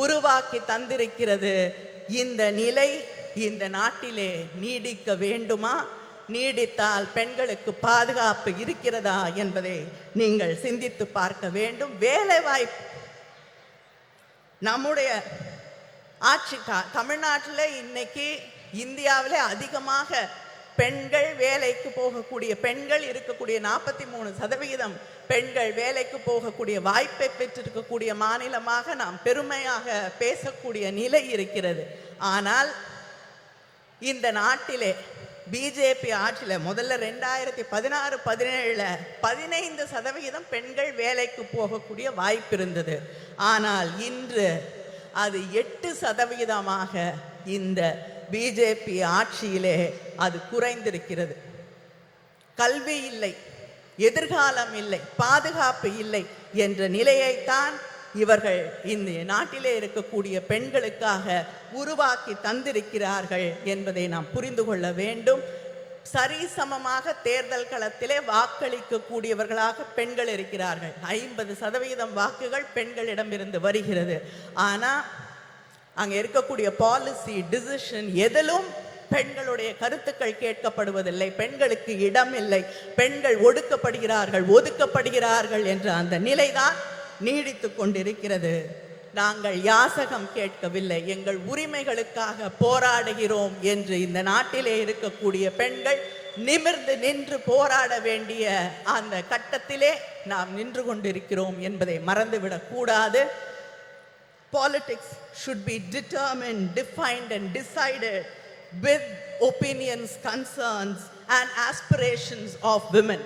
உருவாக்கி தந்திருக்கிறது. இந்த நிலை இந்த நாட்டிலே நீடிக்க வேண்டுமா? நீடித்தால் பெண்களுக்கு பாதுகாப்பு இருக்கிறதா என்பதை நீங்கள் சிந்தித்து பார்க்க வேண்டும். வேலை வாய்ப்பு நம்முடைய ஆட்சி தமிழ்நாட்டில் இன்னைக்கு இந்தியாவிலே அதிகமாக பெண்கள் வேலைக்கு போகக்கூடிய பெண்கள் இருக்கக்கூடிய 43% பெண்கள் வேலைக்கு போகக்கூடிய வாய்ப்பை பெற்றிருக்கக்கூடிய மாநிலமாக நாம் பெருமையாக பேசக்கூடிய நிலை இருக்கிறது. ஆனால் இந்த நாட்டிலே பிஜேபி ஆட்சியில் முதல்ல 2016-17 15% பெண்கள் வேலைக்கு போகக்கூடிய வாய்ப்பு இருந்தது. ஆனால் இன்று அது 8% இந்த பிஜேபி ஆட்சியிலே அது குறைந்திருக்கிறது. கல்வி இல்லை, எதிர்காலம் இல்லை, பாதுகாப்பு இல்லை என்ற நிலையைத்தான் இவர்கள் இந்த நாட்டிலே இருக்கக்கூடிய பெண்களுக்காக உருவாக்கி தந்திருக்கிறார்கள் என்பதை நாம் புரிந்து கொள்ள வேண்டும். சரிசமமாக தேர்தல் களத்திலே வாக்களிக்கக்கூடியவர்களாக பெண்கள் இருக்கிறார்கள். 50% வாக்குகள் பெண்களிடமிருந்து வருகிறது. ஆனால் அங்கே இருக்கக்கூடிய பாலிசி டிசிஷன் எதிலும் பெண்களுடைய கருத்துக்கள் கேட்கப்படுவதில்லை. பெண்களுக்கு இடம் இல்லை, பெண்கள் ஒதுக்கப்படுகிறார்கள் என்ற அந்த நிலைதான் நீடித்து கொண்டிருக்கிறது. நாங்கள் யாசகம் கேட்கவில்லை, எங்கள் உரிமைகளுக்காக போராடுகிறோம் என்று இந்த நாட்டிலே இருக்கக்கூடிய பெண்கள் நிமிர்ந்து நின்று போராட வேண்டிய அந்த கட்டத்திலே நாம் நின்று கொண்டிருக்கிறோம் என்பதை மறந்துவிடக் கூடாது. Politics should be determined, defined and decided with opinions, concerns and aspirations of women.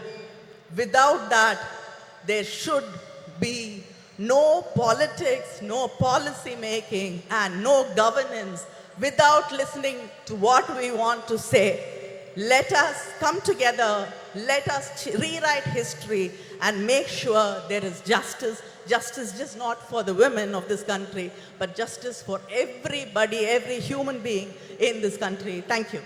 Without that, there should be no politics, no policy making and no governance without listening to what we want to say. Let us come together, let us rewrite history and make sure there is justice. Justice just not for the women of this country, but justice for everybody, every human being in this country. Thank you.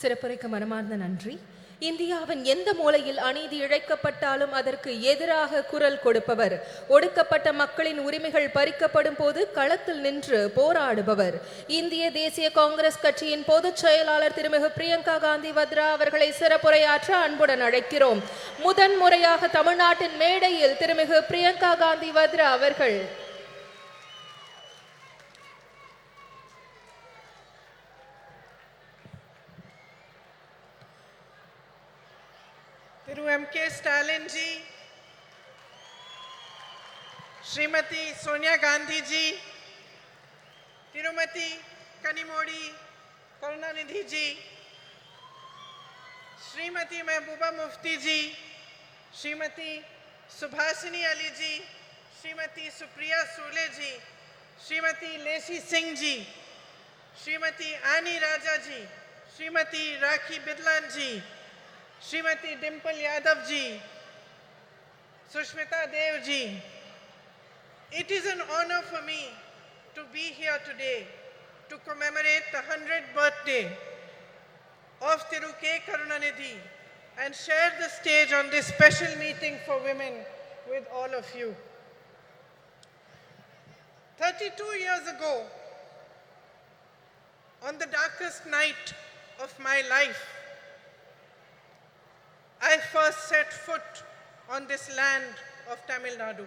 சிறப்புரைக்கு மனமார்ந்த நன்றி. இந்தியாவின் எந்த மூலையில் அநீதி இழைக்கப்பட்டாலும் அதற்கு எதிராக குரல் கொடுப்பவர், ஒடுக்கப்பட்ட மக்களின் உரிமைகள் பறிக்கப்படும் போது களத்தில் நின்று போராடுபவர். இந்திய தேசிய காங்கிரஸ் கட்சியின் பொதுச் செயலாளர் திருமிகு பிரியங்கா காந்தி வத்ரா அவர்களை சிறப்புரையாற்ற அன்புடன் அழைக்கிறோம். முதன்முறையாக தமிழ்நாட்டின் மேடையில் திருமிகு பிரியங்கா காந்தி வத்ரா அவர்கள். Thiru M.K. Stalin ji, Srimati Sonia Gandhi ji, Tirumati Kanimodi Karunanidhi ji, Srimati Mehbooba Mufti ji, Srimati Subhasini Ali ji, Srimati Supriya Sule ji, Srimati Lacey Singh ji, Srimati Annie Raja ji, Srimati Rakhi Bidlan ji, Srimati Dimple Yadav ji, Sushmita Dev ji. It is an honor for me to be here today to commemorate the 100th birthday of Thiru K. Karunanidhi and share the stage on this special meeting for women with all of you. 32 years ago, on the darkest night of my life, I first set foot on this land of Tamil Nadu.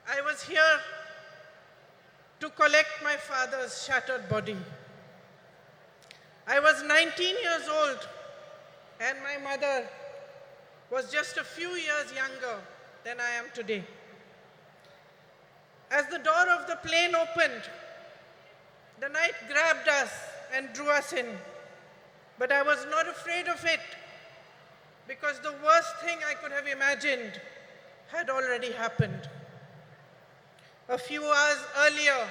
I was here to collect my father's shattered body. I was 19 years old and my mother was just a few years younger than I am today. As the door of the plane opened, the night grabbed us and drew us in. But I was not afraid of it because the worst thing I could have imagined had already happened. A few hours earlier,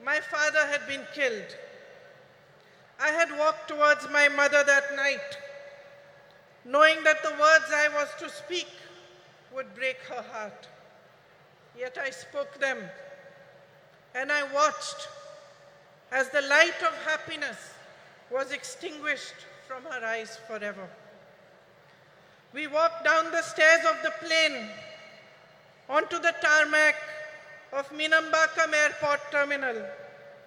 my father had been killed. I had walked towards my mother that night, knowing that the words I was to speak would break her heart. Yet I spoke them, and I watched as the light of happiness was extinguished from her eyes forever. We walked down the stairs of the plane onto the tarmac of Minambakam Airport Terminal,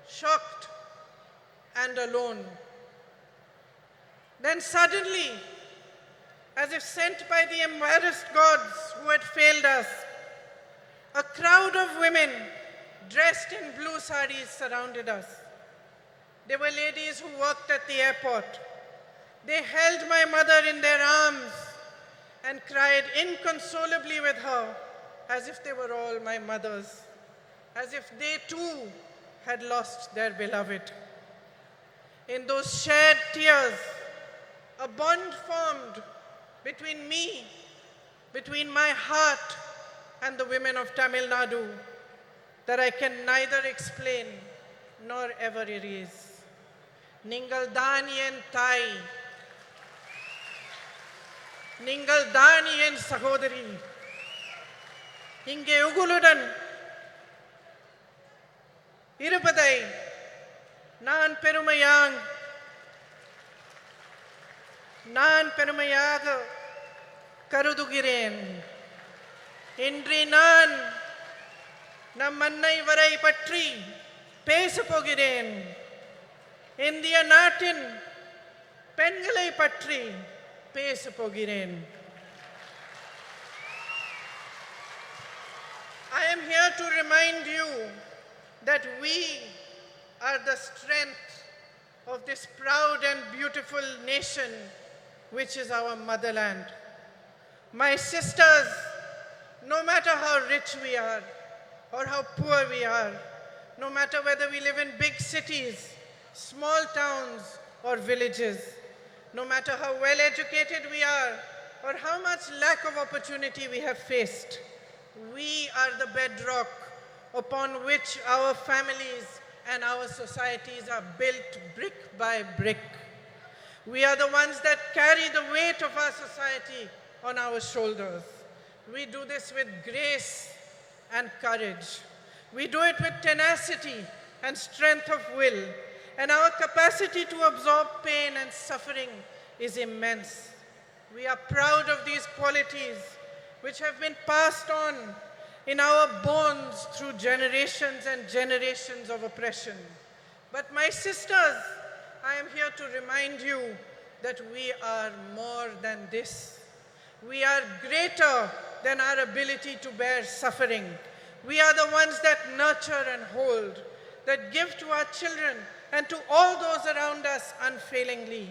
shocked and alone. Then suddenly, as if sent by the embarrassed gods who had failed us, a crowd of women dressed in blue saris surrounded us. They were ladies who worked at the airport. They held my mother in their arms and cried inconsolably with her as if they were all my mothers, as if they too had lost their beloved. In those shared tears, a bond formed between me, between my heart and the women of Tamil Nadu that I can neither explain nor ever erase. Ningal Daniyen Thai, Ningal Daniyen Sahodari, இங்கே உங்களுடன் இருப்பதை நான் பெருமையாக கருதுகிறேன். இன்று நான் நம் அன்னை வரை பற்றி பேசப் போகிறேன். இந்திய நாட்டின் பெண்களை பற்றி பேசப் போகிறேன். I am here to remind you that we are the strength of this proud and beautiful nation, which is our motherland. My sisters, no matter how rich we are or how poor we are, no matter whether we live in big cities, small towns or villages, no matter how well educated we are or how much lack of opportunity we have faced, we are the bedrock upon which our families and our societies are built brick by brick. We are the ones that carry the weight of our society on our shoulders. We do this with grace and courage. We do it with tenacity and strength of will, and our capacity to absorb pain and suffering is immense. We are proud of these qualities which have been passed on in our bones through generations and generations of oppression. But my sisters, I am here to remind you that we are more than this. We are greater than our ability to bear suffering. We are the ones that nurture and hold, that give to our children and to all those around us unfailingly.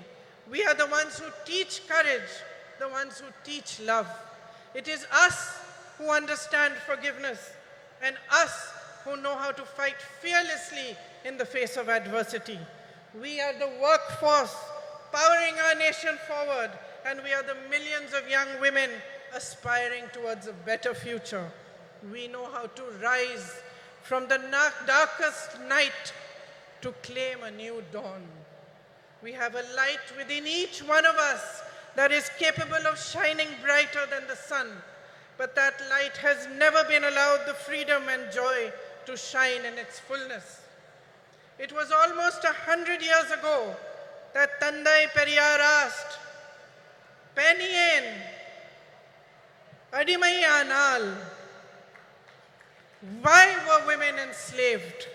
We are the ones who teach courage, the ones who teach love. It is us who understand forgiveness and us who know how to fight fearlessly in the face of adversity. We are the workforce powering our nation forward, and we are the millions of young women aspiring towards a better future. We know how to rise from the darkest night to claim a new dawn. We have a light within each one of us that is capable of shining brighter than the sun, but that light has never been allowed the freedom and joy to shine in its fullness. It was almost 100 years ago that Tandai Periyar asked, Penien, Adimayanal, why were women enslaved?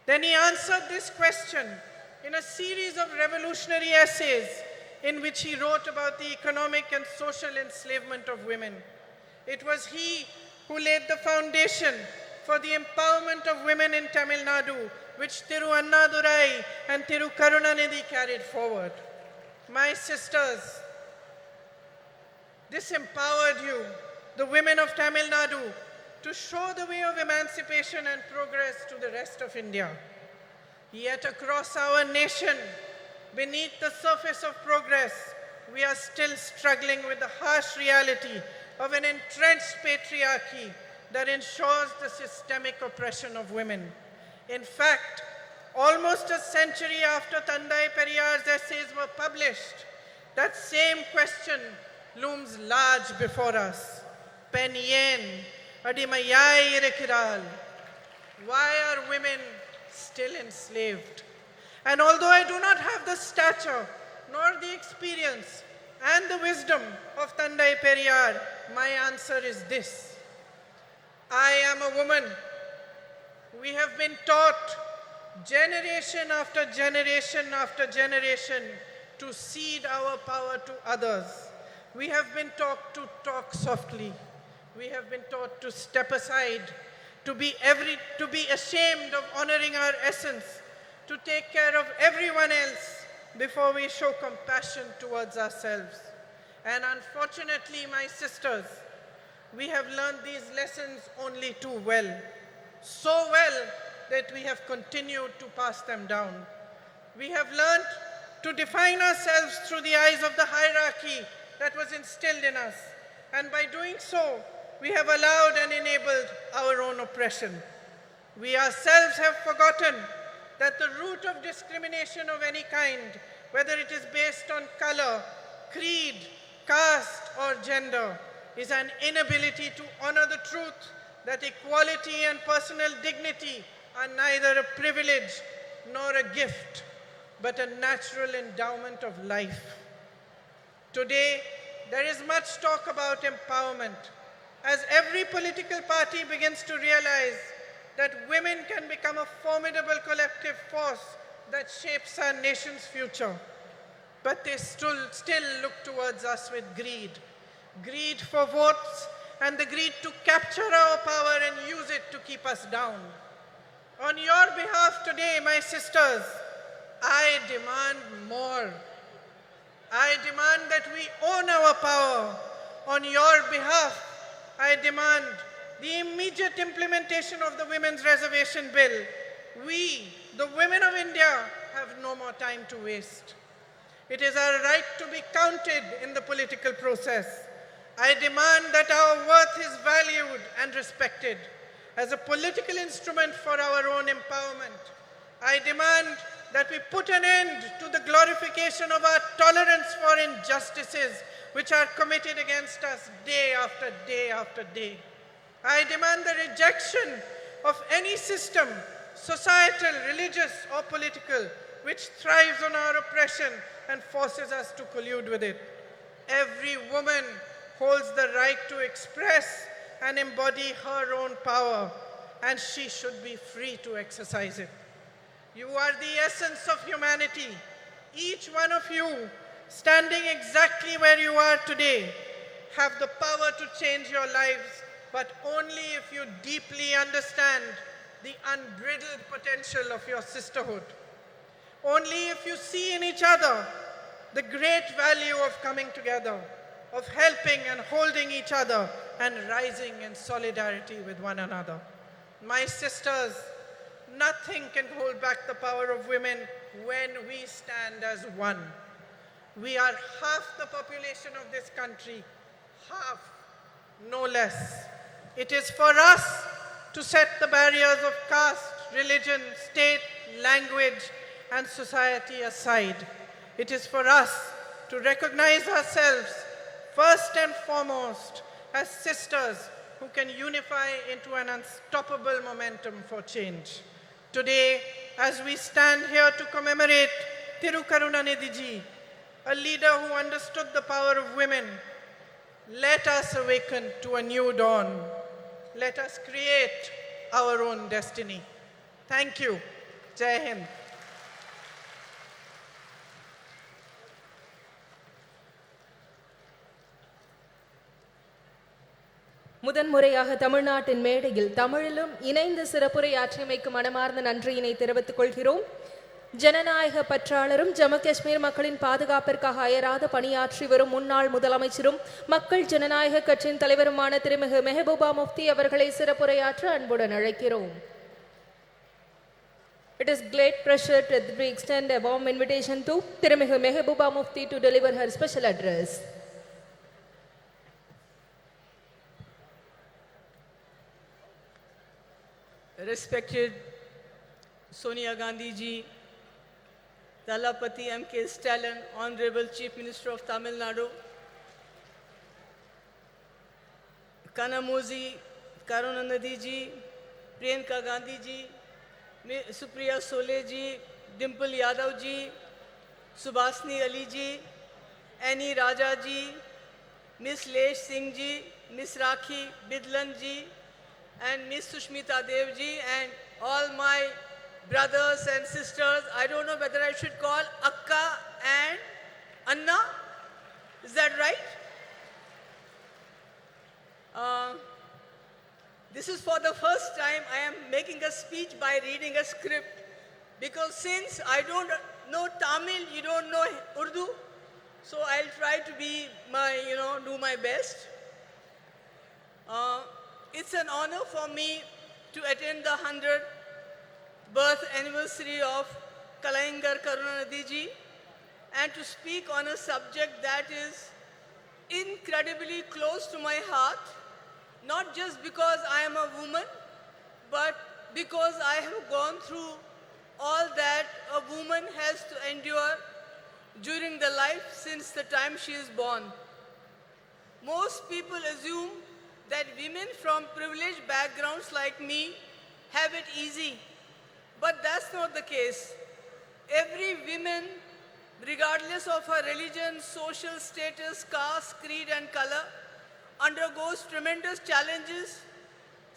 Then he answered this question in a series of revolutionary essays in which he wrote about the economic and social enslavement of women. It was he who laid the foundation for the empowerment of women in Tamil Nadu, which Thiru Annadurai and Thiru Karunanidhi carried forward. My sisters, this empowered you, the women of Tamil Nadu, to show the way of emancipation and progress to the rest of India. Yet across our nation, beneath the surface of progress, we are still struggling with the harsh reality of an entrenched patriarchy that ensures the systemic oppression of women. In fact, almost a century after Tandai Periyar's essays were published, that same question looms large before us. Pen yen, adimayai irekiral. Why are women still enslaved? And although I do not have the stature nor the experience and the wisdom of Tandai Periyar, my answer is this. I am a woman. We have been taught generation after generation after generation to cede our power to others. We have been taught to talk softly. We have been taught to step aside, to be ashamed of honoring our essence, to take care of everyone else before we show compassion towards ourselves. And unfortunately, my sisters, we have learned these lessons only too well. So well that we have continued to pass them down. We have learned to define ourselves through the eyes of the hierarchy that was instilled in us. And by doing so, we have allowed and enabled our own oppression. We ourselves have forgotten that the root of discrimination of any kind, whether it is based on color, creed, caste, or gender, is an inability to honor the truth that equality and personal dignity are neither a privilege nor a gift, but a natural endowment of life. Today, there is much talk about empowerment, as every political party begins to realize that women can become a formidable collective force that shapes our nation's future. But they still look towards us with greed. Greed for votes and the greed to capture our power and use it to keep us down. On your behalf today, my sisters, I demand more. I demand that we own our power. On your behalf, I demand the immediate implementation of the Women's Reservation Bill. We, the women of India, have no more time to waste. It is our right to be counted in the political process. I demand that our worth is valued and respected as a political instrument for our own empowerment. I demand that we put an end to the glorification of our tolerance for injustices which are committed against us day after day after day. I demand the rejection of any system, societal, religious, or political, which thrives on our oppression and forces us to collude with it. Every woman holds the right to express and embody her own power, and she should be free to exercise it. You are the essence of humanity. Each one of you, standing exactly where you are today, have the power to change your lives, but only if you deeply understand the unbridled potential of your sisterhood. Only if you see in each other the great value of coming together, of helping and holding each other, and rising in solidarity with one another. My sisters, nothing can hold back the power of women when we stand as one. We are half the population of this country, half, no less. It is for us to set the barriers of caste, religion, state, language, and society aside. It is for us to recognize ourselves first and foremost as sisters who can unify into an unstoppable momentum for change. Today, as we stand here to commemorate Thiru Karunanidhi ji, a leader who understood the power of women, let us awaken to a new dawn. Let us create our own destiny. Thank you. Jai Hind. முதன்முறையாக தமிழ்நாட்டின் மேடையில் தமிழிலும் இணைந்து சிறப்புரையாற்றியமைக்கு மனமார்ந்த நன்றியினை தெரிவித்துக் கொள்கிறோம். ஜனநாயக பற்றாளரும் ஜம்மு காஷ்மீர் மக்களின் பாதுகாப்பிற்காக அயராத பணியாற்றி வரும் முன்னாள் முதலமைச்சரும் மக்கள் ஜனநாயக கட்சியின் தலைவருமான திருமிகு மெஹபூபா முஃப்தி அவர்களை சிறப்புரையாற்ற அன்புடன் அழைக்கிறோம். It is great pleasure to extend a warm invitation to Tiramihu Mehbooba Mufti to deliver her special address. Respected Sonia Gandhi ji, Dalapati M.K. Stalin, Honorable Chief Minister of Tamil Nadu, Kanamozi Karunanidhi ji, Priyanka Gandhi ji, Supriya Sule ji, Dimple Yadav ji, Subhasini Ali ji, Annie Raja ji, Miss Lesh Singh ji, Miss Rakhi Bidlan ji, and Miss Sushmita Dev ji, and all my brothers and sisters. I don't know whether I should call Akka and Anna. Is that right? This is for the first time I am making a speech by reading a script, because since I don't know Tamil, you don't know Urdu, so I'll try to be do my best. It's an honor for me to attend the 100th birth anniversary of Kalaignar Karunanidhi ji and to speak on a subject that is incredibly close to my heart, not just because I am a woman, but because I have gone through all that a woman has to endure during the life since the time she is born. Most people assume that women from privileged backgrounds like me have it easy, but that's not the case. Every woman, regardless of her religion, social status, caste, creed and color, undergoes tremendous challenges,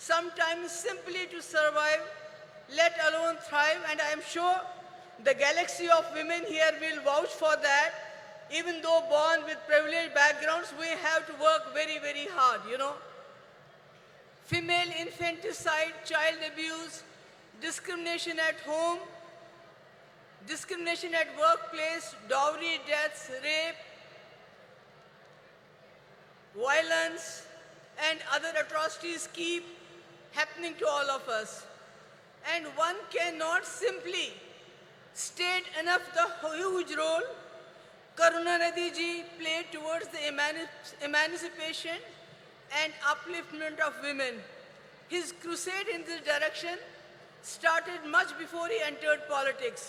sometimes simply to survive, let alone thrive, and I am sure the galaxy of women here will vouch for that. Even though born with privileged backgrounds, we have to work very, very hard, Female infanticide, child abuse, discrimination at home, discrimination at workplace, dowry deaths, rape, violence, and other atrocities keep happening to all of us. And one cannot simply state enough the huge role Karunanidhi ji played towards the emancipation and upliftment of women. His crusade in this direction started much before he entered politics.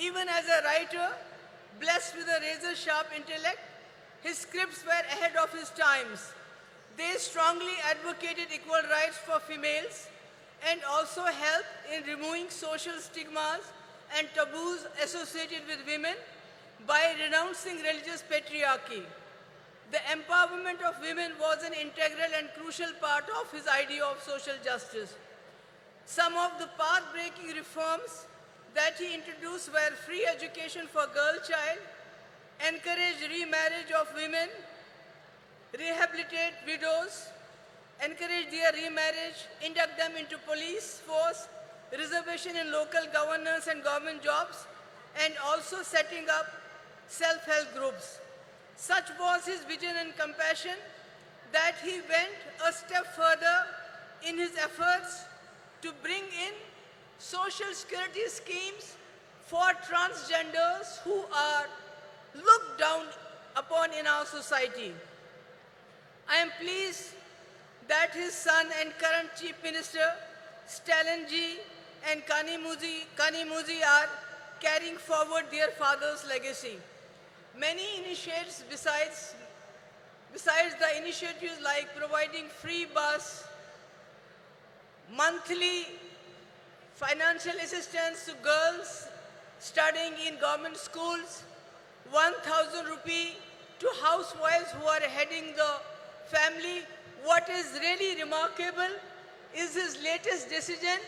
Even as a writer, blessed with a razor-sharp intellect, his scripts were ahead of his times. They strongly advocated equal rights for females and also helped in removing social stigmas and taboos associated with women by renouncing religious patriarchy. The empowerment of women was an integral and crucial part of his idea of social justice. Some of the path-breaking reforms that he introduced were free education for girl child, encourage remarriage of women, rehabilitate widows, encourage their remarriage, induct them into police force, reservation in local governance and government jobs, and also setting up self-help groups. Such was his vision and compassion that he went a step further in his efforts to bring in social security schemes for transgenders who are looked down upon in our society. I am pleased that his son and current Chief Minister, Stalin ji and Kanimuzi are carrying forward their father's legacy. Many initiatives besides the initiatives like providing free bus, monthly financial assistance to girls studying in government schools, 1,000 rupee to housewives who are heading the family. What is really remarkable is his latest decision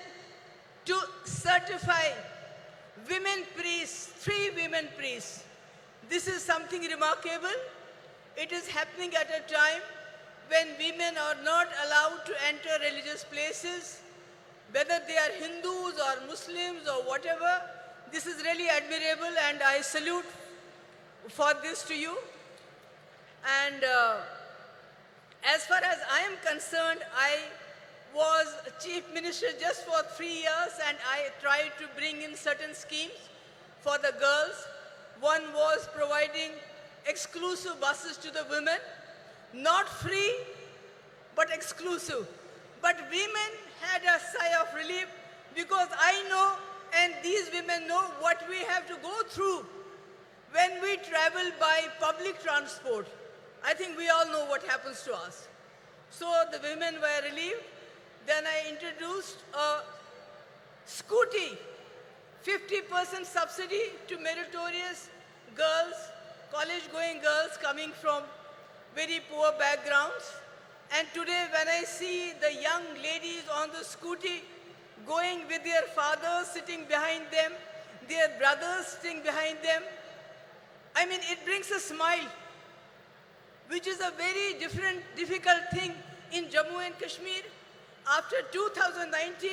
to certify women priests, 3 women priests. This is something remarkable. It is happening at a time when women are not allowed to enter religious places, whether they are Hindus or Muslims or whatever. This is really admirable, and I salute for this to you. And as far as I am concerned, I was chief minister just for 3 years, and I tried to bring in certain schemes for the girls. One was providing exclusive buses to the women, not free, but exclusive. But women had a sigh of relief, because I know, and these women know, what we have to go through when we travel by public transport. I think we all know what happens to us. So the women were relieved. Then I introduced a scooty, 50% subsidy to meritorious girls, college-going girls coming from very poor backgrounds. And today when I see the young ladies on the scooty going with their fathers sitting behind them, their brothers sitting behind them, I mean, it brings a smile, which is a very difficult thing in Jammu and Kashmir. After 2019,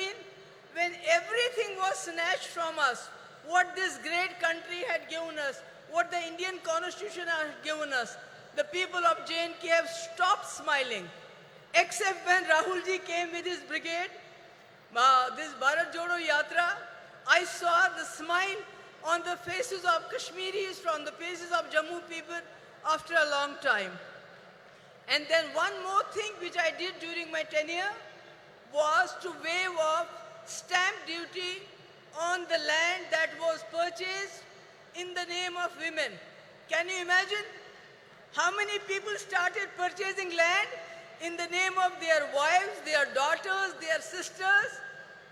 when everything was snatched from us, what this great country had given us, what the Indian Constitution had given us, the people of J&K have stopped smiling, except when Rahul ji came with his brigade, this Bharat Jodo Yatra. I saw the smile on the faces of Kashmiris, from the faces of Jammu people after a long time. And then one more thing which I did during my tenure was to waive off stamp duty on the land that was purchased in the name of women. Can you imagine how many people started purchasing land in the name of their wives, their daughters, their sisters,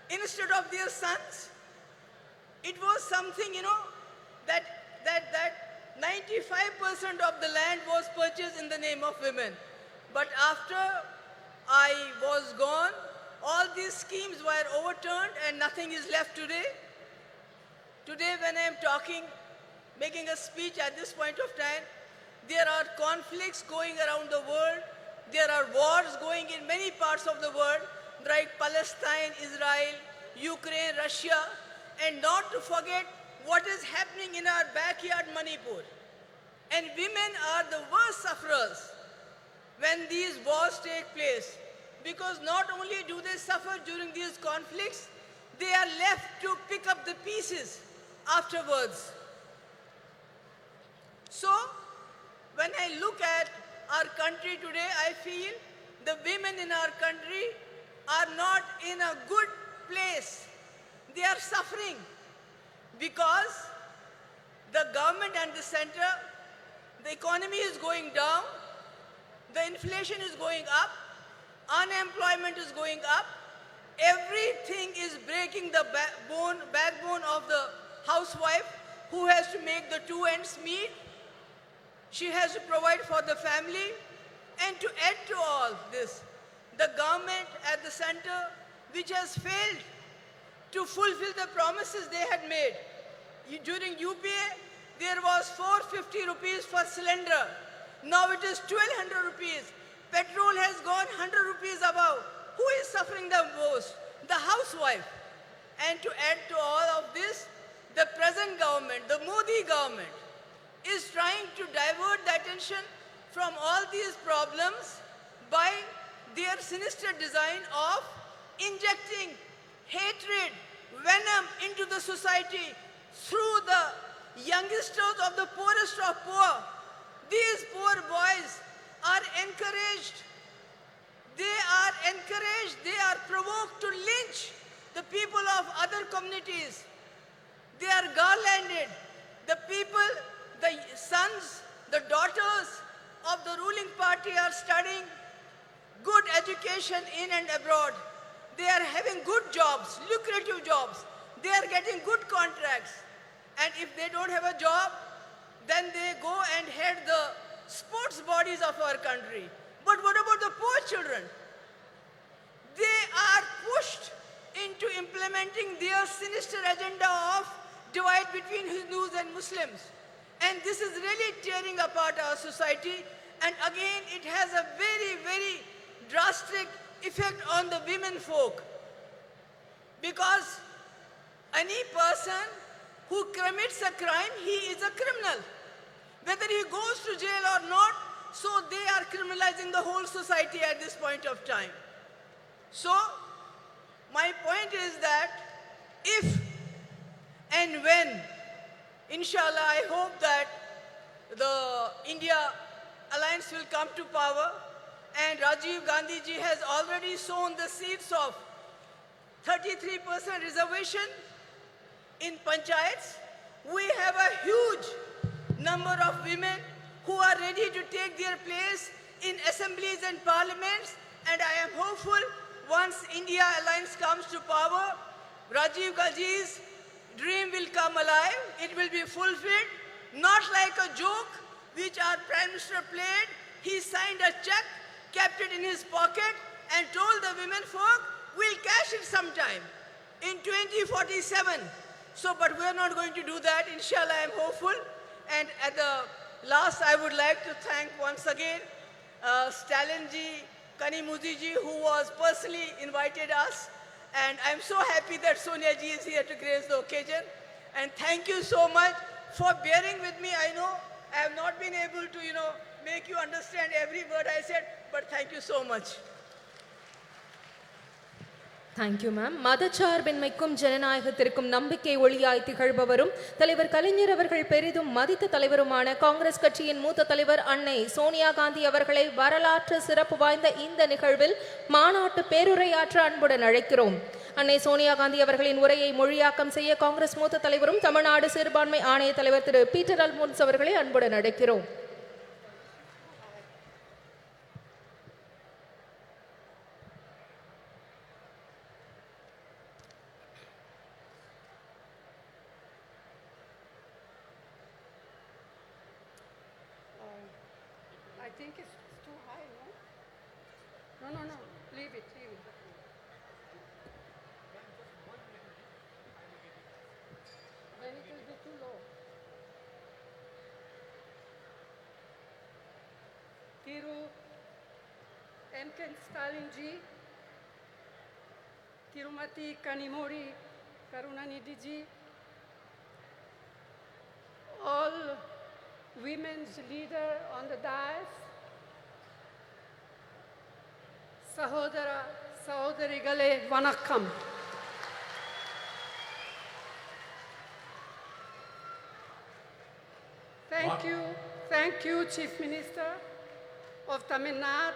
instead of their sons? It was something, that 95% of the land was purchased in the name of women. But after I was gone, all these schemes were overturned and nothing is left today. Today when I am talking, making a speech at this point of time, there are conflicts going around the world. There are wars going in many parts of the world, like Palestine, Israel, Ukraine, Russia, and not to forget what is happening in our backyard, Manipur. And women are the worst sufferers when these wars take place, because not only do they suffer during these conflicts, they are left to pick up the pieces afterwards. So, when I look at our country today, I feel the women in our country are not in a good place. They are suffering because the government and the center, the economy is going down, the inflation is going up, unemployment is going up, everything is breaking the backbone of the housewife who has to make the two ends meet. She has to provide for the family. And to add to all this, the government at the center, which has failed to fulfill the promises they had made. During UPA, there was 450 rupees for cylinder. Now it is 1200 rupees. Petrol has gone 100 rupees above. Who is suffering the most? The housewife. And to add to all of this, the present government, the Modi government, is trying to divert the attention from all these problems by their sinister design of injecting hatred, venom into the society through the youngsters of the poorest of poor. These poor boys are encouraged. They are provoked to lynch the people of other communities. They are garlanded. The people, the sons, the daughters of the ruling party are studying good education in and abroad. They are having good jobs, lucrative jobs. They are getting good contracts. And if they don't have a job, then they go and head the sports bodies of our country. But what about the poor children? They are pushed into implementing their sinister agenda of divide between Hindus and Muslims. And this is really tearing apart our society. and again it has a very, very drastic effect on the women folk. Because any person who commits a crime, he is a criminal. Whether he goes to jail or not, so they are criminalizing the whole society at this point of time. So, my point is that if and when, inshallah, I hope that the India Alliance will come to power, and Rajiv Gandhi ji has already sown the seeds of 33% reservation in panchayats. We have a huge number of women who are ready to take their place in assemblies and parliaments, and I am hopeful once India Alliance comes to power, Rajiv Gandhi's dream will come alive, it will be fulfilled, not like a joke which our Prime Minister played. He signed a check, kept it in his pocket and told the women folk, we'll cash it sometime in 2047. So, but we're not going to do that, inshallah. I am hopeful. And at the last, I would like to thank once again Stalin ji, Kanimudi ji, who was personally invited us. And I'm so happy that Sonia ji is here to grace the occasion. And thank you so much for bearing with me. I know I have not been able to, make you understand every word I said, but thank you so much. Thank you ma'am. மதச்சார்பின்மைக்கும் ஜனநாயகத்திற்கும் நம்பிக்கை ஒளியாய் திகழ்பவரும் தலைவர் கலைஞர் அவர்கள் பெரிதும் மதித்த தலைவருமான காங்கிரஸ் கட்சியின் மூத்த தலைவர் அன்னை சோனியா காந்தி அவர்களை வரலாற்று சிறப்பு வாய்ந்த இந்த நிகழ்வில் மாநாட்டு பேருரையாற்ற அன்புடன் அழைக்கிறோம். அன்னை சோனியா காந்தி அவர்களின் உரையை மொழியாக்கம் செய்ய காங்கிரஸ் மூத்த தலைவரும் தமிழ்நாடு சிறுபான்மை ஆணைய தலைவர் திரு பீட்டர் அல்மோன்ஸ் அவர்களை அன்புடன் அழைக்கிறோம். I think it's too high, no? No, leave it. Then it will be too low. Thiru M.K. Stalin ji, Tirumati Kanimori Karunanidhi ji, all women's leader on the dais, Sahodara, Sahodarigale, Vanakkam. Thank you, Chief Minister of Tamil Nadu,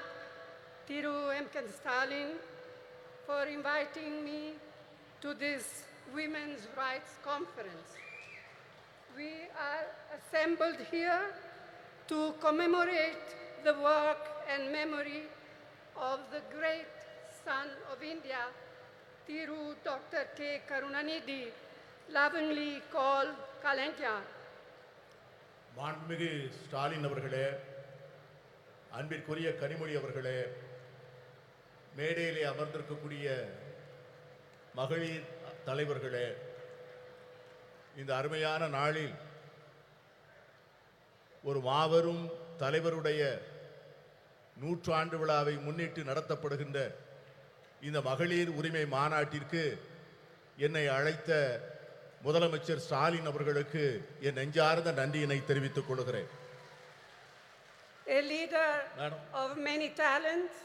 Thiru M.K. Stalin, for inviting me to this Women's Rights Conference. We are assembled here to commemorate the work and memory of the great son of India, Thiru Dr. K. Karunanidhi, lovingly called Kalanja. மாண்புமிகு ஸ்டாலின் அவர்களே, அன்பிற்குரிய கனிமொழி அவர்களே, மேடையிலே அமர்ந்திருக்கக்கூடிய மகளிர் தலைவர்களே, இந்த அருமையான நாளில் ஒரு மாபெரும் தலைவருடைய 100 ஆண்டு விழாவை முன்னிட்டு நடத்தப்படுகின்ற இந்த மகளிர் உரிமை மாநாட்டிற்கு என்னை அழைத்த முதலமைச்சர் ஸ்டாலின் அவர்களுக்கு என் நெஞ்சார்ந்த நன்றியினை தெரிவித்துக் கொள்கிறேன். A leader of many talents,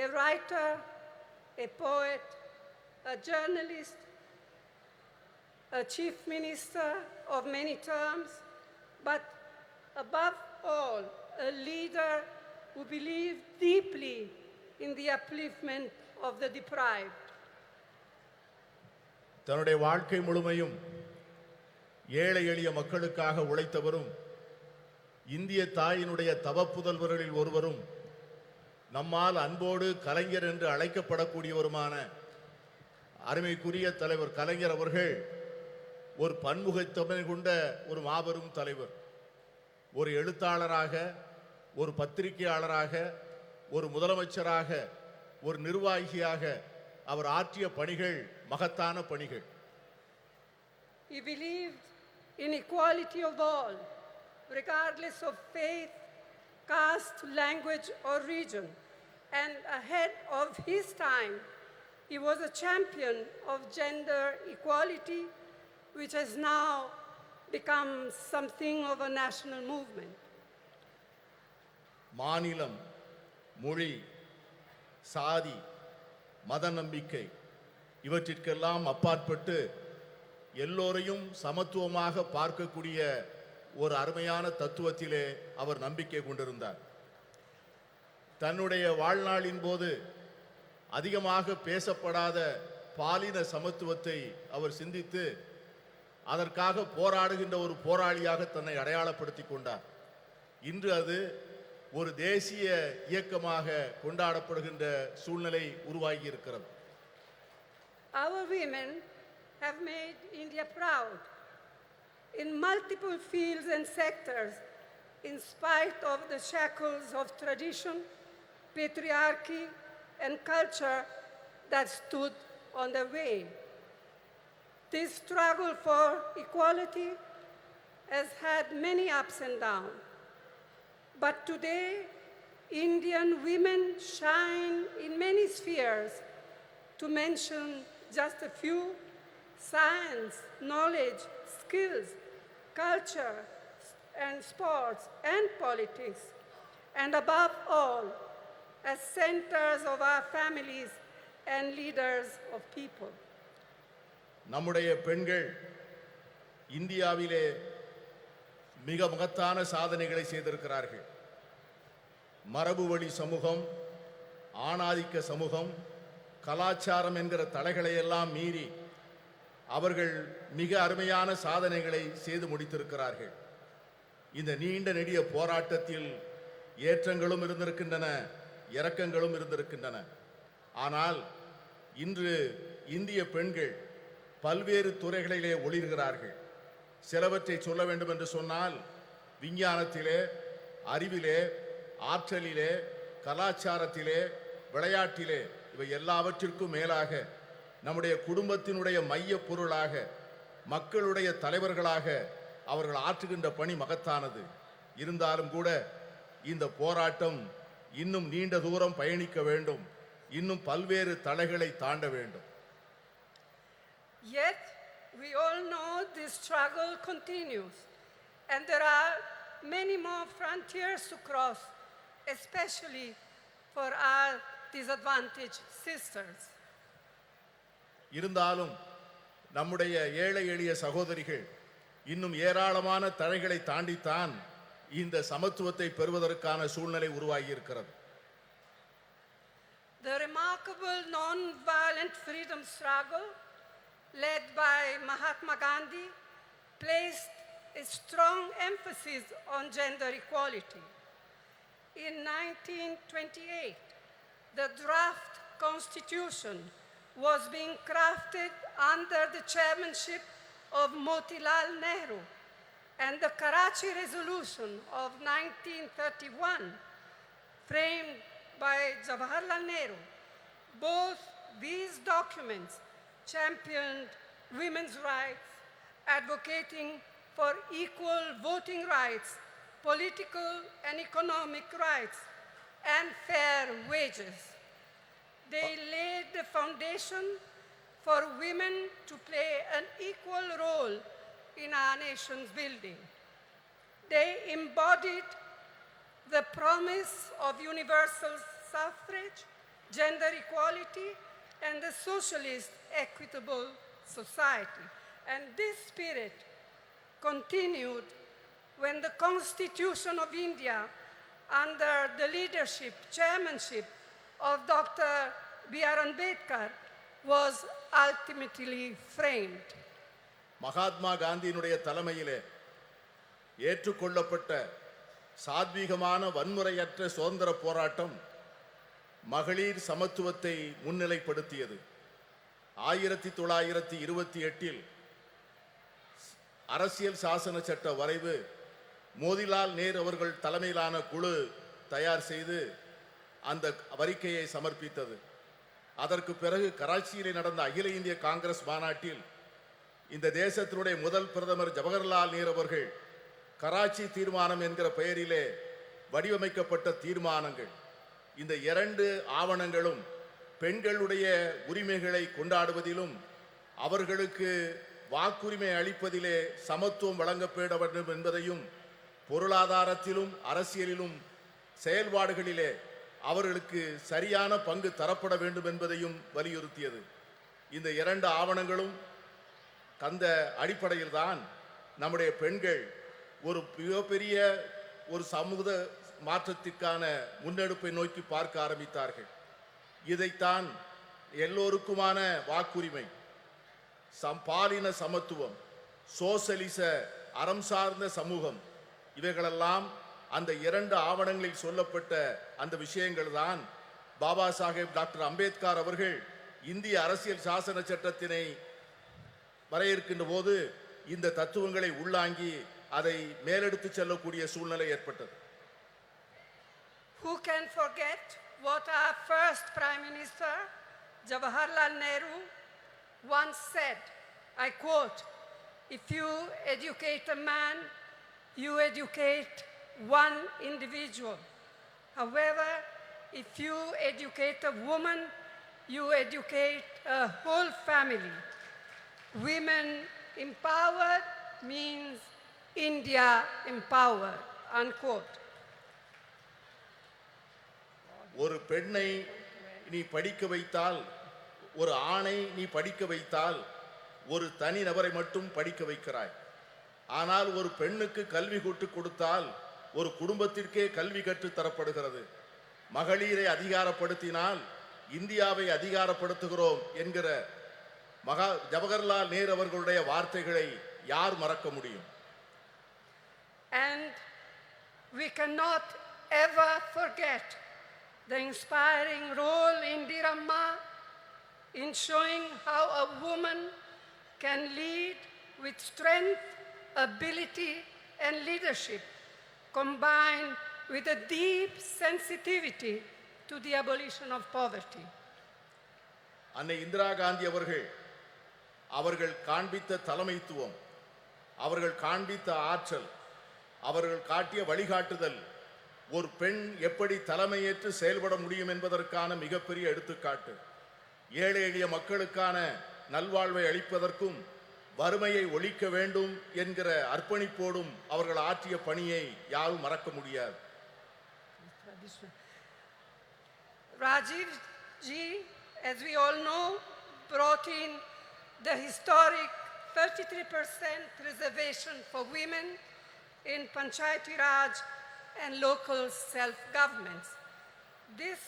a writer, a poet, a journalist, a chief minister of many terms, but above all, a leader who believed deeply in the upliftment of the deprived. தன்னுடைய வாழ்க்கை முழுமையும் ஏழை எளிய மக்களுக்காக உழைத்தவரும் இந்திய தாயினுடைய தவப்புதல்வர்களில் ஒருவரும் நம்மால் அன்போடு கலைஞர் என்று அழைக்கப்படக்கூடியவருமான அருமைக்குரிய தலைவர் கலைஞர் அவர்கள் ஒரு பன்முகத்தன்மை கொண்ட ஒரு மாபெரும் தலைவர். ஒரு எழுத்தாளராக, ஒரு பத்திரிகையாளராக, ஒரு முதலமைச்சராக, ஒரு நிர்வாகியாக அவர் ஆற்றிய பணிகள் மகத்தான பணிகள். He believed in equality of all, regardless of faith, caste, language, or region. And ahead of his time, he was a champion of gender equality, which has now become something of a national movement. மாநிலம், மொழி, சாதி, மத நம்பிக்கை இவற்றிற்கெல்லாம் அப்பாற்பட்டு எல்லோரையும் சமத்துவமாக பார்க்கக்கூடிய ஒரு அருமையான தத்துவத்திலே அவர் நம்பிக்கை கொண்டிருந்தார். தன்னுடைய வாழ்நாளின் போது அதிகமாக பேசப்படாத பாலின சமத்துவத்தை அவர் சிந்தித்து அதற்காக போராடுகின்ற ஒரு போராளியாக தன்னை அடையாளப்படுத்திக் கொண்டார். இன்று அது ஒரு தேசிய இயக்கமாக கொண்டாடப்படுகின்ற சூழ்நிலை உருவாகி இருக்கிறது. Our women have made India proud in multiple fields and sectors, in spite of the shackles of tradition, patriarchy, and culture that stood on the way. This struggle for equality has had many ups and downs. But today, Indian women shine in many spheres. To mention just a few: science, knowledge, skills, culture, and sports, and politics. And above all, as centers of our families and leaders of people. நம்முடைய பெண்கள் இந்தியாவிலே மிக மகத்தான சாதனைகளை செய்திருக்கிறார்கள். மரபு வழி சமூகம், ஆணாதிக்க சமூகம், கலாச்சாரம் என்கிற தடைகளை எல்லாம் மீறி அவர்கள் மிக அருமையான சாதனைகளை செய்து முடித்திருக்கிறார்கள். இந்த நீண்ட நெடிய போராட்டத்தில் ஏற்றங்களும் இருந்திருக்கின்றன, இரக்கங்களும் இருந்திருக்கின்றன. ஆனால் இன்று இந்திய பெண்கள் பல்வேறு துறைகளிலே ஒளிர்கிறார்கள். சிலவற்றை சொல்ல வேண்டும் என்று சொன்னால், விஞ்ஞானத்திலே, அறிவிலே, ஆற்றலிலே, கலாச்சாரத்திலே, விளையாட்டிலே, இவை எல்லாவற்றிற்கும் மேலாக நம்முடைய குடும்பத்தினுடைய மைய பொருளாக, மக்களுடைய தலைவர்களாக அவர்கள் ஆற்றுகின்ற பணி மகத்தானது. இருந்தாலும் கூட இந்த போராட்டம் இன்னும் நீண்ட தூரம் பயணிக்க வேண்டும், இன்னும் பல்வேறு தடைகளை தாண்ட வேண்டும். Yet, we all know this struggle continues, and there are many more frontiers to cross, especially for our disadvantaged sisters. இருந்தாலும் நம்முடைய ஏழை எளிய சகோதரிகள் இன்னும் ஏராளமான தடைகளை தாண்டித்தான் இந்த சமத்துவத்தை பெறுவதற்கான சூழ்நிலை உருவாகி இருக்கிறது. The remarkable non-violent freedom struggle led by Mahatma Gandhi placed a strong emphasis on gender equality. In 1928, the draft constitution was being crafted under the chairmanship of Motilal Nehru, and the Karachi Resolution of 1931, framed by Jawaharlal Nehru. Both these documents championed women's rights, advocating for equal voting rights, political and economic rights, and fair wages. They laid the foundation for women to play an equal role in our nation's building. They embodied the promise of universal suffrage, gender equality, and the socialist equitable society. And this spirit continued when the Constitution of India, under the leadership, chairmanship of Dr. B.R. Ambedkar, was ultimately framed. Mahatma காந்தியினுடைய தலைமையிலே ஏற்றுக்கொள்ளப்பட்ட சாத்வீகமான வன்முறையற்ற சுதந்திர போராட்டம் மகளிர் சமத்துவத்தை முன்னிலைப்படுத்தியது. 1928 அரசியல் சாசன சட்ட வரைவு மோதிலால் நேரு அவர்கள் தலைமையிலான குழு தயார் செய்து அந்த அறிக்கையை சமர்ப்பித்தது. அதற்கு பிறகு கராச்சியில் நடந்த அகில இந்திய காங்கிரஸ் மாநாட்டில் இந்த தேசத்தினுடைய முதல் பிரதமர் ஜவஹர்லால் நேரு அவர்கள் கராச்சி தீர்மானம் என்கிற பெயரிலே வடிவமைக்கப்பட்ட தீர்மானங்கள். இந்த இரண்டு ஆவணங்களும் பெண்களுடைய உரிமைகளை கொண்டாடுவதிலும் அவர்களுக்கு வாக்குரிமை அளிப்பதிலே சமத்துவம் வழங்கப்பட வேண்டும் என்பதையும், பொருளாதாரத்திலும் அரசியலிலும் செயல்பாடுகளிலே அவர்களுக்கு சரியான பங்கு தரப்பட வேண்டும் என்பதையும் வலியுறுத்தியது. இந்த இரண்டு ஆவணங்களும் அந்த அடிப்படையில்தான் நம்முடைய பெண்கள் ஒரு மிகப்பெரிய ஒரு சமூக மாற்றத்திற்கான முன்னெடுப்பை நோக்கி பார்க்க ஆரம்பித்தார்கள். இதைத்தான் எல்லோருக்குமான வாக்குரிமை, பாலின சமத்துவம், சோசலிச அறம் சார்ந்த சமூகம், இவைகளெல்லாம் அந்த இரண்டு ஆவணங்களில் சொல்லப்பட்ட அந்த விஷயங்கள் தான் பாபா சாஹேப் டாக்டர் அம்பேத்கர் அவர்கள் இந்திய அரசியல் சாசன சட்டத்தினை வரையறுக்கின்ற போது இந்த தத்துவங்களை உள்ளாங்கி அதை மேலெடுத்து செல்லக்கூடிய சூழ்நிலை ஏற்பட்டது. Who can forget what our first Prime Minister, Jawaharlal Nehru, once said, I quote, "If you educate a man, you educate one individual. However, if you educate a woman, you educate a whole family. Women empowered means India empowered," unquote. ஒரு பெண்ணை நீ படிக்க வைத்தால், ஒரு ஆணை நீ படிக்க வைத்தால் ஒரு தனி நபரை மட்டும் படிக்க வைக்கிறாய். ஆனால் ஒரு பெண்ணுக்கு கல்வி கற்றுக் கொடுத்தால் ஒரு குடும்பத்திற்கே கல்வி கற்றுத் தரப்படுகிறது. மகளிரை அதிகாரப்படுத்தினால் இந்தியாவை அதிகாரப்படுத்துகிறோம் என்கிற ஜவஹர்லால் நேரு அவர்களுடைய வார்த்தைகளை யார் மறக்க முடியும்? And we cannot ever forget the inspiring role Indira Amma in showing how a woman can lead with strength, ability and leadership, combined with a deep sensitivity to the abolition of poverty. அன்னை இந்திரா காந்தி அவர்கள் காண்பித்த தலைமைத்துவம், அவர்கள் காண்பித்த ஆற்றல், அவர்கள் காட்டிய வழிகாட்டுதல் ஒரு பெண் எப்படி தலைமையேற்று செயல்பட முடியும் என்பதற்கான மிகப்பெரிய எடுத்துக்காட்டு. ஏழை எளிய மக்களுக்கான நல்வாழ்வை அளிப்பதற்கும் வறுமையை ஒழிக்க வேண்டும் என்கிற அர்ப்பணிப்போடும் அவர்கள் ஆற்றிய பணியை யாரும் மறக்க முடியாது. Rajiv ji, as we all know, brought in the historic 33% reservation for women in Panchayati Raj and local self-governments. This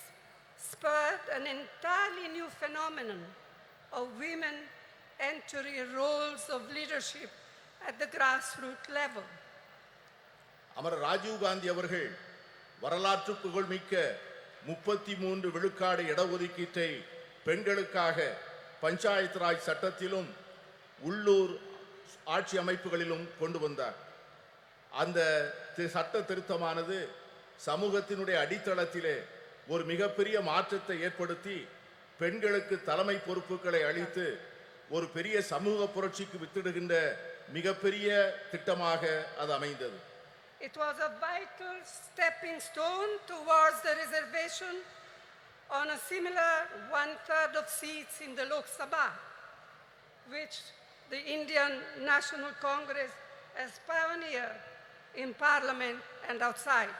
spurred an entirely new phenomenon of women entering roles of leadership at the grassroots level. அமர ராஜீவ் காந்தி அவர்கள் வரலாற்று புகழ்மிக்க 33 விழுக்காடு இடஒதுக்கீட்டை பெண்களுக்காக பஞ்சாயத்து ராஜ் சட்டத்திலும் உள்ளூர் ஆட்சி அமைப்புகளிலும் கொண்டு வந்தார். அந்த சட்ட திருத்தமானது சமூகத்தினுடைய அடித்தளத்திலே ஒரு மிகப்பெரிய மாற்றத்தை ஏற்படுத்தி பெண்களுக்கு தலைமை பொறுப்புகளை அளித்து ஒரு பெரிய சமூக புரட்சிக்கு வித்திடுகின்ற மிகப்பெரிய திட்டமாக அது அமைந்தது. It was a vital stepping stone towards the reservation on a similar 1/3 of seats in the Lok Sabha, which the Indian National Congress has pioneered in Parliament and outside.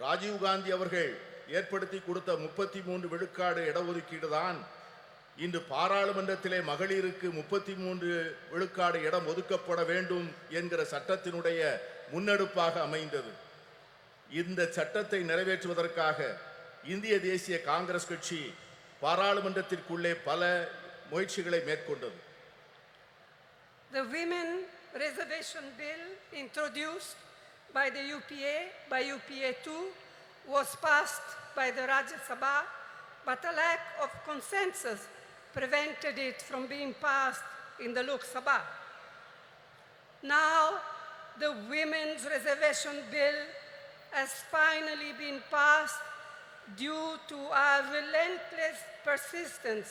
Rajiv Gandhi அவர்கள் ஏற்படுத்தி கொடுத்த 33 விழுக்காடு இடஒதுக்கீடு தான் இன்று பாராளுமன்றத்திலே மகளிருக்கு 33 விழுக்காடு இடம் ஒதுக்கப்பட வேண்டும் என்கிற சட்டத்தினுடைய முன்னெடுப்பாக அமைந்தது. இந்த சட்டத்தை நிறைவேற்றுவதற்காக இந்திய தேசிய காங்கிரஸ் கட்சி பாராளுமன்றத்திற்குள்ளே பல முயற்சிகளை மேற்கொண்டது. The Women Reservation Bill introduced by the UPA, by UPA2, was passed by the Rajya Sabha, but a lack of consensus prevented it from being passed in the Lok Sabha. Now, the Women's Reservation Bill has finally been passed due to our relentless persistence,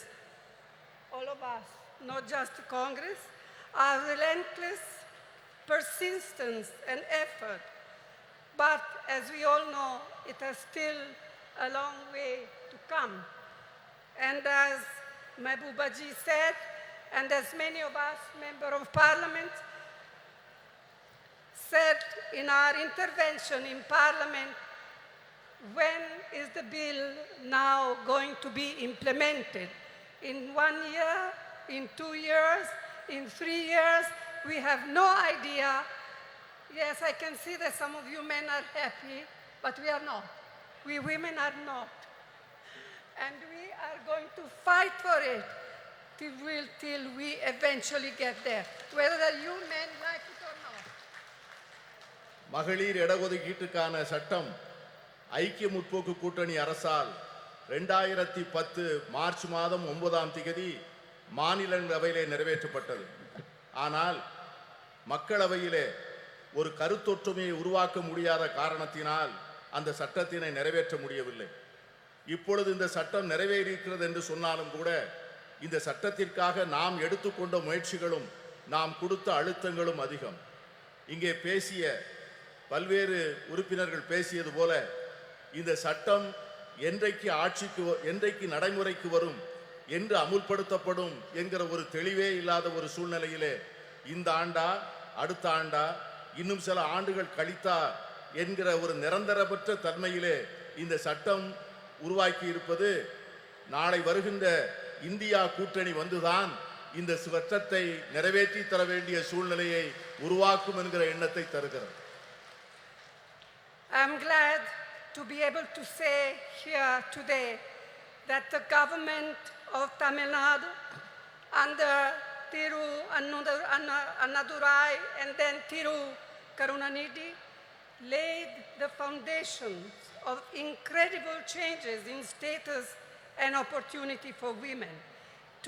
all of us, not just the Congress, our relentless persistence and effort But as we all know, it has still a long way to come. And as Mehboobaji said, and as many of us, Member of Parliament, said in our intervention in Parliament, when is the bill now going to be implemented? In 1 year, in 2 years, in 3 years? We have no idea. Yes, I can see that some of you men are happy, but we are not. We women are not. And we are going to fight for it till we eventually get there, whether you men like it or not. மகளிர் இடஒதுக்கீட்டுக்கான சட்டம் ஐக்கிய முற்போக்கு கூட்டணி அரசால் 2010 March மாதம் 9ஆம் தேதி மாநிலங்களவையிலே நிறைவேற்றப்பட்டது. ஆனால் மக்களவையிலே ஒரு கருத்தொற்றுமையை உருவாக்க முடியாத காரணத்தினால் அந்த சட்டத்தினை நிறைவேற்ற முடியவில்லை. இப்பொழுது இந்த சட்டம் நிறைவேறியிருக்கிறது என்று சொன்னாலும் கூட இந்த சட்டத்திற்காக நாம் எடுத்துக்கொண்ட முயற்சிகளும் நாம் கொடுத்த அழுத்தங்களும் அதிகம். இங்கே பேசிய பல்வேறு உறுப்பினர்கள் பேசியது போல இந்த சட்டம் என்றைக்கு நடைமுறைக்கு வரும், என்று அமுல்படுத்தப்படும் என்கிற ஒரு தெளிவே இல்லாத ஒரு சூழ்நிலையிலே இந்த ஆண்டா அடுத்த ஆண்டா இன்னும் சில ஆண்டுகள் கழித்தா என்கிற ஒரு நிரந்தரமற்ற தன்மையிலே இந்த சட்டம் உருவாக்கி இருப்பது நாளை வருகின்ற இந்தியா கூட்டணி வந்துதான் இந்த சட்டத்தை நிறைவேற்றி தர வேண்டிய சூழ்நிலையை உருவாக்கும் என்கிற எண்ணத்தை தருகிறது. I'm glad to be able to say here today that the government of Tamil Nadu under Thiru Annadurai and then Thiru Karunanidhi laid the foundations of incredible changes in status and opportunity for women.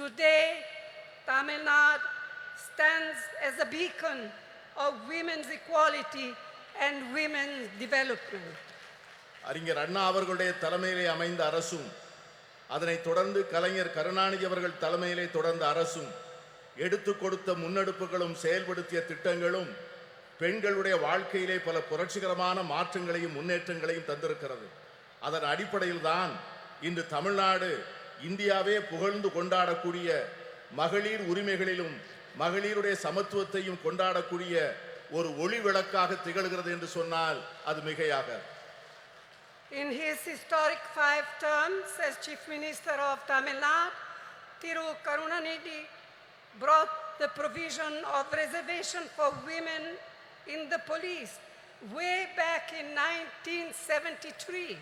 Today, Tamil Nadu stands as a beacon of women's equality and women's development. அறிஞர் அண்ணா அவர்களுடைய தலைமையிலே அமைந்த அரசும் அதனைத் தொடர்ந்து கலைஞர் கருணாநிதி அவர்கள் தலைமையிலே தொடர்ந்த அரசும் எடுத்துக் கொடுத்த முன்னெடுப்புகளும் செயல்படுத்திய திட்டங்களும் பெண்களுடைய வாழ்க்கையிலே பல புரட்சிகரமான மாற்றங்களையும் முன்னேற்றங்களையும் தந்திருக்கிறது. அதன் அடிப்படையில் தான் இன்று தமிழ்நாடு இந்தியாவே புகழ்ந்து கொண்டாடக்கூடிய மகளிர் உரிமைகளிலும் மகளிருடைய சமத்துவத்தையும் கொண்டாடக்கூடிய ஒரு ஒளி விளக்காக திகழ்கிறது என்று சொன்னால் அது மிகையாக. In his historic 5 terms as Chief Minister of Tamil Nadu, Thiru Karunanidhi brought the provision of reservation for women in the police way back in 1973.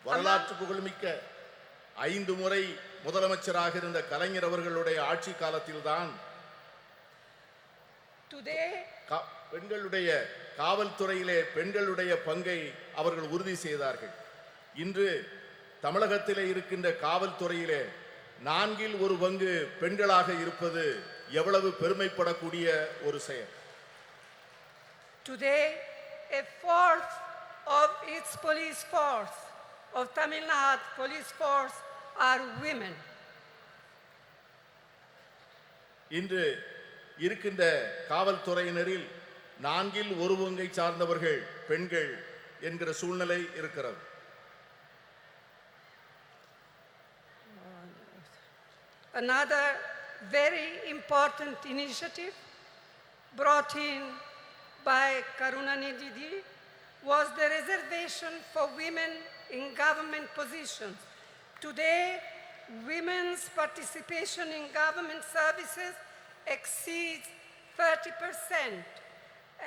வரலாற்று புகழ்மிக்க 5 முறை முதலமைச்சராக இருந்த கலைஞர் அவர்களுடைய ஆட்சி காலத்தில்தான் பெண்களுடைய காவல்துறையிலே பெண்களுடைய பங்கை அவர்கள் உறுதி செய்தார்கள். இன்று தமிழகத்திலே இருக்கின்ற காவல்துறையிலே 1/4 பங்கு பெண்களாக இருப்பது எவ்வளவு பெருமைப்படக்கூடிய ஒரு செயல். Today, 1/4 of its police force, of Tamil Nadu police force, are women. இன்று இருக்கின்ற காவல்துறையினரில் 1/4 பங்கை சார்ந்தவர்கள் பெண்கள் என்கிற சூழ்நிலை இருக்கிறது. Another very important initiative brought in by Karunanidhi was the reservation for women in government positions. Today, women's participation in government services exceeds 30%.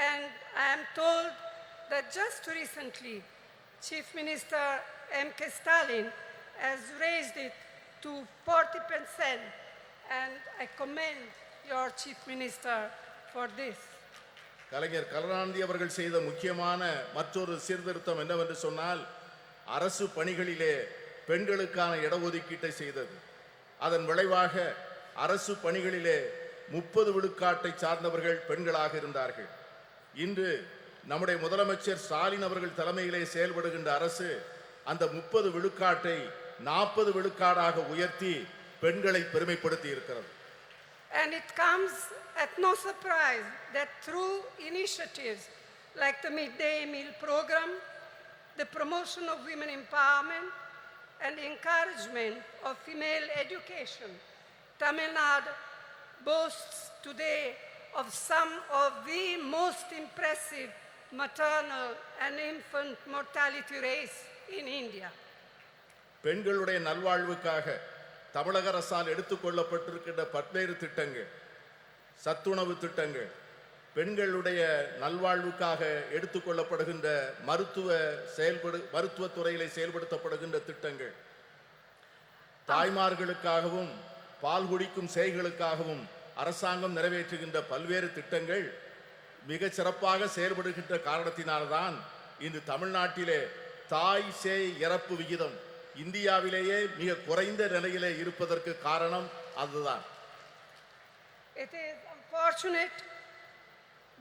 And I am told that just recently, Chief Minister M.K. Stalin has raised it to 40%. And I commend your Chief Minister for this. கலைஞர் கருணாநிதி அவர்கள் செய்த முக்கியமான மற்றொரு சீர்திருத்தம் என்னவென்று சொன்னால் அரசு பணிகளிலே பெண்களுக்கான இடஒதுக்கீட்டை செய்தது. அதன் விளைவாக அரசு பணிகளிலே 30 விழுக்காட்டை சார்ந்தவர்கள் பெண்களாக இருந்தார்கள். இன்று நம்முடைய முதலமைச்சர் ஸ்டாலின் அவர்கள் தலைமையிலே செயல்படுகின்ற அரசு அந்த 30 விழுக்காட்டை 40 விழுக்காடாக உயர்த்தி பெண்களை பெருமைப்படுத்தி இருக்கிறது. And it comes at no surprise that through initiatives like the midday meal program, the promotion of women empowerment, and encouragement of female education. Tamil Nadu boasts today of some of the most impressive maternal and infant mortality rates in India. பெண்களுடைய நல்வாழ்வுக்காக தமிழக அரசால் எடுத்துக்கொள்ளப்பட்டிருக்கின்ற பல்வேறு திட்டங்கள், சத்துணவு திட்டங்கள், பெண்களுடைய நல்வாழ்வுக்காக எடுத்துக்கொள்ளப்படுகின்ற மருத்துவ துறையிலே செயல்படுத்தப்படுகின்ற திட்டங்கள், தாய்மார்களுக்காகவும் பால் குடிக்கும் சேய்களுக்காகவும் அரசாங்கம் நிறைவேற்றுகின்ற பல்வேறு திட்டங்கள் மிக சிறப்பாக செயல்படுகின்ற காரணத்தினால்தான் இன்று தமிழ்நாட்டிலே தாய் சேய் இறப்பு விகிதம் இந்தியாவிலேயே மிக குறைந்த நிலையிலே இருப்பதற்கு காரணம் அதுதான். It is unfortunate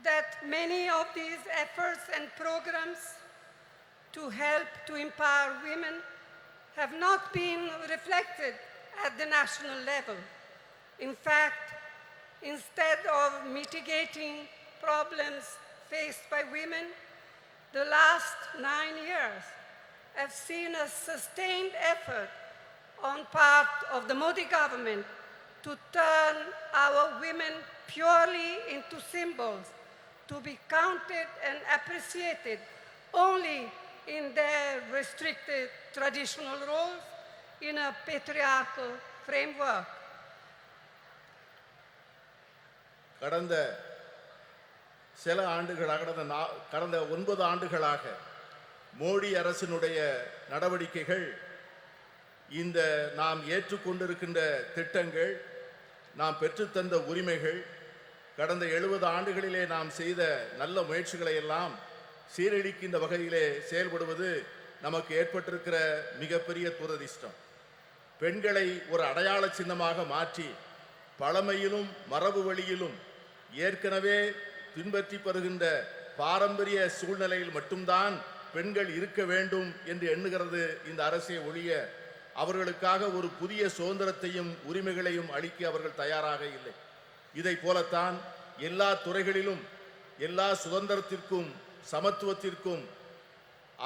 that many of these efforts and programs to help to empower women have not been reflected at the national level. In fact, instead of mitigating problems faced by women, the last 9 years have seen a sustained effort on part of the Modi government to turn our women purely into symbols, to be counted and appreciated only in their restricted traditional roles in a patriarchal framework. கடந்த சில ஆண்டுகளாக கடந்த 9 ஆண்டுகளாக மோடி அரசினுடைய நடவடிக்கைகள், இந்த நாம் ஏற்றுக்கொண்டிருக்கின்ற திட்டங்கள், நாம் பெற்றுத்தந்த உரிமைகள், கடந்த 70 ஆண்டுகளிலே நாம் செய்த நல்ல முயற்சிகளை எல்லாம் சீரழிக்கின்ற வகையிலே செயல்படுவது நமக்கு ஏற்பட்டிருக்கிற மிகப்பெரிய துரதிர்ஷ்டம். பெண்களை ஒரு அடையாள சின்னமாக மாற்றி பழமையிலும் மரபு வழியிலும் ஏற்கனவே பின்பற்றி வருகின்ற பாரம்பரிய சூழ்நிலையில் மட்டும்தான் பெண்கள் இருக்க வேண்டும் என்று எண்ணுகிறது இந்த அரசை ஒழிய அவர்களுக்காக ஒரு புதிய சுதந்திரத்தையும் உரிமைகளையும் அளிக்க அவர்கள் தயாராக இல்லை. இதை போலத்தான் எல்லா துறைகளிலும் எல்லா சுதந்திரத்திற்கும் சமத்துவத்திற்கும்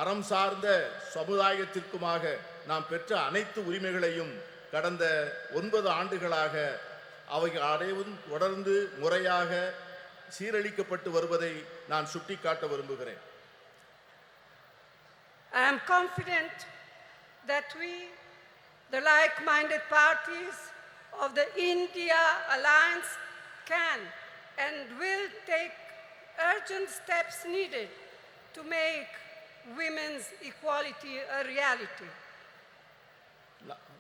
அறம் சார்ந்த சமுதாயத்திற்குமாக நாம் பெற்ற அனைத்து உரிமைகளையும் கடந்த 9 ஆண்டுகளாக அவைகள் அனைவரும் தொடர்ந்து முறையாக சீரழிக்கப்பட்டு வருவதை நான் சுட்டிக்காட்ட விரும்புகிறேன். I am confident that we, the like-minded parties of the India Alliance, can and will take urgent steps needed to make women's equality a reality.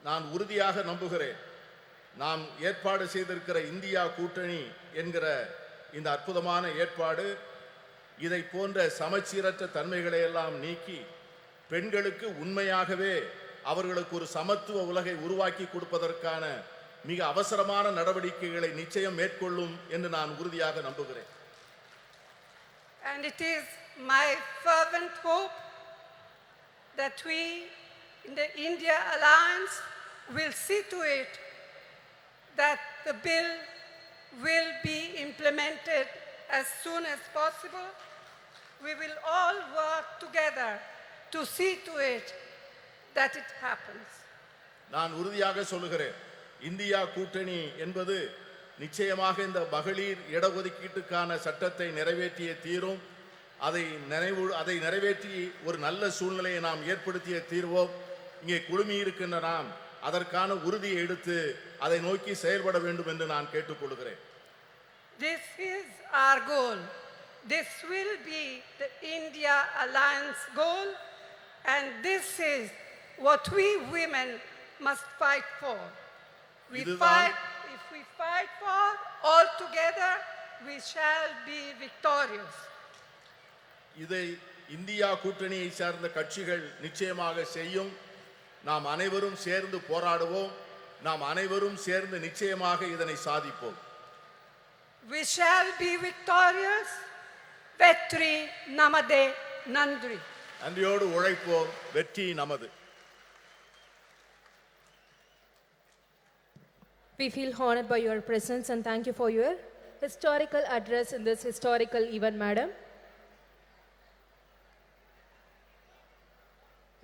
நான் உறுதியாக நம்புகிறேன், நாம் ஏற்பாடு செய்திருக்கிற இந்தியா கூட்டணி என்கிற இந்த அற்புதமான ஏற்பாடு இதை போன்ற சமச்சீரற்ற தன்மைகளை எல்லாம் நீக்கி பெண்களுக்கு உண்மையாகவே அவர்களுக்கு ஒரு சமத்துவ உலகை உருவாக்கி கொடுப்பதற்கான மிக அவசரமான நடவடிக்கைகளை நிச்சயம் மேற்கொள்ளும் என்று நான் உறுதியாக நம்புகிறேன். And it is my fervent hope that we in the India Alliance will see to it that the bill will be implemented as soon as possible. We will all work together to see to it that it happens. நான் உறுதியாக சொல்லுகிறேன், India கூட்டணி என்பது நிச்சயமாக இந்த மகளிர் இடஒதுக்கீட்டுக்கான சட்டத்தை நிறைவேற்றிய தீரும். அதை நிறைவேற்றி ஒரு நல்ல சூழ்நிலையை நாம் ஏற்படுத்திய தீர்வோம். இங்கே குழுமி இருக்கின்ற நாம் அதற்கான உறுதியை எடுத்து அதை நோக்கி செயல்பட வேண்டும் என்று நான் கேட்டுக்கொள்கிறேன். This is our goal. This will be the India Alliance goal, and this is what we women must fight for. If we fight for all together, we shall be victorious. இதை இந்தியா கூட்டணியை சார்ந்த கட்சிகள் நிச்சயமாக செய்யும். நாம் அனைவரும் சேர்ந்து போராடுவோம். நாம் அனைவரும் சேர்ந்து நிச்சயமாக இதனை சாதிப்போம். We shall be victorious. Vetri namade nandri. நன்றியோடு உழைப்போம். வெற்றி நமது. We feel honored by your presence and thank you for your historical address in this historical event, Madam.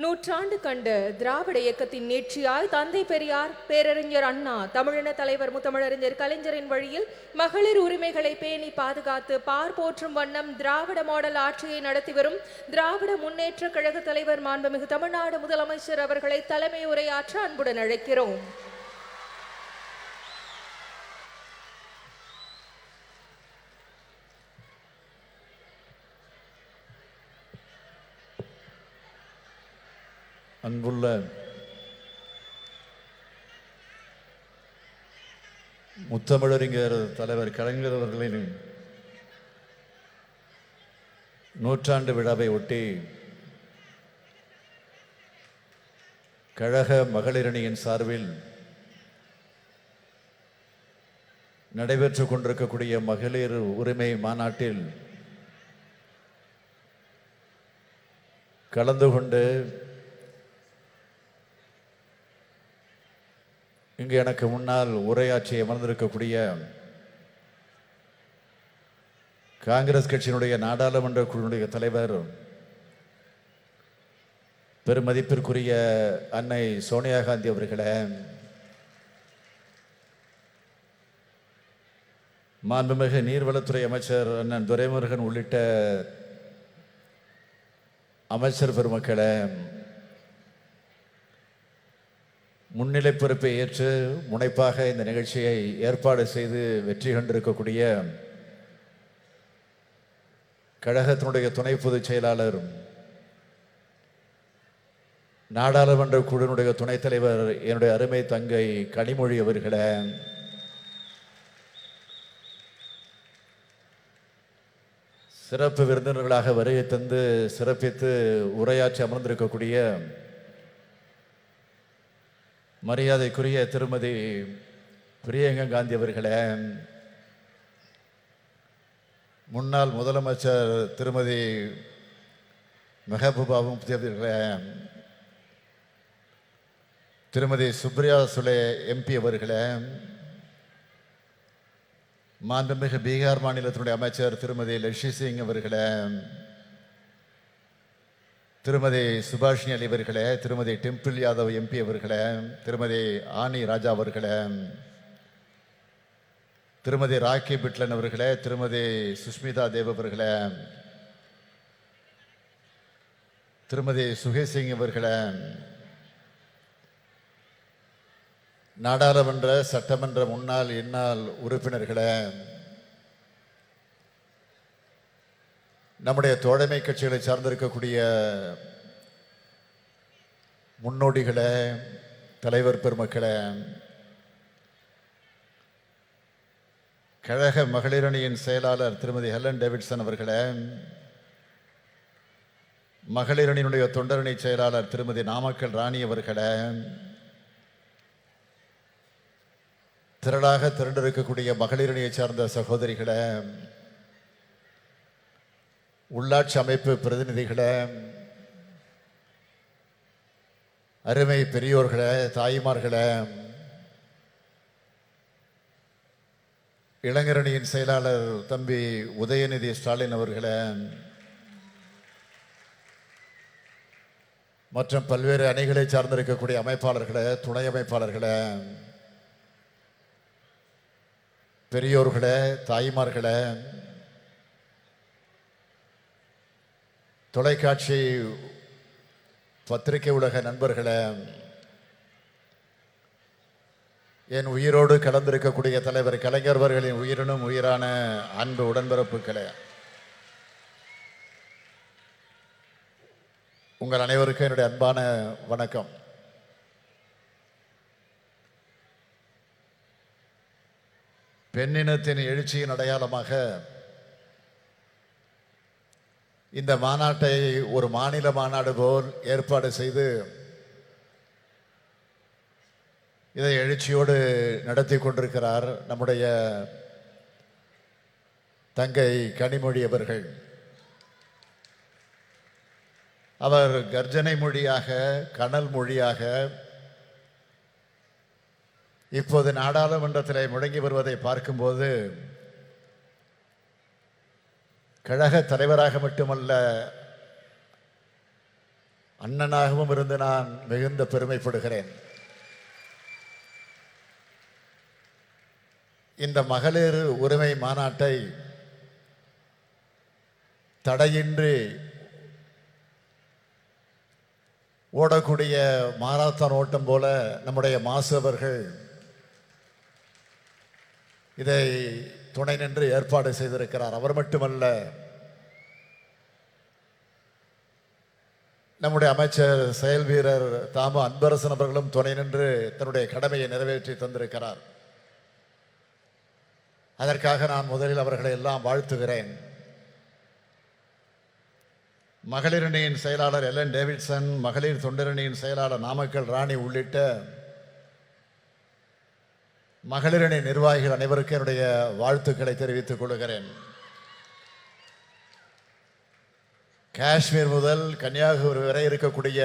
நூற்றாண்டு கண்டு திராவிட இயக்கத்தின் நீட்சியாய் தந்தை பெரியார், பேரறிஞர் அண்ணா, தமிழின தலைவர் முத்தமிழறிஞர் கலைஞரின் வழியில் மகளிர் உரிமைகளை பேணி பாதுகாத்து போற்றும் வண்ணம் திராவிட மாடல் ஆட்சியை நடத்தி வரும் திராவிட முன்னேற்ற கழக தலைவர் மாண்புமிகு தமிழ்நாடு முதலமைச்சர் அவர்களை தலைமை உரையாற்ற அன்புடன் அழைக்கிறோம். அன்புள்ள முத்தமிழறிஞர் தலைவர் கலைஞர் அவர்களின் நூற்றாண்டு விழாவை ஒட்டி கழக மகளிரணியின் சார்பில் நடைபெற்றுக் கொண்டிருக்கக்கூடிய மகளிர் உரிமை மாநாட்டில் கலந்து கொண்டு இங்கு எனக்கு முன்னால் உரையாற்றி அமர்ந்திருக்கக்கூடிய காங்கிரஸ் கட்சியினுடைய நாடாளுமன்ற குழுவினுடைய தலைவர் பெருமதிப்பிற்குரிய அன்னை சோனியா காந்தி அவர்களே, மாண்புமிகு நீர்வளத்துறை அமைச்சர் அண்ணன் துரைமுருகன் உள்ளிட்ட அமைச்சர் பெருமக்களே, முன்னிலை பொறுப்பை ஏற்று முனைப்பாக இந்த நிகழ்ச்சியை ஏற்பாடு செய்து வெற்றி கண்டிருக்கக்கூடிய கழகத்தினுடைய துணை பொதுச் செயலாளர், நாடாளுமன்ற குழுவினுடைய துணைத் தலைவர் என்னுடைய அருமை தங்கை கனிமொழி அவர்களே, சிறப்பு விருந்தினர்களாக வருகை தந்து சிறப்பித்து உரையாற்றி அமர்ந்திருக்கக்கூடிய மரியாதைக்குரிய திருமதி பிரியங்கா காந்தி அவர்களே, முன்னாள் முதலமைச்சர் திருமதி மெஹபூபா முஃப்தி அவர்களே, திருமதி சுப்ரியா சுலே எம்பி அவர்களே, மாண்புமிகு பீகார் மாநிலத்தினுடைய அமைச்சர் திருமதி லட்சுமி சிங் அவர்களே, திருமதி சுபாஷினி அலி அவர்களே, திருமதி டிம்பிள் யாதவ் எம்பி அவர்களே, திருமதி ஆனி ராஜா அவர்களே, திருமதி ராக்கி பிட்லன் அவர்களே, திருமதி சுஷ்மிதா தேவ் அவர்களே, திருமதி சுகேஷ் சிங் அவர்களே, நாடாளுமன்ற சட்டமன்ற முன்னாள் இந்நாள் உறுப்பினர்களே, நம்முடைய தோழமை கட்சிகளை சார்ந்திருக்கக்கூடிய முன்னோடிகளே, தலைவர் பெருமக்களே, கழக மகளிரணியின் செயலாளர் திருமதி ஹெலன் டேவிட்சன் அவர்களே, மகளிரணியினுடைய தொண்டரணி செயலாளர் திருமதி நாமக்கல் ராணி அவர்களே, திரளாக திரண்டிருக்கக்கூடிய மகளிரணியை சார்ந்த சகோதரிகளே, உள்ளாட்சி அமைப்பு பிரதிநிதிகளே, அருமை பெரியோர்களே, தாய்மார்களே, இளைஞரணியின் செயலாளர் தம்பி உதயநிதி ஸ்டாலின் அவர்களே, மற்றும் பல்வேறு அணிகளை சார்ந்திருக்கக்கூடிய அமைப்பாளர்களே, துணை அமைப்பாளர்களே, பெரியோர்களே, தாய்மார்களே, தொலைக்காட்சி பத்திரிகை உலக நண்பர்களே, என் உயிரோடு கலந்திருக்கக்கூடிய தலைவர் கலைஞர் அவர்களின் உயிரினும் உயிரான அன்பு உடன்பிறப்புகளே, உங்கள் அனைவருக்கும் என்னுடைய அன்பான வணக்கம். பெண்ணினத்தின் எழுச்சியின் அடையாளமாக இந்த மாநாட்டை ஒரு மாநில மாநாடு போல் ஏற்பாடு செய்து இதை எழுச்சியோடு நடத்தி கொண்டிருக்கிறார் நம்முடைய தங்கை கனிமொழி அவர்கள். அவர் கர்ஜனை மொழியாக, கனல் மொழியாக இப்போது நாடாளுமன்றத்தில் முழங்கி வருவதை பார்க்கும்போது கழக தலைவராக மட்டுமல்ல, அண்ணனாகவும் இருந்து நான் மிகுந்த பெருமைப்படுகிறேன். இந்த மகளிர் உரிமை மாநாட்டை தடையின்றி ஓடக்கூடிய மாராத்தான் ஓட்டம் போல நம்முடைய மாசு அவர்கள் இதை துணை நின்று ஏற்பாடு செய்திருக்கிறார். அவர் மட்டுமல்ல, நம்முடைய அமைச்சர் செயல் வீரர் தாமு அன்பரசன் அவர்களும் துணை நின்று தன்னுடைய கடமையை நிறைவேற்றி தந்திருக்கிறார். அதற்காக நான் முதலில் அவர்களை எல்லாம் வாழ்த்துகிறேன். மகளிரணியின் செயலாளர் எல்என் டேவிட்சன், மகளிர் தொண்டரணியின் செயலாளர் நாமக்கல் ராணி உள்ளிட்ட மகளிரணி நிர்வாகிகள் அனைவருக்கும் என்னுடைய வாழ்த்துக்களை தெரிவித்துக் கொள்கிறேன். காஷ்மீர் முதல் கன்னியாகுமரி வரை இருக்கக்கூடிய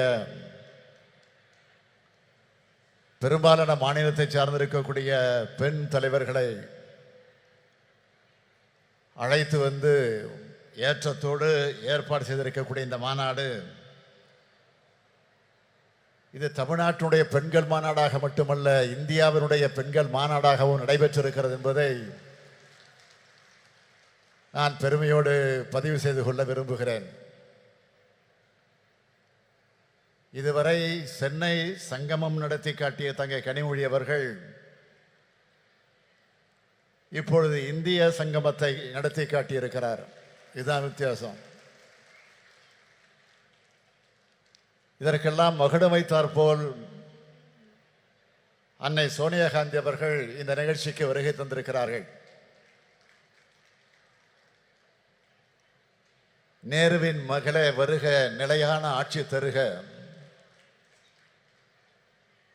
பெரும்பாலான மாநிலத்தை சார்ந்திருக்கக்கூடிய பெண் தலைவர்களை அழைத்து வந்து ஏற்றத்தோடு ஏற்பாடு செய்திருக்கக்கூடிய இந்த மாநாடு இது தமிழ்நாட்டினுடைய பெண்கள் மாநாடாக மட்டுமல்ல, இந்தியாவினுடைய பெண்கள் மாநாடாகவும் நடைபெற்றிருக்கிறது என்பதை நான் பெருமையோடு பதிவு செய்து கொள்ள விரும்புகிறேன். இதுவரை சென்னை சங்கமம் நடத்தி காட்டிய தங்கை கனிமொழி அவர்கள் இப்பொழுது இந்திய சங்கமத்தை நடத்தி காட்டியிருக்கிறார். இதுதான் வித்தியாசம். இதற்கெல்லாம் மகுடம் வைத்தாற்போல் அன்னை சோனியா காந்தி அவர்கள் இந்த நிகழ்ச்சிக்கு வருகை தந்திருக்கிறார்கள். நேருவின் மகளே வருக, நிலையான ஆட்சி தருக.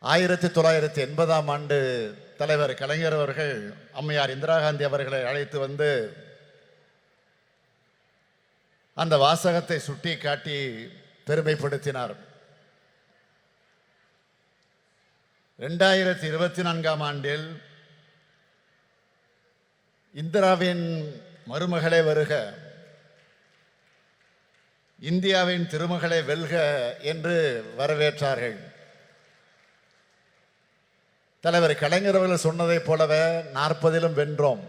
1980ஆம் ஆண்டு தலைவர் கலைஞர் அவர்கள் அம்மையார் இந்திரா காந்தி அவர்களை அழைத்து வந்து அந்த வாசகத்தை சுட்டி காட்டி பெருமைப்படுத்தினார். 2024ஆம் ஆண்டில் இந்திராவின் மருமகளே வருக, இந்தியாவின் திருமகளே வெல்க என்று வரவேற்றார்கள். தலைவர் கலைஞர் அவர்கள் சொன்னதைப் போலவே 40லும் வென்றோம்.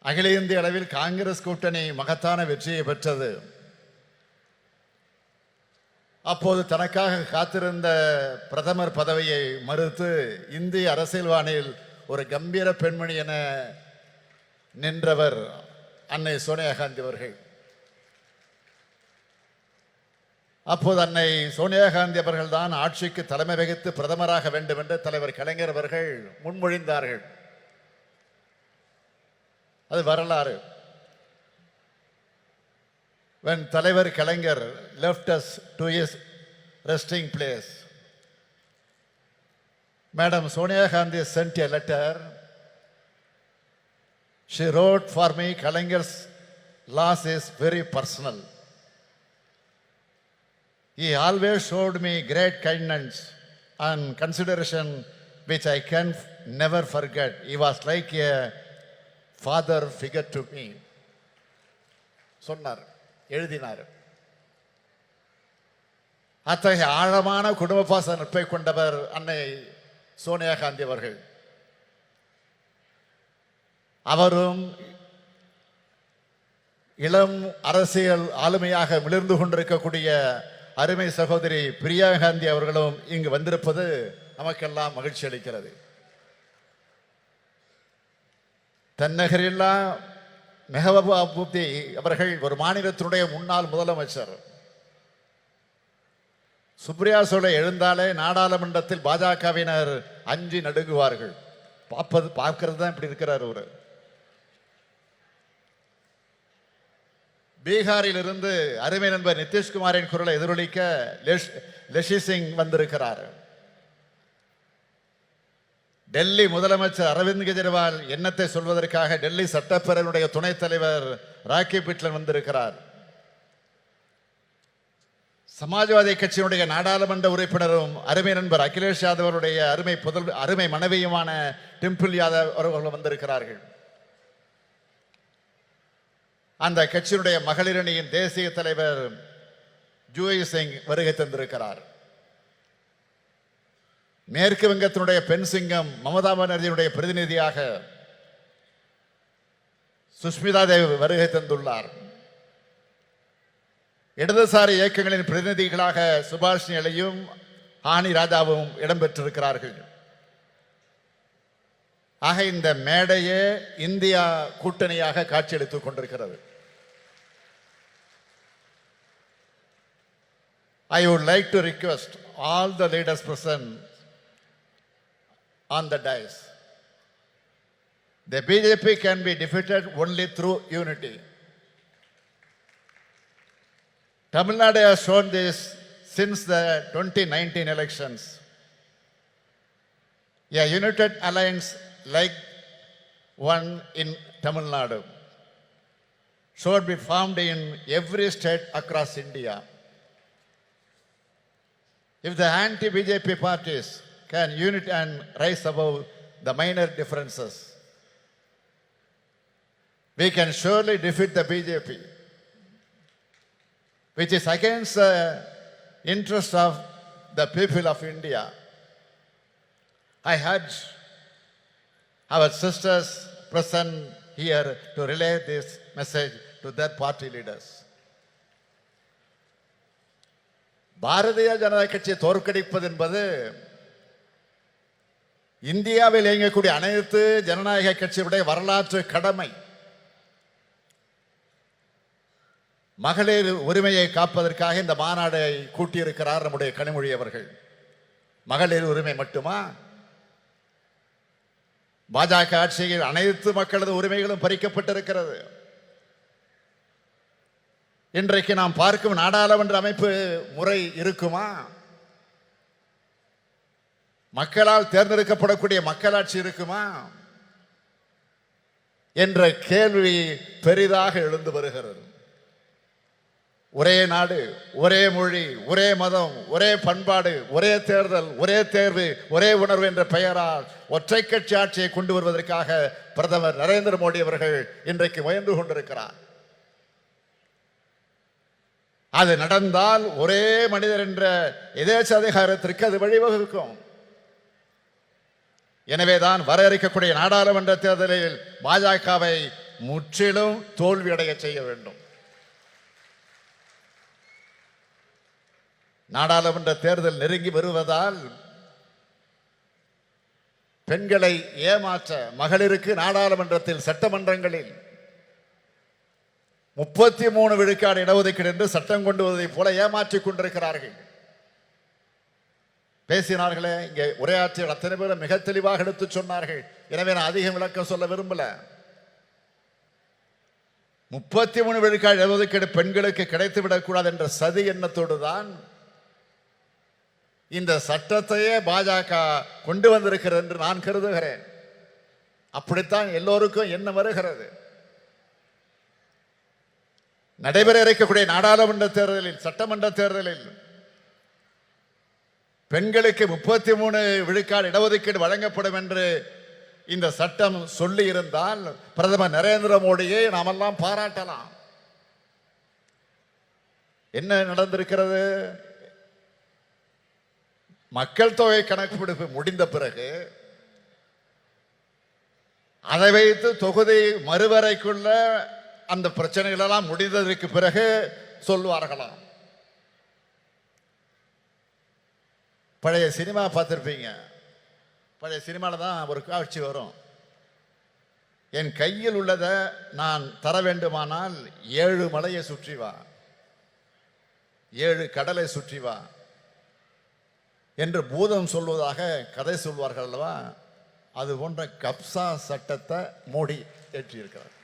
அகில இந்திய அளவில் காங்கிரஸ் கூட்டணி மகத்தான வெற்றியை பெற்றது. அப்போது தனக்காக காத்திருந்த பிரதமர் பதவியை மறுத்து இந்திய அரசியல்வானில் ஒரு கம்பீர பெண்மணி என நின்றவர் அன்னை சோனியா காந்தி அவர்கள். அப்போது அன்னை சோனியா காந்தி அவர்கள் தான் ஆட்சிக்கு தலைமை வகித்து பிரதமராக வேண்டும் என்று தலைவர் கலைஞர் அவர்கள் முன்மொழிந்தார்கள். அது வரலாறு. When தலைவர் கலைஞர் left us to his resting place, Madam Sonia Gandhi sent a letter. She wrote for me, Kalangar's loss is very personal. He always showed me great kindness and consideration which I can never forget. He was like a father figure to me. சொன்னார், எழுதினார். அத்தகைய ஆழமான குடும்ப பாச நட்பை கொண்டவர் அன்னை சோனியா காந்தி அவர்கள். அவரும் இளம் அரசியல் ஆளுமையாக மிளிர்ந்து கொண்டிருக்கக்கூடிய அருமை சகோதரி பிரியா காந்தி அவர்களும் இங்கு வந்திருப்பது நமக்கெல்லாம் மகிழ்ச்சி அளிக்கிறது. தன்னகரில்லா மெஹபூபா முஃப்தி அவர்கள் ஒரு மாநிலத்தினுடைய முன்னாள் முதலமைச்சர். சுப்ரியா சூலே எழுந்தாலே நாடாளுமன்றத்தில் பாஜகவினர் அஞ்சி நடுங்குவார்கள். பார்க்கறது தான் இப்படி இருக்கிறார். ஒரு பீகாரில் இருந்து அருமை நண்பர் நிதிஷ்குமாரின் குரலை எதிரொலிக்க லெஷி சிங் வந்திருக்கிறார். டெல்லி முதலமைச்சர் அரவிந்த் கெஜ்ரிவால் எண்ணத்தை சொல்வதற்காக டெல்லி சட்டப்பேரவையுடைய துணைத் தலைவர் ராக்கி பிட்லன் வந்திருக்கிறார். சமாஜ்வாதி கட்சியினுடைய நாடாளுமன்ற உறுப்பினரும் அருமை நண்பர் அகிலேஷ் யாதவருடைய அருமை மனைவியுமான டிம்பிள் யாதவ் அவர்கள் வந்திருக்கிறார்கள். அந்த கட்சியினுடைய மகளிரணியின் தேசிய தலைவர் ஜூயி சிங் வருகை தந்திருக்கிறார். மேற்கு வங்கத்தினுடைய பெண் சிங்கம் மமதா பானர்ஜியுடைய பிரதிநிதியாக சுஷ்மிதா தேவ் வருகை தந்துள்ளார். இடதுசாரி இயக்கங்களின் பிரதிநிதிகளாக சுபாஷினி அலியும் ஆனி ராஜாவும் இடம்பெற்றிருக்கிறார்கள். ஆக இந்த மேடையே இந்தியா கூட்டணியாக காட்சியளித்துக் கொண்டிருக்கிறது. I would like to request all the leaders present on the dais. The BJP can be defeated only through unity. Tamil Nadu has shown this since the 2019 elections. A united alliance like one in Tamil Nadu should be formed in every state across India. If the anti-BJP parties can unite and rise above the minor differences, we can surely defeat the BJP, which is against the interest of the people of India. I urge our sisters present here to relay this message to their party leaders. Bharatiya Janata கட்சியை தோற்கடிப்பது என்பது இந்தியாவில் இயங்கக்கூடிய அனைத்து ஜனநாயக கட்சியுடைய வரலாற்று கடமை. மகளிர் உரிமையை காப்பதற்காக இந்த மாநாடை கூட்டியிருக்கிறார் நம்முடைய கனிமொழி அவர்கள். மகளிர் உரிமை மட்டுமா? பாஜக ஆட்சியில் அனைத்து மக்களது உரிமைகளும் பறிக்கப்பட்டிருக்கிறது. இன்றைக்கு நாம் பார்க்கும் நாடாளுமன்ற அமைப்பு முறை இருக்குமா? மக்களால் தேர்ந்தெடுக்கப்படக்கூடிய மக்களாட்சி இருக்குமா என்ற கேள்வி பெரிதாக எழுந்து வருகிறது. ஒரே நாடு, ஒரே மொழி, ஒரே மதம், ஒரே பண்பாடு, ஒரே தேர்தல், ஒரே தேர்வு, ஒரே உணர்வு என்ற பெயரால் ஒற்றை கட்சி ஆட்சியை கொண்டு வருவதற்காக பிரதமர் நரேந்திர மோடி அவர்கள் இன்றைக்கு முயன்று கொண்டிருக்கிறார். அது நடந்தால் ஒரே மனிதர் என்ற எதேச்ச அதிகாரத்திற்கு அது வழிவகுக்கும். எனவேதான் வர இருக்கக்கூடிய நாடாளுமன்ற தேர்தலில் பாஜகவை முற்றிலும் தோல்வியடைய செய்ய வேண்டும். நாடாளுமன்ற தேர்தல் நெருங்கி வருவதால் பெண்களை ஏமாற்ற மகளிருக்கு நாடாளுமன்றத்தில் சட்டமன்றங்களில் 33 விழுக்காடு இடஒதுக்கீடு என்று சட்டம் கொண்டு வருவதை போல ஏமாற்றிக் கொண்டிருக்கிறார்கள். பேசினார்களே இங்கே உரையாற்றிய அத்தனை பேரும் மிக தெளிவாக எடுத்து சொன்னார்கள். எனவே நான் அதிகம் விளக்கம் சொல்ல விரும்பல. 33 விழுக்காடு இடஒதுக்கீடு பெண்களுக்கு கிடைத்துவிடக்கூடாது என்ற சதி எண்ணத்தோடு தான் இந்த சட்டத்தையே பாஜக கொண்டு வந்திருக்கிறது என்று நான் கருதுகிறேன். அப்படித்தான் எல்லோருக்கும் என்ன வருகிறது. நடைபெற இருக்கக்கூடிய நாடாளுமன்ற தேர்தலில், சட்டமன்ற தேர்தலில் பெண்களுக்கு 33 விழுக்காடு இடஒதுக்கீடு வழங்கப்படும் என்று இந்த சட்டம் சொல்லி இருந்தால் பிரதமர் நரேந்திர மோடியை நாமெல்லாம் பாராட்டலாம். என்ன நடந்திருக்கிறது? மக்கள் தொகை கணக்கெடுப்பு முடிந்த பிறகு அதை வைத்து தொகுதி மறுவரைக்குள்ள அந்த பிரச்சனைகள் எல்லாம் முடிந்ததற்கு பிறகு சொல்வார்களாம். பழைய சினிமா பார்த்துருப்பீங்க. பழைய சினிமாவில் தான் ஒரு காட்சி வரும். என் கையில் உள்ளதை நான் தர வேண்டுமானால் 7 மலையை சுற்றி வா, 7 கடலை சுற்றி வா என்று பூதம் சொல்வதாக கதை சொல்வார்கள் அல்லவா? அது போன்ற கப்சா சட்டத்தை மோடி ஏற்றியிருக்கிறார்.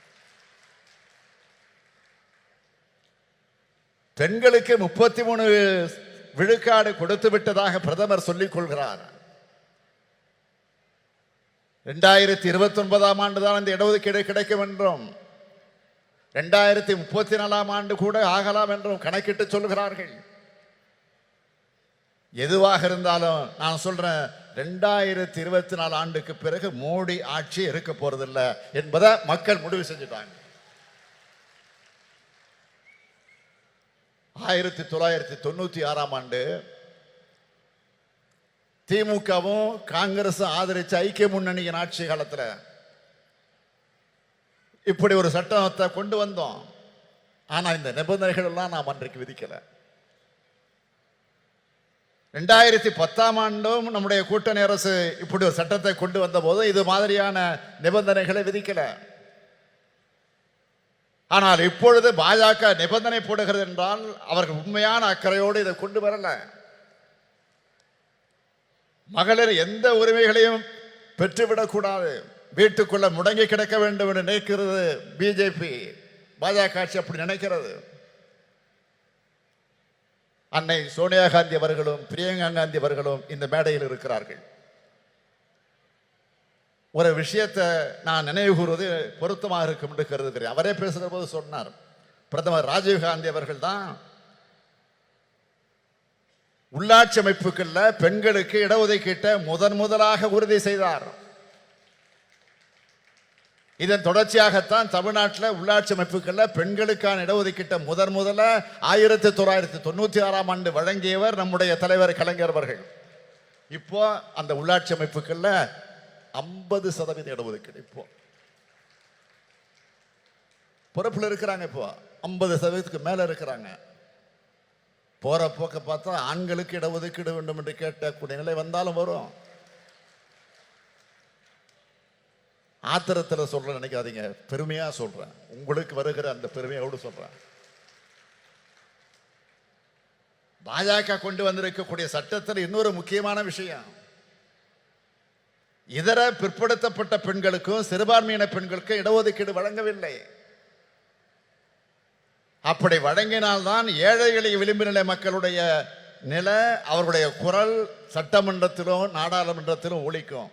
பெண்களுக்கு 33 விழுக்காடு கொடுத்து விட்டதாக பிரதமர் சொல்லிக் கொள்கிறார். 2029ஆம் ஆண்டு தான் இந்த இடஒதுக்கீடு கிடைக்கும் என்றும் 2034ஆம் ஆண்டு கூட ஆகலாம் என்றும் கணக்கிட்டு சொல்கிறார்கள். எதுவாக இருந்தாலும் நான் சொல்றேன், 2024 ஆண்டுக்கு பிறகு மோடி ஆட்சி இருக்க போறதில்லை என்பதை மக்கள் முடிவு செஞ்சுட்டாங்க. 1996ஆம் ஆண்டு திமுகவும் காங்கிரஸ் ஆதரிச்ச ஐக்கிய முன்னணியின் ஆட்சி காலத்தில் இப்படி ஒரு சட்டத்தை கொண்டு வந்தோம். ஆனா இந்த நிபந்தனைகள் எல்லாம் நாம் அன்றைக்கு விதிக்கல. 2010ஆம் ஆண்டும் நம்முடைய கூட்டணி அரசு இப்படி ஒரு சட்டத்தை கொண்டு வந்த போது இது மாதிரியான நிபந்தனைகளை விதிக்கல. ஆனால் இப்பொழுது பாஜக நிபந்தனை போடுகிறது என்றால் அவர்கள் உண்மையான அக்கறையோடு இதை கொண்டு வரல. மகளிர் எந்த உரிமைகளையும் பெற்றுவிடக்கூடாது, வீட்டுக்குள்ள முடங்கி கிடக்க வேண்டும் என்று நினைக்கிறது பிஜேபி. பாஜக ஆட்சி அப்படி நினைக்கிறது. அன்னை சோனியா காந்தி அவர்களும் பிரியங்கா காந்தி அவர்களும் இந்த மேடையில் இருக்கிறார்கள். ஒரு விஷயத்தை நான் நினைவு கூறுவது பொருத்தமாக இருக்கும் என்று கருதுகிறேன். அவரே பேசுகிற போது சொன்னார், பிரதமர் ராஜீவ் காந்தி அவர்கள் தான் உள்ளாட்சி அமைப்புகள்ல பெண்களுக்கு இடஒதுக்கீட்டை முதலாக உறுதி செய்தார். இதன் தொடர்ச்சியாகத்தான் தமிழ்நாட்டில் உள்ளாட்சி அமைப்புகள்ல பெண்களுக்கான இடஒதுக்கீட்டை முதல்ல 1996ஆம் ஆண்டு வழங்கியவர் நம்முடைய தலைவர் கலைஞர் அவர்கள். இப்போ அந்த உள்ளாட்சி அமைப்புகள்ல 50% இடஒதுக்கீடு இப்போ பொறுப்பில் இருக்கிறாங்க. இப்போ 50%க்கு மேல இருக்கிறாங்க. போற போக்க பார்த்தா ஆண்களுக்கு இடஒதுக்கீடு வேண்டும் என்று கேட்கக்கூடிய நிலை வந்தாலும் வரும். ஆத்திரத்தில் சொல்ற நினைக்காதீங்க, பெருமையா சொல்றேன். உங்களுக்கு வருகிற அந்த பெருமையோடு சொல்றேன். பாஜக கொண்டு வந்திருக்கக்கூடிய சட்டத்தில் இன்னொரு முக்கியமான விஷயம், இதர பிற்படுத்தப்பட்ட பெண்களுக்கும் சிறுபான்மையின பெண்களுக்கும் இடஒதுக்கீடு வழங்கவில்லை. அப்படி வழங்கினால்தான் ஏழை எளிய விளிம்பு நிலை மக்களுடைய நிலை, அவர்களுடைய குரல் சட்டமன்றத்திலும் நாடாளுமன்றத்திலும் ஒலிக்கும்.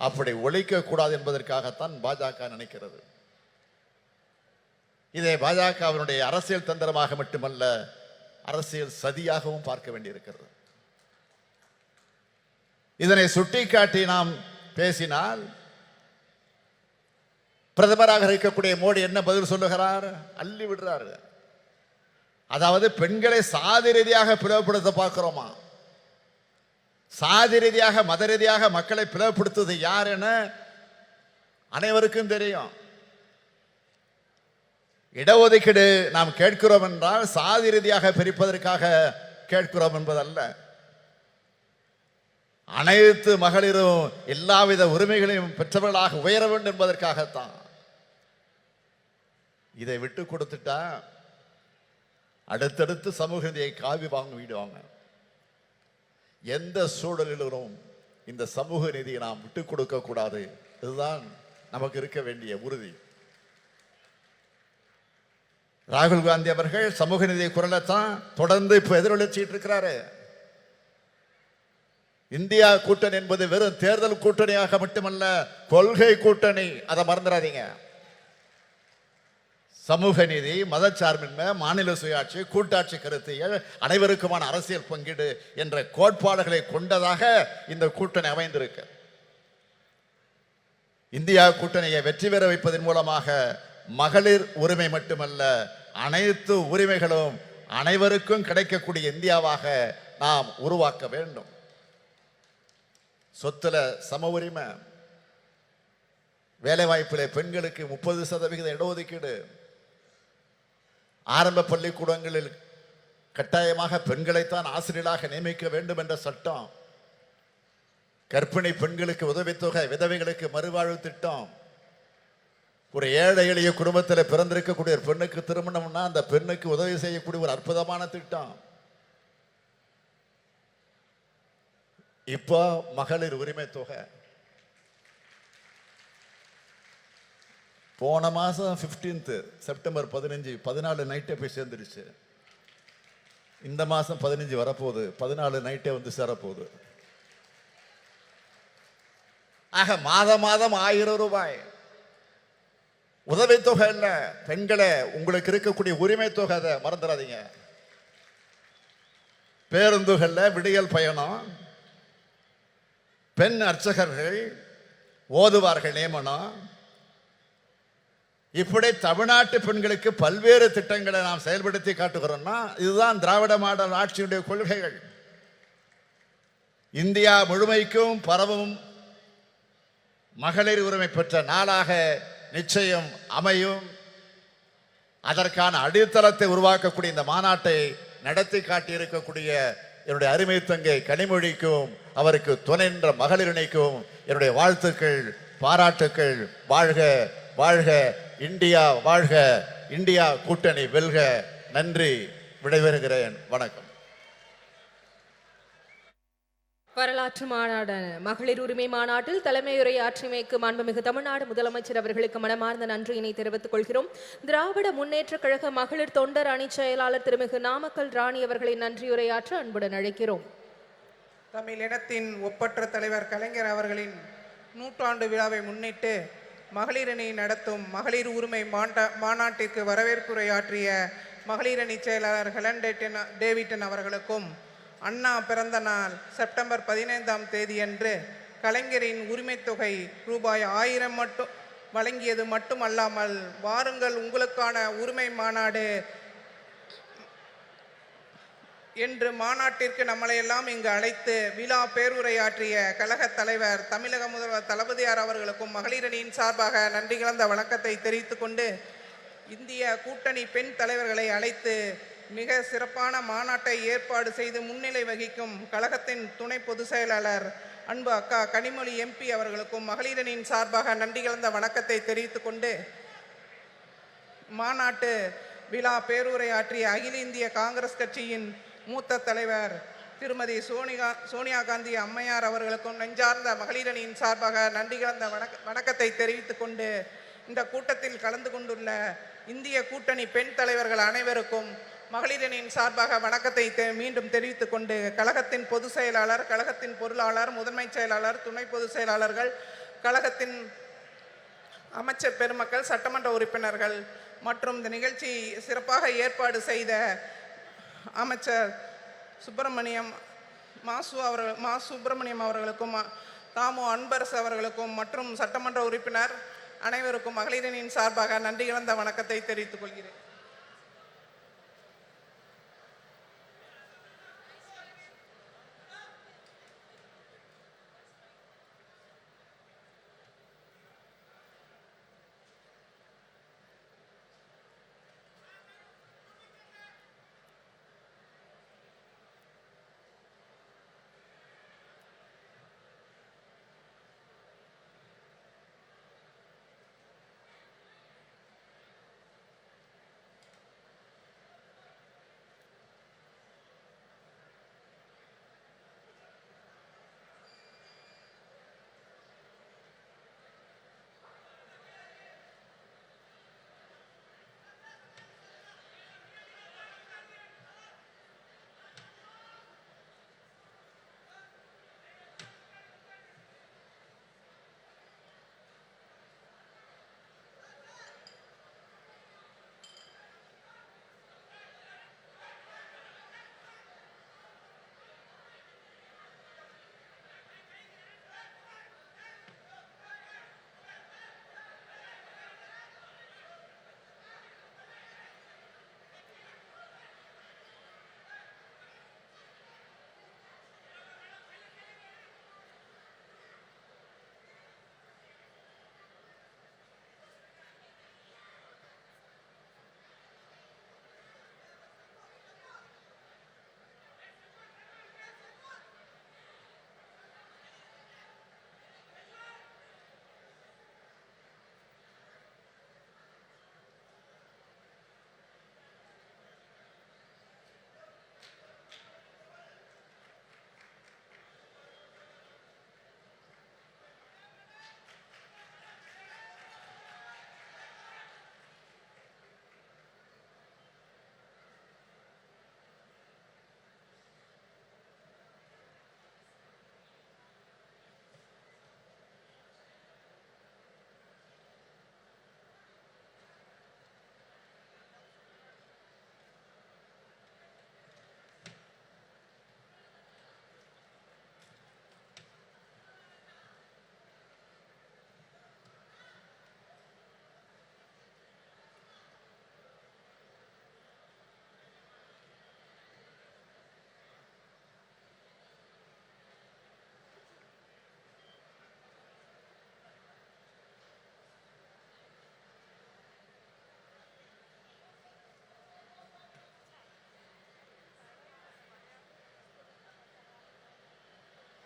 அப்படி ஒழிக்க கூடாது என்பதற்காகத்தான் பாஜக நினைக்கிறது. இதை பாஜகவினுடைய அரசியல் தந்திரமாக மட்டுமல்ல, அரசியல் சதியாகவும் பார்க்க வேண்டியிருக்கிறது. இதனை சுட்டிக்காட்டி நாம் பேசினால் பிரதமராக இருக்கக்கூடிய மோடி என்ன பதில் சொல்லுகிறார்? அள்ளி விடுறாரு. அதாவது பெண்களை சாதி ரீதியாக பிளவுபடுத்த பார்க்கிறோமா, சாதி ரீதியாக மத ரீதியாக மக்களை பிளவுபடுத்துவது யார் என அனைவருக்கும் தெரியும். இடஒதுக்கீடு நாம் கேட்கிறோம் என்றால் சாதி ரீதியாக பிரிப்பதற்காக கேட்கிறோம் என்பதல்ல. அனைத்து மகளிரும் எல்லாவித உரிமைகளையும் பெற்றவர்களாக உயர வேண்டும் என்பதற்காகத்தான். இதை விட்டு கொடுத்துட்டா அடுத்தடுத்து சமூக நீதியை காவி விடுவாங்க. எந்த சூழலிலும் இந்த சமூக நீதியை நாம் விட்டுக் கொடுக்க கூடாது. இதுதான் நமக்கு இருக்க வேண்டிய உறுதி. ராகுல் காந்தி அவர்கள் சமூக நீதி குரலைத்தான் தொடர்ந்து இப்ப எதிரொலிச்சிட்டு இருக்கிறாரு. இந்தியா கூட்டணி என்பது வெறும் தேர்தல் கூட்டணியாக மட்டுமல்ல, கொள்கை கூட்டணி. அதை மறந்துடாதீங்க. சமூக நீதி, மதச்சார்பின்மை, மாநில சுயாட்சி, கூட்டாட்சி கருத்தியல், அனைவருக்குமான அரசியல் பங்கீடு என்ற கோட்பாடுகளை கொண்டதாக இந்த கூட்டணி அமைந்திருக்கு. இந்தியா கூட்டணியை வெற்றி பெற வைப்பதன் மூலமாக மகளிர் உரிமை மட்டுமல்ல, அனைத்து உரிமைகளும் அனைவருக்கும் கிடைக்கக்கூடிய இந்தியாவாக நாம் உருவாக்க வேண்டும். சொத்துல சம உரிமை, வேலை வாய்ப்பிலே பெண்களுக்கு 30% இடஒதுக்கீடு, ஆரம்ப பள்ளிக்கூடங்களில் கட்டாயமாக பெண்களைத்தான் ஆசிரியர்களாக நியமிக்க வேண்டும் என்ற சட்டம், கர்ப்பிணி பெண்களுக்கு உதவித்தொகை, விதவைகளுக்கு மறுவாழ்வு திட்டம், ஒரு ஏழை எளிய குடும்பத்தில் பிறந்திருக்கக்கூடிய ஒரு பெண்ணுக்கு திருமணம்னா அந்த பெண்ணுக்கு உதவி செய்யக்கூடிய ஒரு அற்புதமான திட்டம். இப்போ மகளிர் உரிமை தொகை போன மாசம் 15 செப்டம்பர் 14 நைட்டே போய் சேர்ந்துருச்சு. இந்த மாசம் 15 வரப்போகுது, 14 நைட்டே வந்து சேரப்போகுது. ஆக மாதம் 1000 ரூபாய் உதவித்தொகை இல்ல, பெண்களே உங்களுக்கு இருக்கக்கூடிய உரிமை தொகை, அதை மறந்துடாதீங்க. பேருந்துகள்ல விடியல் பயணம், பெண் அர்ச்சகர்கள் ஓதுவார்கள் நியமனம், இப்படி தமிழ்நாட்டு பெண்களுக்கு பல்வேறு திட்டங்களை நாம் செயல்படுத்தி காட்டுகிறோம்னா இதுதான் திராவிட மாடல் ஆட்சியுடைய கொள்கைகள். இந்தியா முழுமைக்கும் பரவும் மகளிர் உரிமை பெற்ற நாளாக நிச்சயம் அமையும். அதற்கான அடித்தளத்தை உருவாக்கக்கூடிய இந்த மாநாட்டை நடத்தி காட்டியிருக்கக்கூடிய என்னுடைய அருமை தங்கை கனிமொழிக்கும் அவருக்கு துணைன்ற மகளிரணிக்கும் என்னுடைய வாழ்த்துக்கள், பாராட்டுக்கள். வாழ்க வாழ்க இந்தியா, வாழ்க இந்தியா கூட்டணி வெல்க. நன்றி, விடைபெறுகிறேன். வணக்கம். வரலாற்று மாநாடான மகளிர் உரிமை மாநாட்டில் தலைமையுரையாற்றிமைக்கு மாண்புமிகு தமிழ்நாடு முதலமைச்சர் அவர்களுக்கு மனமார்ந்த நன்றியினை தெரிவித்துக் கொள்கிறோம். திராவிட முன்னேற்ற கழக மகளிர் தொண்டர் அணி செயலாளர் திருமிகு நாமக்கல் ராணி அவர்களை நன்றியுரையாற்ற அன்புடன் அழைக்கிறோம். தமிழினத்தின் ஒப்பற்ற தலைவர் கலைஞர் அவர்களின் 100ஆண்டு விழாவை முன்னிட்டு மகளிரணி நடத்தும் மகளிர் உரிமை மாநாட்டிற்கு வரவேற்புரையாற்றிய மகளிரணி செயலாளர் ஹெலன் டேவிட்டன் அவர்களுக்கும் அண்ணா பிறந்த நாள் செப்டம்பர் 15ஆம் தேதியன்று கலைஞரின் உரிமை தொகை ரூபாய் 1000 மட்டும் வழங்கியது மட்டுமல்லாமல் வாருங்கள் உங்களுக்கான உரிமை மாநாடு என்று மாநாட்டிற்கு நம்மளையெல்லாம் இங்கு அழைத்து விழா பேருரையாற்றிய கழக தலைவர் தமிழக முதல்வர் தளபதியார் அவர்களுக்கும் மகளிரணியின் சார்பாக நன்றி கலந்த வணக்கத்தை தெரிவித்துக் கொண்டு இந்திய கூட்டணி பெண் தலைவர்களை அழைத்து மிக சிறப்பான மாநாட்டை ஏற்பாடு செய்து முன்னிலை வகிக்கும் கழகத்தின் துணை பொதுச் செயலாளர் அன்பு அக்கா கனிமொழி எம்பி அவர்களுக்கும் மகளிரணியின் சார்பாக நன்றி கலந்த வணக்கத்தை தெரிவித்துக் கொண்டு மாநாட்டு விழா பேருரையாற்றிய அகில இந்திய காங்கிரஸ் கட்சியின் மூத்த தலைவர் திருமதி சோனியா காந்தி அம்மையார் அவர்களுக்கும் நெஞ்சார்ந்த மகளிரணியின் சார்பாக நன்றி கலந்த வணக்கத்தை தெரிவித்துக் கொண்டு இந்த கூட்டத்தில் கலந்து கொண்டுள்ள இந்திய கூட்டணி பெண் தலைவர்கள் அனைவருக்கும் மகளிரணியின் சார்பாக வணக்கத்தை மீண்டும் தெரிவித்துக் கொண்டு கழகத்தின் பொதுச் செயலாளர், கழகத்தின் பொருளாளர், முதன்மை செயலாளர், துணை பொதுச் செயலாளர்கள், கழகத்தின் அமைச்சர் பெருமக்கள், சட்டமன்ற உறுப்பினர்கள் மற்றும் இந்த நிகழ்ச்சி சிறப்பாக ஏற்பாடு செய்த அமைச்சர் மா சுப்பிரமணியம் அவர்களுக்கும் தாமு அன்பரசு அவர்களுக்கும் மற்றும் சட்டமன்ற உறுப்பினர் அனைவருக்கும் மகளிரணியின் சார்பாக நன்றி கலந்த வணக்கத்தை தெரிவித்துக் கொள்கிறேன்.